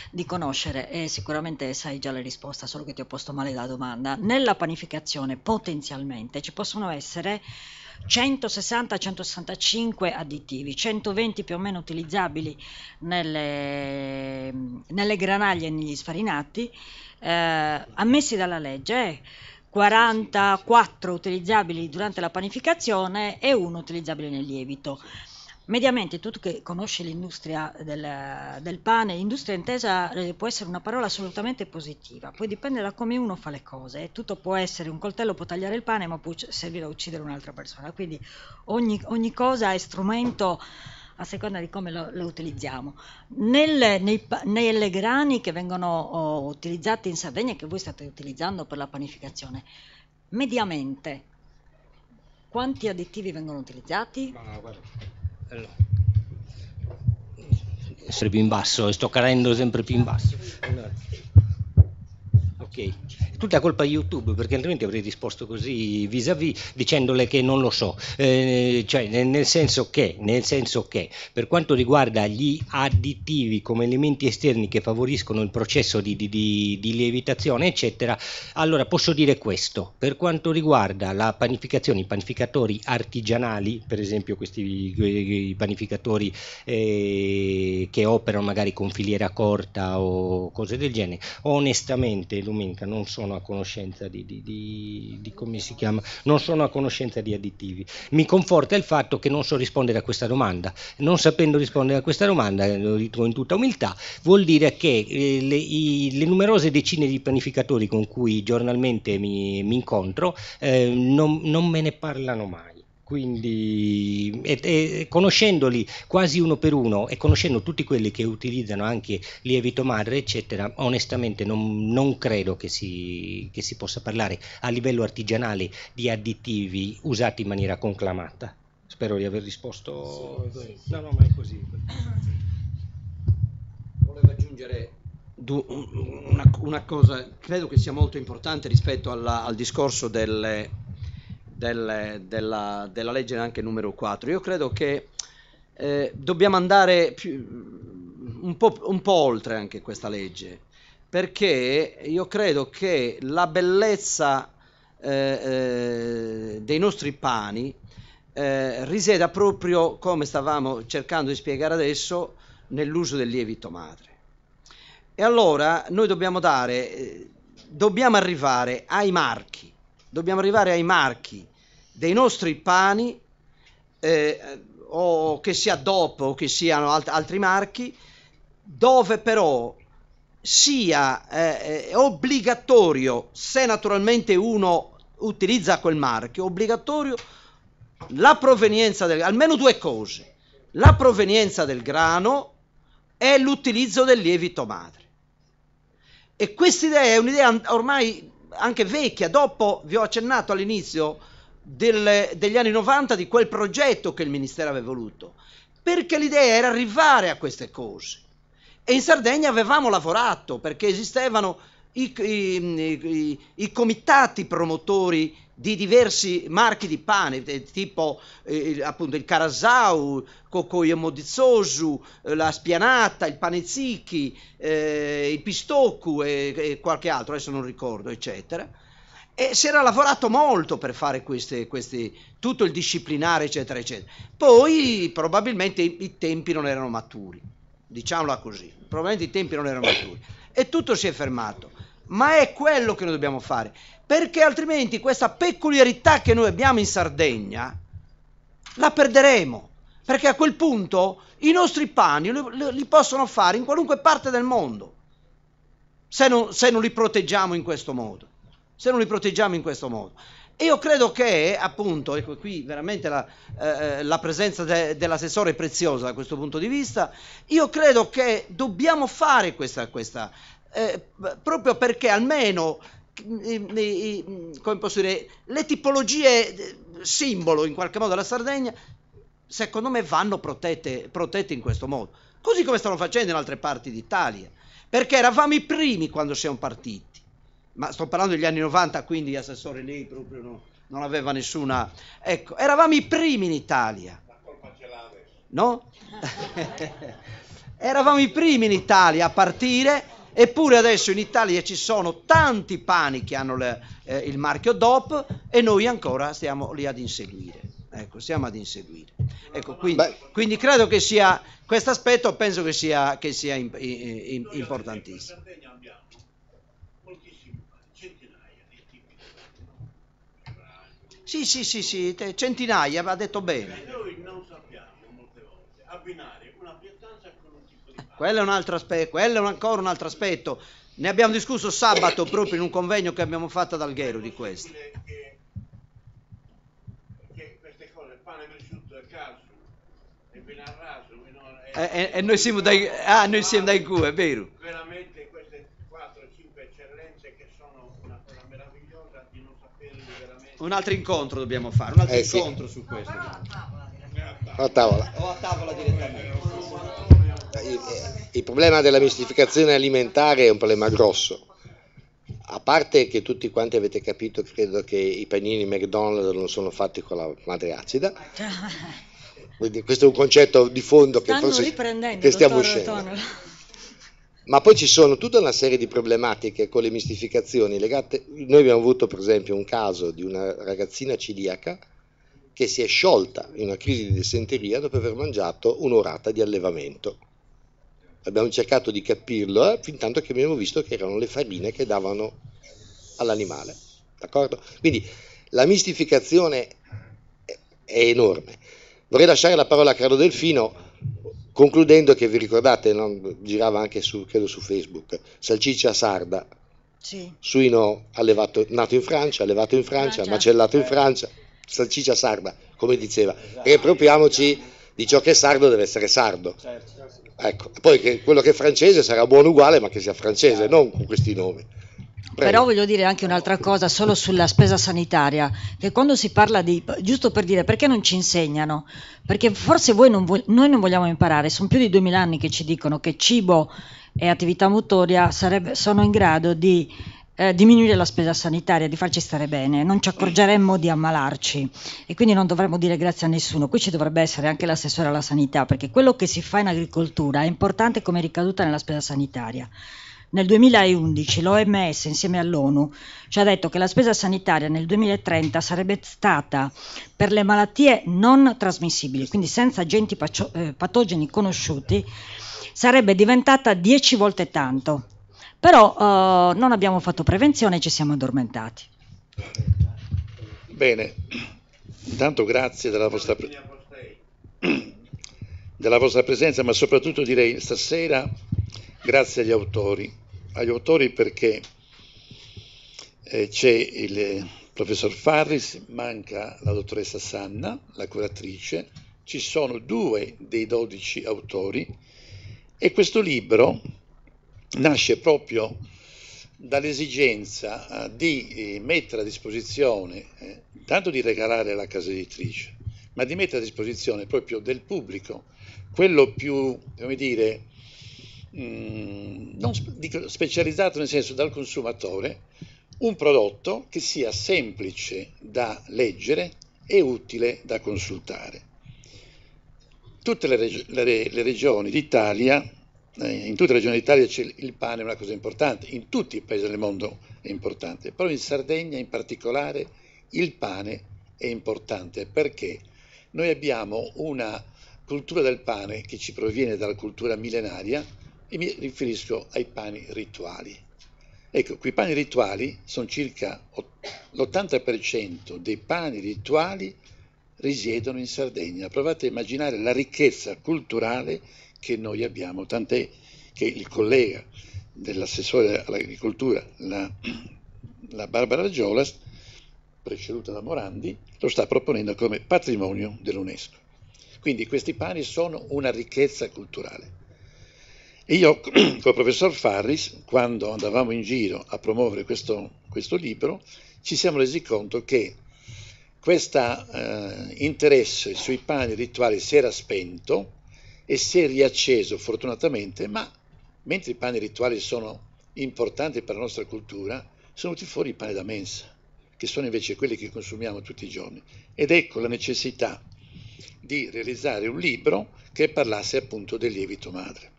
S6: di conoscere, e sicuramente sai già la risposta, solo che ti ho posto male la domanda. Nella panificazione potenzialmente ci possono essere 160-165 additivi, 120 più o meno utilizzabili nelle granaglie e negli sfarinati, ammessi dalla legge, 44 utilizzabili durante la panificazione e 1 utilizzabile nel lievito. Mediamente, tu che conosci l'industria del pane, industria intesa può essere una parola assolutamente positiva, poi dipende da come uno fa le cose. Tutto può essere, un coltello può tagliare il pane ma può servire a uccidere un'altra persona, quindi ogni cosa è strumento a seconda di come lo utilizziamo. Nelle grani che vengono utilizzati in Sardegna, che voi state utilizzando per la panificazione, mediamente quanti additivi vengono utilizzati?
S5: Ma guarda, allora, sempre più in basso, sto cadendo sempre più in basso. Allora, ok, tutta colpa di YouTube, perché altrimenti avrei risposto così vis-à-vis dicendole che non lo so, cioè nel senso che per quanto riguarda gli additivi come elementi esterni che favoriscono il processo di lievitazione eccetera, allora posso dire questo: per quanto riguarda la panificazione, i panificatori artigianali, per esempio questi panificatori che operano magari con filiera corta o cose del genere, onestamente Domenica non sono a conoscenza di come si chiama, non sono a conoscenza di additivi. Mi conforta il fatto che non so rispondere a questa domanda. Non sapendo rispondere a questa domanda, lo dico in tutta umiltà, vuol dire che le numerose decine di panificatori con cui giornalmente mi incontro non me ne parlano mai. Quindi conoscendoli quasi uno per uno e conoscendo tutti quelli che utilizzano anche lievito madre eccetera, onestamente non credo che si possa parlare a livello artigianale di additivi usati in maniera conclamata. Spero di aver risposto. No, ma è così.
S2: Volevo aggiungere una cosa, credo che sia molto importante rispetto al discorso della legge anche numero 4. Io credo che dobbiamo andare un po' oltre anche questa legge, perché io credo che la bellezza dei nostri pani risieda proprio, come stavamo cercando di spiegare adesso, nell'uso del lievito madre. E allora noi dobbiamo arrivare ai marchi dei nostri pani, o che sia DOP o che siano altri marchi, dove però sia obbligatorio, se naturalmente uno utilizza quel marchio, obbligatorio la provenienza almeno due cose: la provenienza del grano e l'utilizzo del lievito madre. E questa idea è un'idea ormai anche vecchia. Dopo vi ho accennato all'inizio degli anni 90 di quel progetto che il Ministero aveva voluto, perché l'idea era arrivare a queste cose. E in Sardegna avevamo lavorato, perché esistevano i comitati promotori di diversi marchi di pane, tipo appunto il Carasau, Cocoio Modizzosu, la Spianata, il Panezzichi, il Pistoccu e qualche altro, adesso non ricordo, eccetera. E si era lavorato molto per fare tutto il disciplinare, eccetera, eccetera. Poi probabilmente i tempi non erano maturi, diciamola così, probabilmente i tempi non erano maturi e tutto si è fermato. Ma è quello che noi dobbiamo fare, perché altrimenti questa peculiarità che noi abbiamo in Sardegna la perderemo, perché a quel punto i nostri pani li possono fare in qualunque parte del mondo, se non li proteggiamo in questo modo. E io credo che, appunto, ecco qui veramente la presenza dell'assessore è preziosa da questo punto di vista. Io credo che dobbiamo fare questa proprio perché almeno, come posso dire, le tipologie simbolo in qualche modo della Sardegna, secondo me vanno protette in questo modo, così come stanno facendo in altre parti d'Italia, perché eravamo i primi quando siamo partiti. Ma sto parlando degli anni 90, quindi gli assessori lì proprio non aveva nessuna... Ecco, eravamo i primi in Italia. La colpa ce l'ha adesso. No? Eravamo i primi in Italia a partire, eppure adesso in Italia ci sono tanti pani che hanno il marchio DOP e noi ancora stiamo lì ad inseguire. Ecco, stiamo ad inseguire. Ecco, quindi credo che sia... Questo aspetto penso che sia importantissimo. Sì, centinaia, ha detto bene.
S3: Noi non sappiamo molte volte abbinare una pietanza con un tipo di pane.
S2: Quello è un altro aspetto, quello è ancora un altro aspetto. Ne abbiamo discusso sabato proprio in un convegno che abbiamo fatto ad Alghero di questo.
S3: Che queste cose, il pane cresciuto e calcio,
S2: E noi siamo dai Q, è vero.
S3: Veramente queste 4-5 eccellenze che sono una cosa meravigliosa di non saperli veramente.
S2: Un altro incontro dobbiamo fare, un altro
S1: Sì.
S2: incontro su questo.
S1: A tavola.
S2: O a tavola direttamente.
S1: Il problema della mistificazione alimentare è un problema grosso. A parte che tutti quanti avete capito, credo che i panini McDonald's non sono fatti con la madre acida. Quindi questo è un concetto di fondo che
S6: Stanno
S1: forse
S6: riprendendo,
S1: che stiamo
S6: dottor
S1: uscendo.
S6: Tonolo.
S1: Ma poi ci sono tutta una serie di problematiche con le mistificazioni legate. Noi abbiamo avuto per esempio un caso di una ragazzina celiaca che si è sciolta in una crisi di dissenteria dopo aver mangiato un'orata di allevamento. Abbiamo cercato di capirlo, fin tanto che abbiamo visto che erano le farine che davano all'animale. D'accordo? Quindi la mistificazione è enorme. Vorrei lasciare la parola a Carlo Delfino, concludendo che vi ricordate, no? Girava anche credo su Facebook, salsiccia sarda,
S6: Sì.
S1: suino nato in Francia, allevato in Francia, macellato in Francia, salsiccia sarda, come diceva. Riappropriamoci di ciò che è sardo deve essere sardo. Ecco, poi che quello che è francese sarà buono uguale, ma che sia francese, non con questi nomi. Prego.
S6: Però voglio dire anche un'altra cosa solo sulla spesa sanitaria, che quando si parla di, giusto per dire, perché non ci insegnano? Perché forse noi non vogliamo imparare, sono più di 2000 anni che ci dicono che cibo e attività motoria sono in grado di diminuire la spesa sanitaria, di farci stare bene, non ci accorgeremmo di ammalarci e quindi non dovremmo dire grazie a nessuno. Qui ci dovrebbe essere anche l'assessore alla sanità, perché quello che si fa in agricoltura è importante come ricaduta nella spesa sanitaria. Nel 2011 l'OMS insieme all'ONU ci ha detto che la spesa sanitaria nel 2030 sarebbe stata per le malattie non trasmissibili, quindi senza agenti patogeni conosciuti, sarebbe diventata 10 volte tanto. Però non abbiamo fatto prevenzione e ci siamo addormentati.
S9: Bene, intanto grazie della vostra presenza, ma soprattutto direi stasera grazie agli autori perché c'è il professor Farris, manca la dottoressa Sanna, la curatrice, ci sono 2 dei 12 autori e questo libro nasce proprio dall'esigenza di mettere a disposizione, tanto di regalare alla casa editrice, ma di mettere a disposizione proprio del pubblico, quello più, come dire, non dico specializzato nel senso dal consumatore, un prodotto che sia semplice da leggere e utile da consultare. Tutte le regioni d'Italia, in tutte le regioni d'Italia il pane è una cosa importante, in tutti i paesi del mondo è importante, però in Sardegna in particolare il pane è importante perché noi abbiamo una cultura del pane che ci proviene dalla cultura millenaria e mi riferisco ai pani rituali. Ecco, quei pani rituali sono circa l'80% dei pani rituali risiedono in Sardegna. Provate a immaginare la ricchezza culturale che noi abbiamo, tant'è che il collega dell'assessore all'agricoltura, la Barbara Giolas, preceduta da Morandi, lo sta proponendo come patrimonio dell'UNESCO. Quindi questi pani sono una ricchezza culturale. E io col professor Farris, quando andavamo in giro a promuovere questo libro, ci siamo resi conto che questo interesse sui pani rituali si era spento e si è riacceso fortunatamente, ma mentre i pani rituali sono importanti per la nostra cultura, sono venuti fuori i pani da mensa, che sono invece quelli che consumiamo tutti i giorni. Ed ecco la necessità di realizzare un libro che parlasse appunto del lievito madre.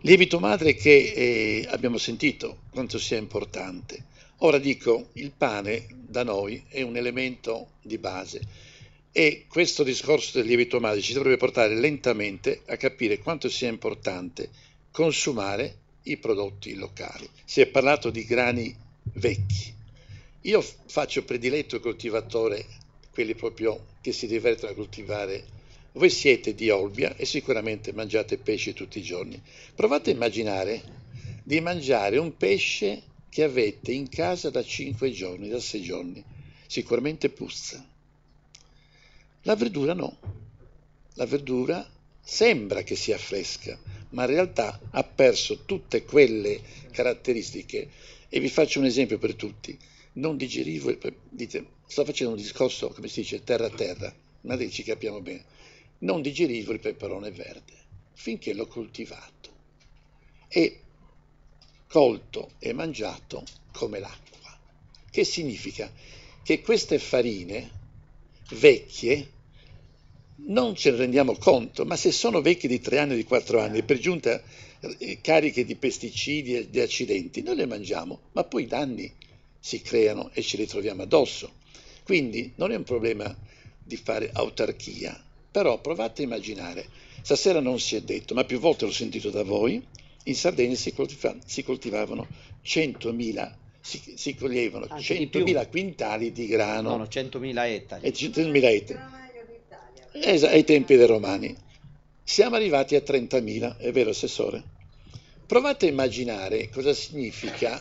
S9: Lievito madre che abbiamo sentito quanto sia importante. Ora dico, il pane da noi è un elemento di base e questo discorso del lievito madre ci dovrebbe portare lentamente a capire quanto sia importante consumare i prodotti locali. Si è parlato di grani vecchi. Io faccio prediletto coltivatore, quelli proprio che si divertono a coltivare. Voi siete di Olbia e sicuramente mangiate pesce tutti i giorni. Provate a immaginare di mangiare un pesce che avete in casa da 5 giorni, da 6 giorni. Sicuramente puzza. La verdura no. la verdura sembra che sia fresca, ma in realtà ha perso tutte quelle caratteristiche. E vi faccio un esempio per tutti. Non digerivo, dite, sto facendo un discorso, come si dice, terra a terra, ma ci capiamo bene. Non digerivo il peperone verde finché l'ho coltivato e colto e mangiato come l'acqua. Che significa? Che queste farine vecchie non ce ne rendiamo conto, ma se sono vecchie di 3 anni, di 4 anni, per giunta cariche di pesticidi e di accidenti, noi le mangiamo, ma poi i danni si creano e ci ritroviamo addosso. Quindi non è un problema di fare autarchia, però provate a immaginare, stasera non si è detto, ma più volte l'ho sentito da voi, in Sardegna si coltivavano 100.000, si coglievano 100.000 quintali di grano.
S2: No, 100.000 ettari.
S9: 100.000 ettari. Ai tempi dei Romani. Siamo arrivati a 30.000, è vero, Assessore? Provate a immaginare cosa significa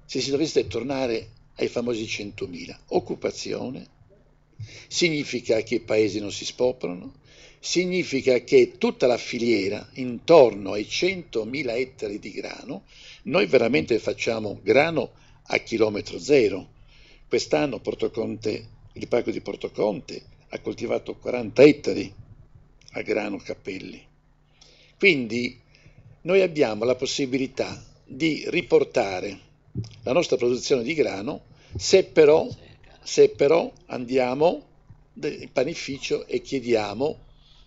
S9: se si dovesse tornare ai famosi 100.000. Occupazione, significa che i paesi non si spopolano, significa che tutta la filiera intorno ai 100.000 ettari di grano, noi veramente facciamo grano a chilometro zero. Quest'anno il parco di Portoconte ha coltivato 40 ettari a grano Cappelli. Quindi noi abbiamo la possibilità di riportare la nostra produzione di grano se però andiamo nel panificio e chiediamo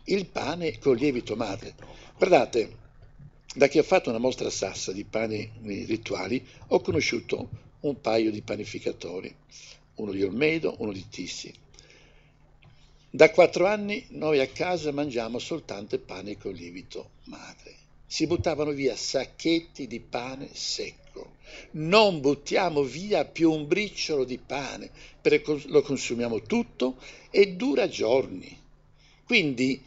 S9: il pane con lievito madre. Guardate, da che ho fatto una mostra a Sassa di pani rituali, ho conosciuto un paio di panificatori, uno di Olmedo, uno di Tissi. Da 4 anni noi a casa mangiamo soltanto pane con lievito madre. Si buttavano via sacchetti di pane secco. Non buttiamo via più un briciolo di pane, perché lo consumiamo tutto e dura giorni. Quindi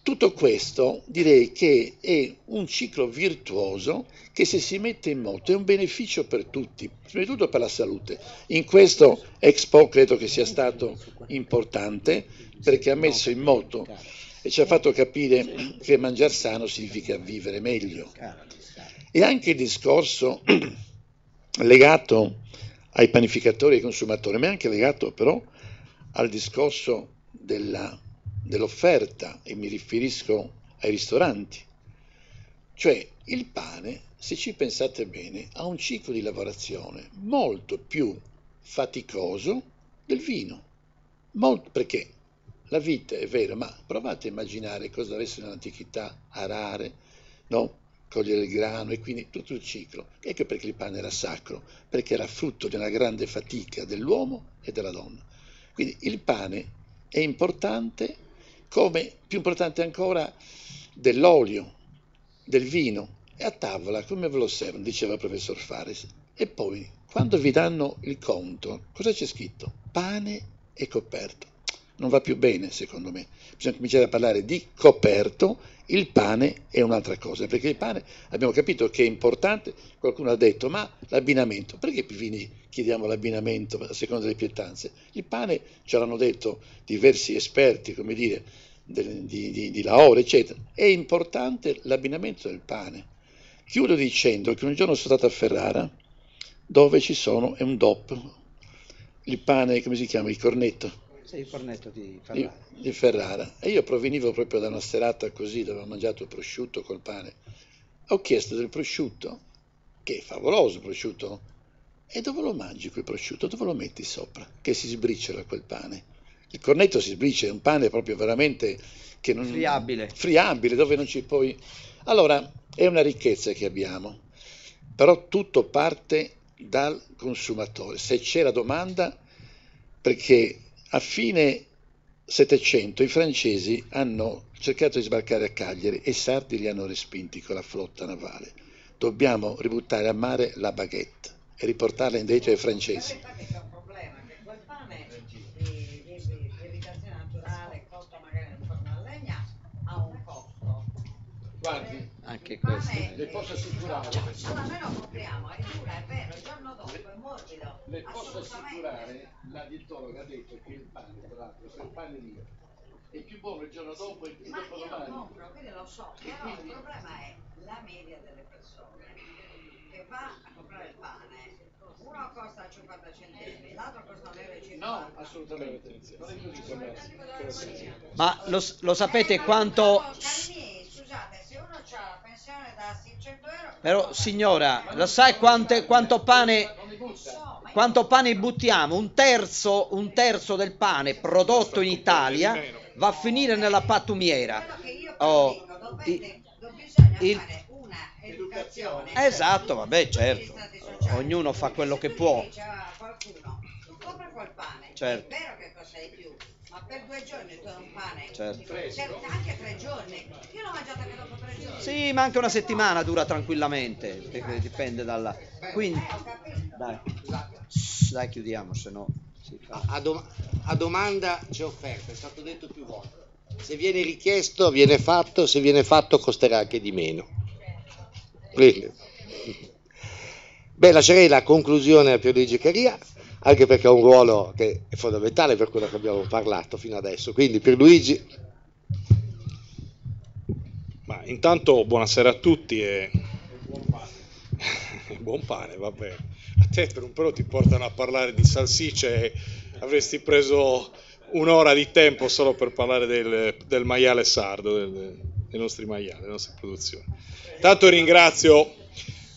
S9: tutto questo direi che è un ciclo virtuoso che se si mette in moto è un beneficio per tutti, prima di tutto per la salute. In questo Expo credo che sia stato importante perché ha messo in moto e ci ha fatto capire che mangiare sano significa vivere meglio. E anche il discorso legato ai panificatori e ai consumatori, ma è anche legato però al discorso dell'offerta, e mi riferisco ai ristoranti. Cioè il pane, se ci pensate bene, ha un ciclo di lavorazione molto più faticoso del vino. Perché la vite è vero, ma provate a immaginare cosa deve essere nell'antichità, arare, no? Cogliere il grano e quindi tutto il ciclo. Ecco perché il pane era sacro, perché era frutto di una grande fatica dell'uomo e della donna. Quindi il pane è importante, come più importante ancora dell'olio, del vino. E a tavola come ve lo servono, diceva il professor Fares. E poi, quando vi danno il conto, cosa c'è scritto? Pane e coperto. Non va più bene, secondo me. Bisogna cominciare a parlare di coperto, il pane è un'altra cosa, perché il pane abbiamo capito che è importante, qualcuno ha detto, ma l'abbinamento, perché chiediamo l'abbinamento a seconda delle pietanze? Il pane, ce l'hanno detto diversi esperti, come dire, di Lahore, eccetera, è importante l'abbinamento del pane. Chiudo dicendo che un giorno sono stato a Ferrara, dove è un DOP, il pane, come si chiama, il cornetto?
S2: Sì, il cornetto di Ferrara.
S9: Di Ferrara. E io provenivo proprio da una serata così, dove ho mangiato il prosciutto col pane. Ho chiesto del prosciutto, che è favoloso il prosciutto, e dove lo mangi quel prosciutto? Dove lo metti sopra? Che si sbriciola quel pane. Il cornetto si sbriciola, è un pane proprio veramente che non... friabile, dove non ci puoi... Allora, è una ricchezza che abbiamo, però tutto parte dal consumatore. Se c'è la domanda, perché a fine Settecento i francesi hanno cercato di sbarcare a Cagliari e i sardi li hanno respinti con la flotta navale. Dobbiamo ributtare a mare la baguette e riportarla indietro ai francesi.
S8: C'è un problema, che quel pane di irrigazione naturale costa magari un forno a legna, ha un costo.
S9: Guardi,
S2: anche questo.
S9: le posso assicurare.
S8: Allora noi lo compriamo, è dura, è vero, il giorno dopo è morbido.
S9: Le posso assicurare, la dietologa ha detto che il pane, tra l'altro, quel pane lì, è più buono il giorno dopo e il
S8: Ma
S9: dopo
S8: io lo
S9: domani.
S8: compro, quindi lo so, però il problema è la media delle persone che va a comprare il pane. Uno costa 50 centesimi, l'altro costa 1,50 euro.
S9: No, assolutamente. Non è così commercio.
S2: Ma lo sapete quanto...
S8: Cari miei, scusate, se uno ha la pensione da 600 euro...
S2: Però signora, lo sai quanto pane buttiamo? Un terzo del pane prodotto in Italia va a finire nella pattumiera.
S8: Quello che io
S2: Oh,
S8: dico, bisogna
S2: il-
S8: fare una educazione.
S2: Esatto, vabbè,
S8: Tutti gli
S2: certo.
S8: stati sociali.
S2: Ognuno fa quello che
S8: Se tu
S2: può.
S8: gli dici a qualcuno, compra quel pane,
S2: Certo.
S8: è vero che costa di più, ma per 2 giorni tu hai un pane,
S2: Certo.
S8: anche 3 giorni. Io l'ho mangiato anche dopo 3 giorni.
S2: Sì, ma anche una settimana dura tranquillamente, dipende dalla... Quindi,
S8: Ho capito.
S2: dai, chiudiamo, se no si fa...
S1: A domanda c'è offerta, è stato detto più volte. Se viene richiesto, viene fatto, se viene fatto costerà anche di meno. Quindi. Beh, lascerei la conclusione a Pierluigi Caria, anche perché ha un ruolo che è fondamentale per quello che abbiamo parlato fino adesso. Quindi Pierluigi.
S10: Ma intanto buonasera a tutti e buon pane, va bene. A te per un pelo ti portano a parlare di salsicce e avresti preso un'ora di tempo solo per parlare del maiale sardo, dei nostri maiali, delle nostre produzioni. Intanto ringrazio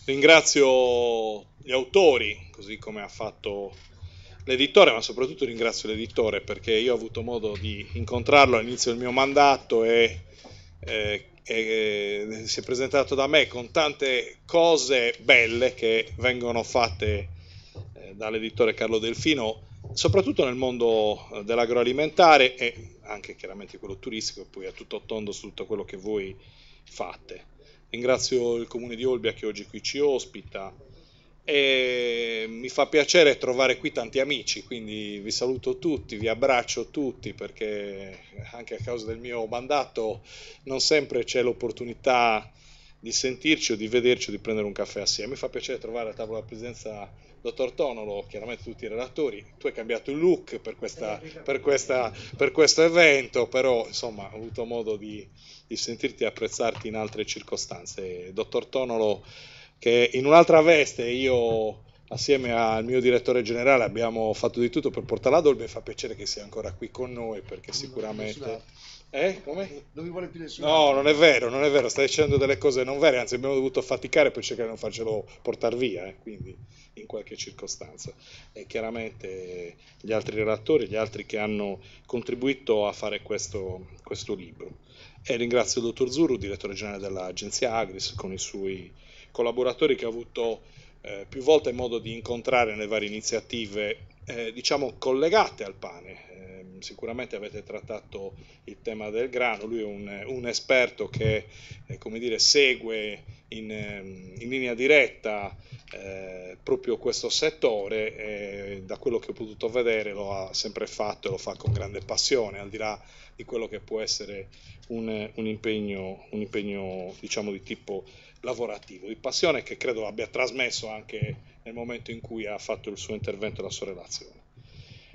S10: gli autori, così come ha fatto l'editore, ma soprattutto ringrazio l'editore perché io ho avuto modo di incontrarlo all'inizio del mio mandato e si è presentato da me con tante cose belle che vengono fatte dall'editore Carlo Delfino, soprattutto nel mondo dell'agroalimentare e anche chiaramente quello turistico, e poi a tutto tondo su tutto quello che voi fate. Ringrazio il Comune di Olbia che oggi qui ci ospita e mi fa piacere trovare qui tanti amici, quindi vi saluto tutti, vi abbraccio tutti perché anche a causa del mio mandato non sempre c'è l'opportunità di sentirci o di vederci o di prendere un caffè assieme. Mi fa piacere trovare a tavola la presenza dottor Tonolo, chiaramente tutti i relatori. Tu hai cambiato il look per questo evento, però insomma ho avuto modo di sentirti e apprezzarti in altre circostanze. Dottor Tonolo, che in un'altra veste io assieme al mio direttore generale abbiamo fatto di tutto per portarla ad Olbia, mi fa piacere che sia ancora qui con noi perché sicuramente... Come?
S11: Non mi vuole più nessuno.
S10: No, non è vero, stai dicendo delle cose non vere, anzi abbiamo dovuto faticare per cercare di non farcelo portare via, quindi in qualche circostanza. E chiaramente gli altri relatori, gli altri che hanno contribuito a fare questo libro. E ringrazio il dottor Zurru, direttore generale dell'agenzia Agris, con i suoi collaboratori che ho avuto più volte modo di incontrare nelle varie iniziative, diciamo collegate al pane. Sicuramente avete trattato il tema del grano, lui è un esperto che come dire, segue in linea diretta proprio questo settore e da quello che ho potuto vedere lo ha sempre fatto e lo fa con grande passione, al di là di quello che può essere un impegno diciamo di tipo lavorativo, di passione che credo abbia trasmesso anche nel momento in cui ha fatto il suo intervento e la sua relazione.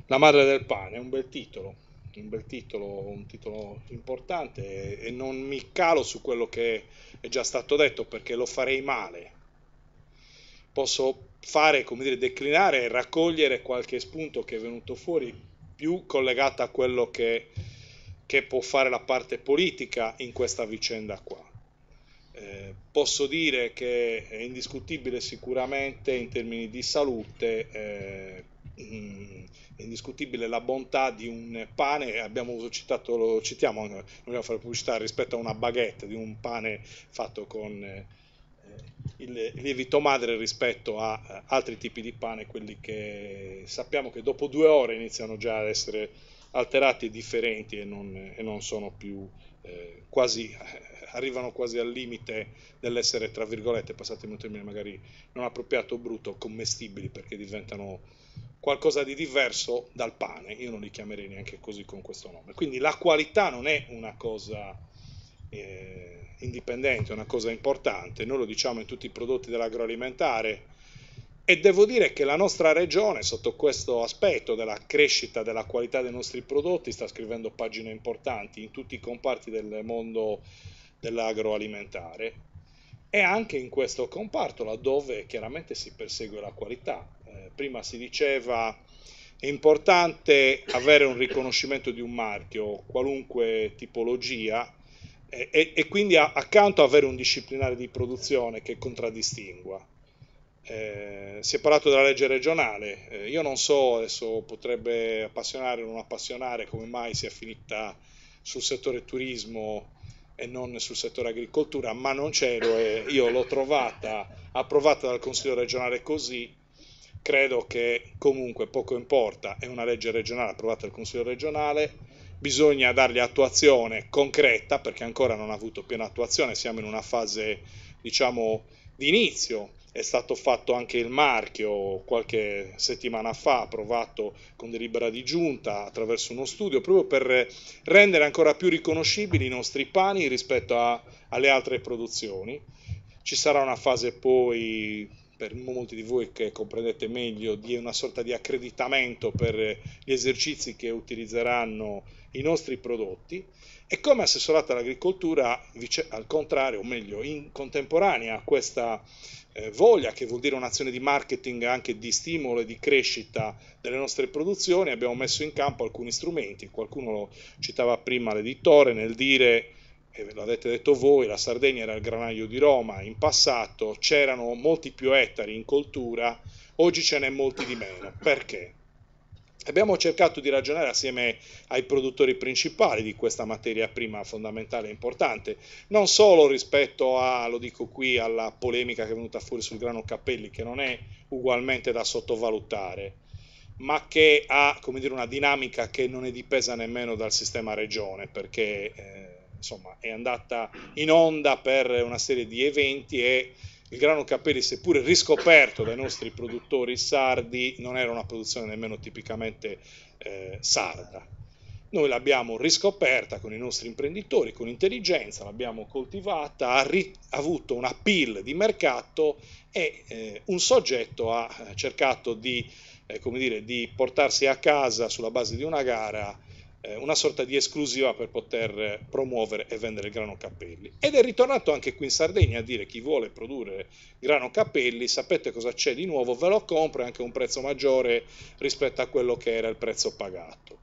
S10: La madre del pane è un bel titolo, un titolo importante e non mi calo su quello che è già stato detto perché lo farei male. Posso fare, come dire, declinare e raccogliere qualche spunto che è venuto fuori più collegato a quello che può fare la parte politica in questa vicenda qua. Posso dire che è indiscutibile sicuramente in termini di salute, è indiscutibile la bontà di un pane, lo citiamo, non dobbiamo fare pubblicità, rispetto a una baguette di un pane fatto con il lievito madre rispetto a altri tipi di pane, quelli che sappiamo che dopo 2 ore iniziano già ad essere alterati e differenti e non sono più arrivano quasi al limite dell'essere, tra virgolette, passatemi un termine magari non appropriato o brutto, commestibili, perché diventano qualcosa di diverso dal pane. Io non li chiamerei neanche così con questo nome. Quindi la qualità non è una cosa indipendente, è una cosa importante. Noi lo diciamo in tutti i prodotti dell'agroalimentare E devo dire che la nostra regione, sotto questo aspetto della crescita della qualità dei nostri prodotti, sta scrivendo pagine importanti in tutti i comparti del mondo dell'agroalimentare e anche in questo comparto, laddove chiaramente si persegue la qualità. Prima si diceva è importante avere un riconoscimento di un marchio, qualunque tipologia, e quindi accanto avere un disciplinare di produzione che contraddistingua. Si è parlato della legge regionale, io non so, adesso potrebbe appassionare o non appassionare come mai sia finita sul settore turismo e non sul settore agricoltura, ma non c'ero e io l'ho trovata approvata dal Consiglio regionale così. Credo che comunque poco importa, è una legge regionale approvata dal Consiglio regionale, bisogna dargli attuazione concreta perché ancora non ha avuto piena attuazione, siamo in una fase diciamo di inizio. È stato fatto anche il marchio qualche settimana fa, approvato con delibera di giunta attraverso uno studio, proprio per rendere ancora più riconoscibili i nostri pani rispetto alle altre produzioni. Ci sarà una fase poi, per molti di voi che comprendete meglio, di una sorta di accreditamento per gli esercizi che utilizzeranno i nostri prodotti. E come assessorato all'agricoltura, al contrario, o meglio, in contemporanea a questa voglia, che vuol dire un'azione di marketing anche di stimolo e di crescita delle nostre produzioni, abbiamo messo in campo alcuni strumenti. Qualcuno lo citava prima l'editore nel dire, e ve l'avete detto voi, la Sardegna era il granaio di Roma, in passato c'erano molti più ettari in coltura, oggi ce n'è molti di meno. Perché? Abbiamo cercato di ragionare assieme ai produttori principali di questa materia prima fondamentale e importante, non solo rispetto a, lo dico qui, alla polemica che è venuta fuori sul grano Cappelli, che non è ugualmente da sottovalutare, ma che ha, come dire, una dinamica che non è dipesa nemmeno dal sistema regione, perché insomma è andata in onda per una serie di eventi e il grano Cappelli, seppure riscoperto dai nostri produttori sardi, non era una produzione nemmeno tipicamente sarda. Noi l'abbiamo riscoperta con i nostri imprenditori, con intelligenza, l'abbiamo coltivata, ha avuto un appeal di mercato e un soggetto ha cercato di, come dire, di portarsi a casa sulla base di una gara una sorta di esclusiva per poter promuovere e vendere il grano Cappelli. Ed è ritornato anche qui in Sardegna a dire: chi vuole produrre grano Cappelli, sapete cosa c'è di nuovo, ve lo compro, anche a un prezzo maggiore rispetto a quello che era il prezzo pagato.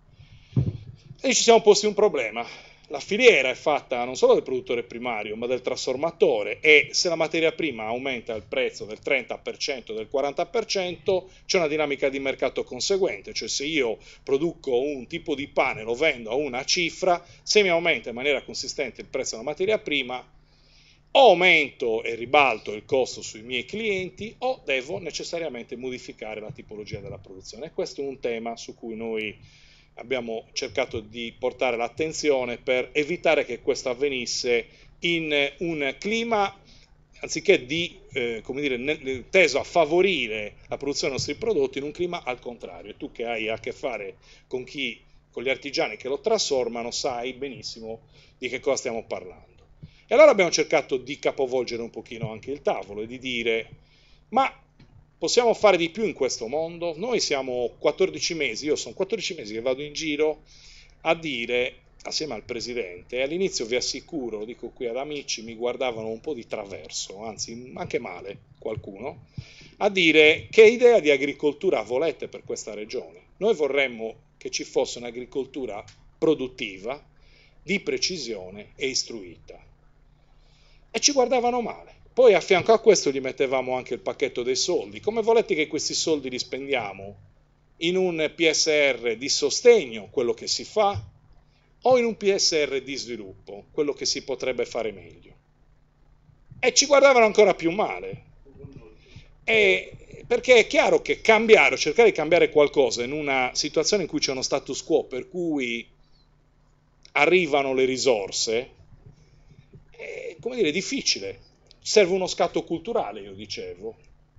S10: E ci siamo posti un problema: la filiera è fatta non solo del produttore primario ma del trasformatore, e se la materia prima aumenta il prezzo del 30%, del 40%, c'è una dinamica di mercato conseguente, cioè se io produco un tipo di pane, lo vendo a una cifra, se mi aumenta in maniera consistente il prezzo della materia prima, o aumento e ribalto il costo sui miei clienti o devo necessariamente modificare la tipologia della produzione. E questo è un tema su cui noi abbiamo cercato di portare l'attenzione per evitare che questo avvenisse in un clima, anziché di, come dire, teso a favorire la produzione dei nostri prodotti, in un clima al contrario. Tu che hai a che fare con gli artigiani che lo trasformano, sai benissimo di che cosa stiamo parlando. E allora abbiamo cercato di capovolgere un pochino anche il tavolo e di dire: ma possiamo fare di più in questo mondo? Noi siamo 14 mesi, io sono 14 mesi che vado in giro a dire, assieme al presidente, e all'inizio vi assicuro, lo dico qui ad amici, mi guardavano un po' di traverso, anzi anche male qualcuno, a dire: che idea di agricoltura volete per questa regione? Noi vorremmo che ci fosse un'agricoltura produttiva, di precisione e istruita. E ci guardavano male. Poi a fianco a questo gli mettevamo anche il pacchetto dei soldi. Come volete che questi soldi li spendiamo? In un PSR di sostegno, quello che si fa, o in un PSR di sviluppo, quello che si potrebbe fare meglio? E ci guardavano ancora più male. Perché è chiaro che cambiare o cercare di cambiare qualcosa in una situazione in cui c'è uno status quo per cui arrivano le risorse, è, come dire, difficile. Serve uno scatto culturale, io dicevo,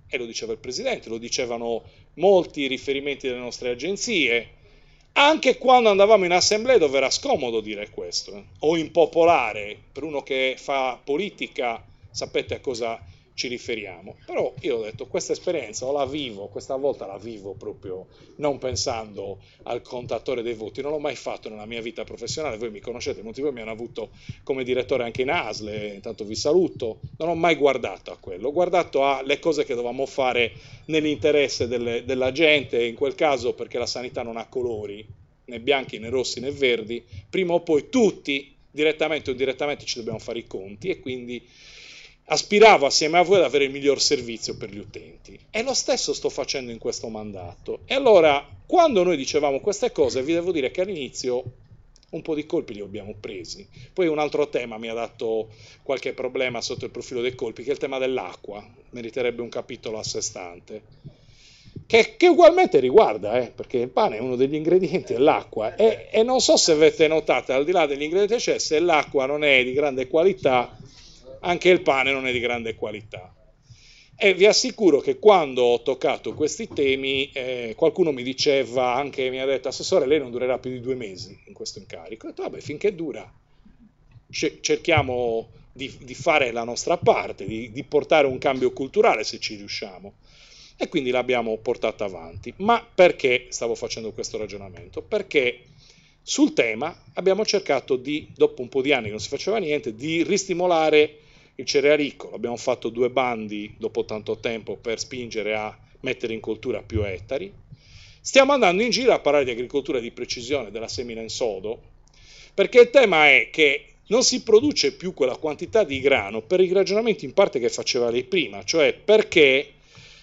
S10: e lo diceva il Presidente, lo dicevano molti riferimenti delle nostre agenzie, anche quando andavamo in assemblea, dove era scomodo dire questo, o impopolare. Per uno che fa politica, sapete a cosa ci riferiamo. Però io ho detto, questa esperienza o la vivo, questa volta la vivo proprio non pensando al contatore dei voti, non l'ho mai fatto nella mia vita professionale, voi mi conoscete, molti di voi mi hanno avuto come direttore anche in ASL, intanto vi saluto, non ho mai guardato a quello, ho guardato alle cose che dovevamo fare nell'interesse della gente, in quel caso perché la sanità non ha colori, né bianchi né rossi né verdi, prima o poi tutti, direttamente o indirettamente, ci dobbiamo fare i conti e quindi aspiravo assieme a voi ad avere il miglior servizio per gli utenti e lo stesso sto facendo in questo mandato. E allora, quando noi dicevamo queste cose, vi devo dire che all'inizio un po' di colpi li abbiamo presi. Poi un altro tema mi ha dato qualche problema sotto il profilo dei colpi, che è il tema dell'acqua, meriterebbe un capitolo a sé stante, che ugualmente riguarda, perché il pane è uno degli ingredienti, è l'acqua, e non so se avete notato, al di là degli ingredienti c'è, se l'acqua non è di grande qualità, anche il pane non è di grande qualità. E vi assicuro che quando ho toccato questi temi, qualcuno mi diceva, anche mi ha detto, assessore, lei non durerà più di 2 mesi in questo incarico. Ho detto, vabbè, finché dura, cerchiamo di fare la nostra parte, di portare un cambio culturale se ci riusciamo. E quindi l'abbiamo portata avanti. Ma perché stavo facendo questo ragionamento? Perché sul tema abbiamo cercato di, dopo un po' di anni che non si faceva niente, di ristimolare il cerealicolo. Abbiamo fatto 2 bandi dopo tanto tempo per spingere a mettere in coltura più ettari. Stiamo andando in giro a parlare di agricoltura di precisione, della semina in sodo, perché il tema è che non si produce più quella quantità di grano per i ragionamenti in parte che faceva lei prima, cioè perché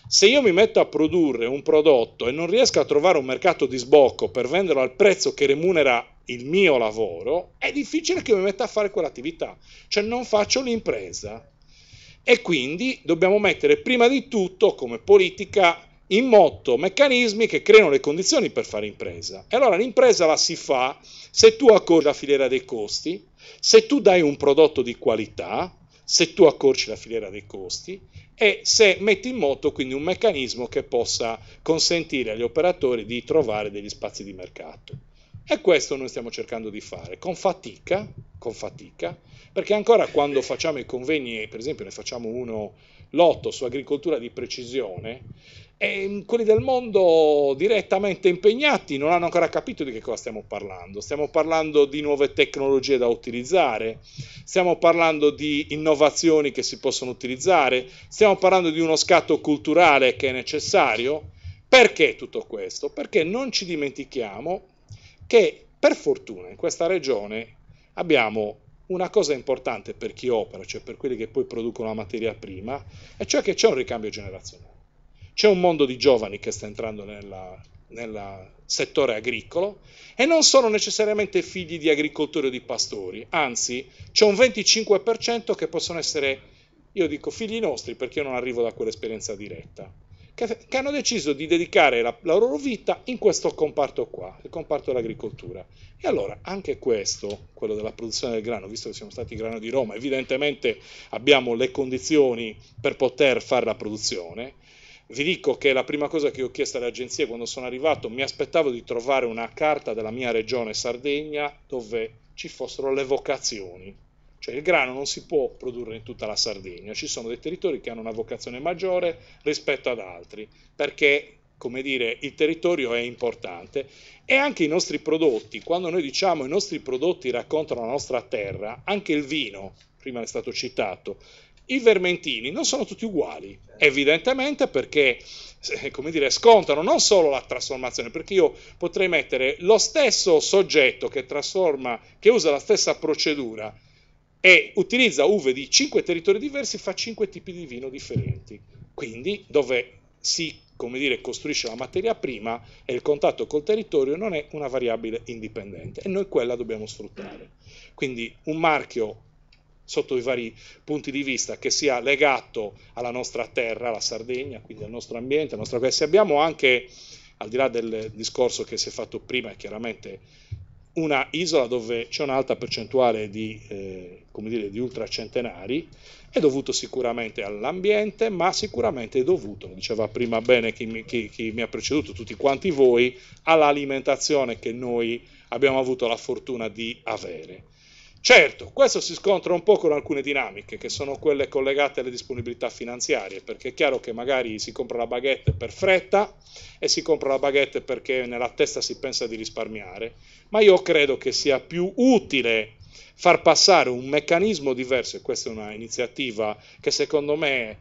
S10: se io mi metto a produrre un prodotto e non riesco a trovare un mercato di sbocco per venderlo al prezzo che remunera il mio lavoro, è difficile che io mi metta a fare quell'attività, cioè non faccio l'impresa. E quindi dobbiamo mettere prima di tutto come politica in moto meccanismi che creano le condizioni per fare impresa. E allora l'impresa la si fa se tu accorci la filiera dei costi, se tu dai un prodotto di qualità, se tu accorci la filiera dei costi e se metti in moto quindi un meccanismo che possa consentire agli operatori di trovare degli spazi di mercato. E questo noi stiamo cercando di fare, con fatica, perché ancora quando facciamo i convegni, per esempio ne facciamo uno l'8 su agricoltura di precisione, e quelli del mondo direttamente impegnati non hanno ancora capito di che cosa stiamo parlando. Stiamo parlando di nuove tecnologie da utilizzare, stiamo parlando di innovazioni che si possono utilizzare, stiamo parlando di uno scatto culturale che è necessario. Perché tutto questo? Perché non ci dimentichiamo che per fortuna in questa regione abbiamo una cosa importante per chi opera, cioè per quelli che poi producono la materia prima, e cioè che c'è un ricambio generazionale. C'è un mondo di giovani che sta entrando nel settore agricolo e non sono necessariamente figli di agricoltori o di pastori, anzi c'è un 25% che possono essere, io dico figli nostri perché io non arrivo da quell'esperienza diretta, che hanno deciso di dedicare la loro vita in questo comparto qua, il comparto dell'agricoltura. E allora anche questo, quello della produzione del grano, visto che siamo stati grano di Roma, evidentemente abbiamo le condizioni per poter fare la produzione. Vi dico che la prima cosa che ho chiesto alle agenzie quando sono arrivato, mi aspettavo di trovare una carta della mia regione Sardegna dove ci fossero le vocazioni. Cioè il grano non si può produrre in tutta la Sardegna, ci sono dei territori che hanno una vocazione maggiore rispetto ad altri, perché, come dire, il territorio è importante e anche i nostri prodotti, quando noi diciamo i nostri prodotti raccontano la nostra terra, anche il vino, prima è stato citato, i vermentini non sono tutti uguali, evidentemente perché, come dire, scontano non solo la trasformazione, perché io potrei mettere lo stesso soggetto che trasforma, che usa la stessa procedura, e utilizza uve di 5 territori diversi, fa 5 tipi di vino differenti. Quindi dove si, come dire, costruisce la materia prima e il contatto col territorio non è una variabile indipendente e noi quella dobbiamo sfruttare. Quindi un marchio sotto i vari punti di vista che sia legato alla nostra terra, alla Sardegna, quindi al nostro ambiente, se abbiamo anche, al di là del discorso che si è fatto prima, chiaramente una isola dove c'è un'alta percentuale di ultracentenari, è dovuto sicuramente all'ambiente, ma sicuramente è dovuto, diceva prima bene chi mi ha preceduto, tutti quanti voi, all'alimentazione che noi abbiamo avuto la fortuna di avere. Certo, questo si scontra un po' con alcune dinamiche che sono quelle collegate alle disponibilità finanziarie, perché è chiaro che magari si compra la baguette per fretta e si compra la baguette perché nella testa si pensa di risparmiare, ma io credo che sia più utile far passare un meccanismo diverso, e questa è una iniziativa che secondo me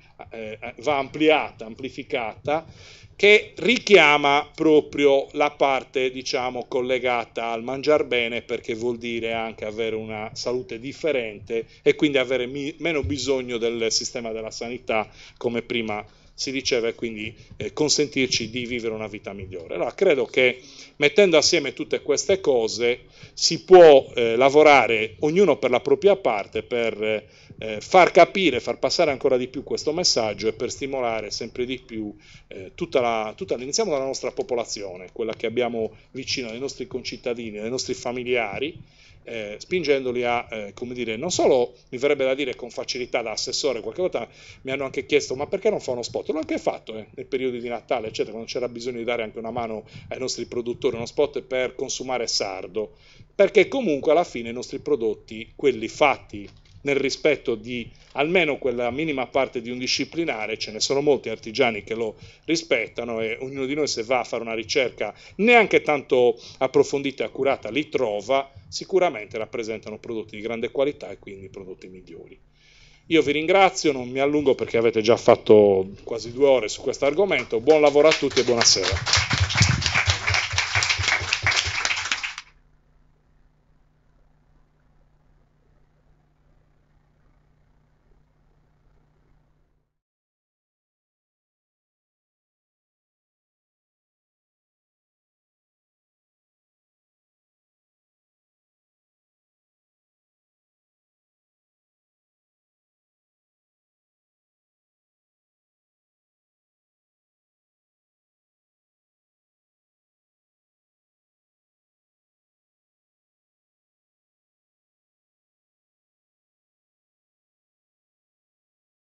S10: va ampliata, amplificata, che richiama proprio la parte, diciamo, collegata al mangiar bene, perché vuol dire anche avere una salute differente e quindi avere meno bisogno del sistema della sanità, come prima si diceva, e quindi consentirci di vivere una vita migliore. Allora, credo che mettendo assieme tutte queste cose si può lavorare ognuno per la propria parte per far capire, far passare ancora di più questo messaggio e per stimolare sempre di più iniziamo dalla nostra popolazione, quella che abbiamo vicino ai nostri concittadini, ai nostri familiari, spingendoli a, come dire, non solo, mi verrebbe da dire con facilità da assessore, qualche volta mi hanno anche chiesto ma perché non fa uno spot? L'ho anche fatto nei periodi di Natale, eccetera, quando c'era bisogno di dare anche una mano ai nostri produttori, uno spot per consumare sardo, perché comunque alla fine i nostri prodotti, quelli fatti nel rispetto di almeno quella minima parte di un disciplinare, ce ne sono molti artigiani che lo rispettano e ognuno di noi, se va a fare una ricerca neanche tanto approfondita e accurata, li trova, sicuramente rappresentano prodotti di grande qualità e quindi prodotti migliori. Io vi ringrazio, non mi allungo perché avete già fatto quasi 2 ore su questo argomento, buon lavoro a tutti e buonasera.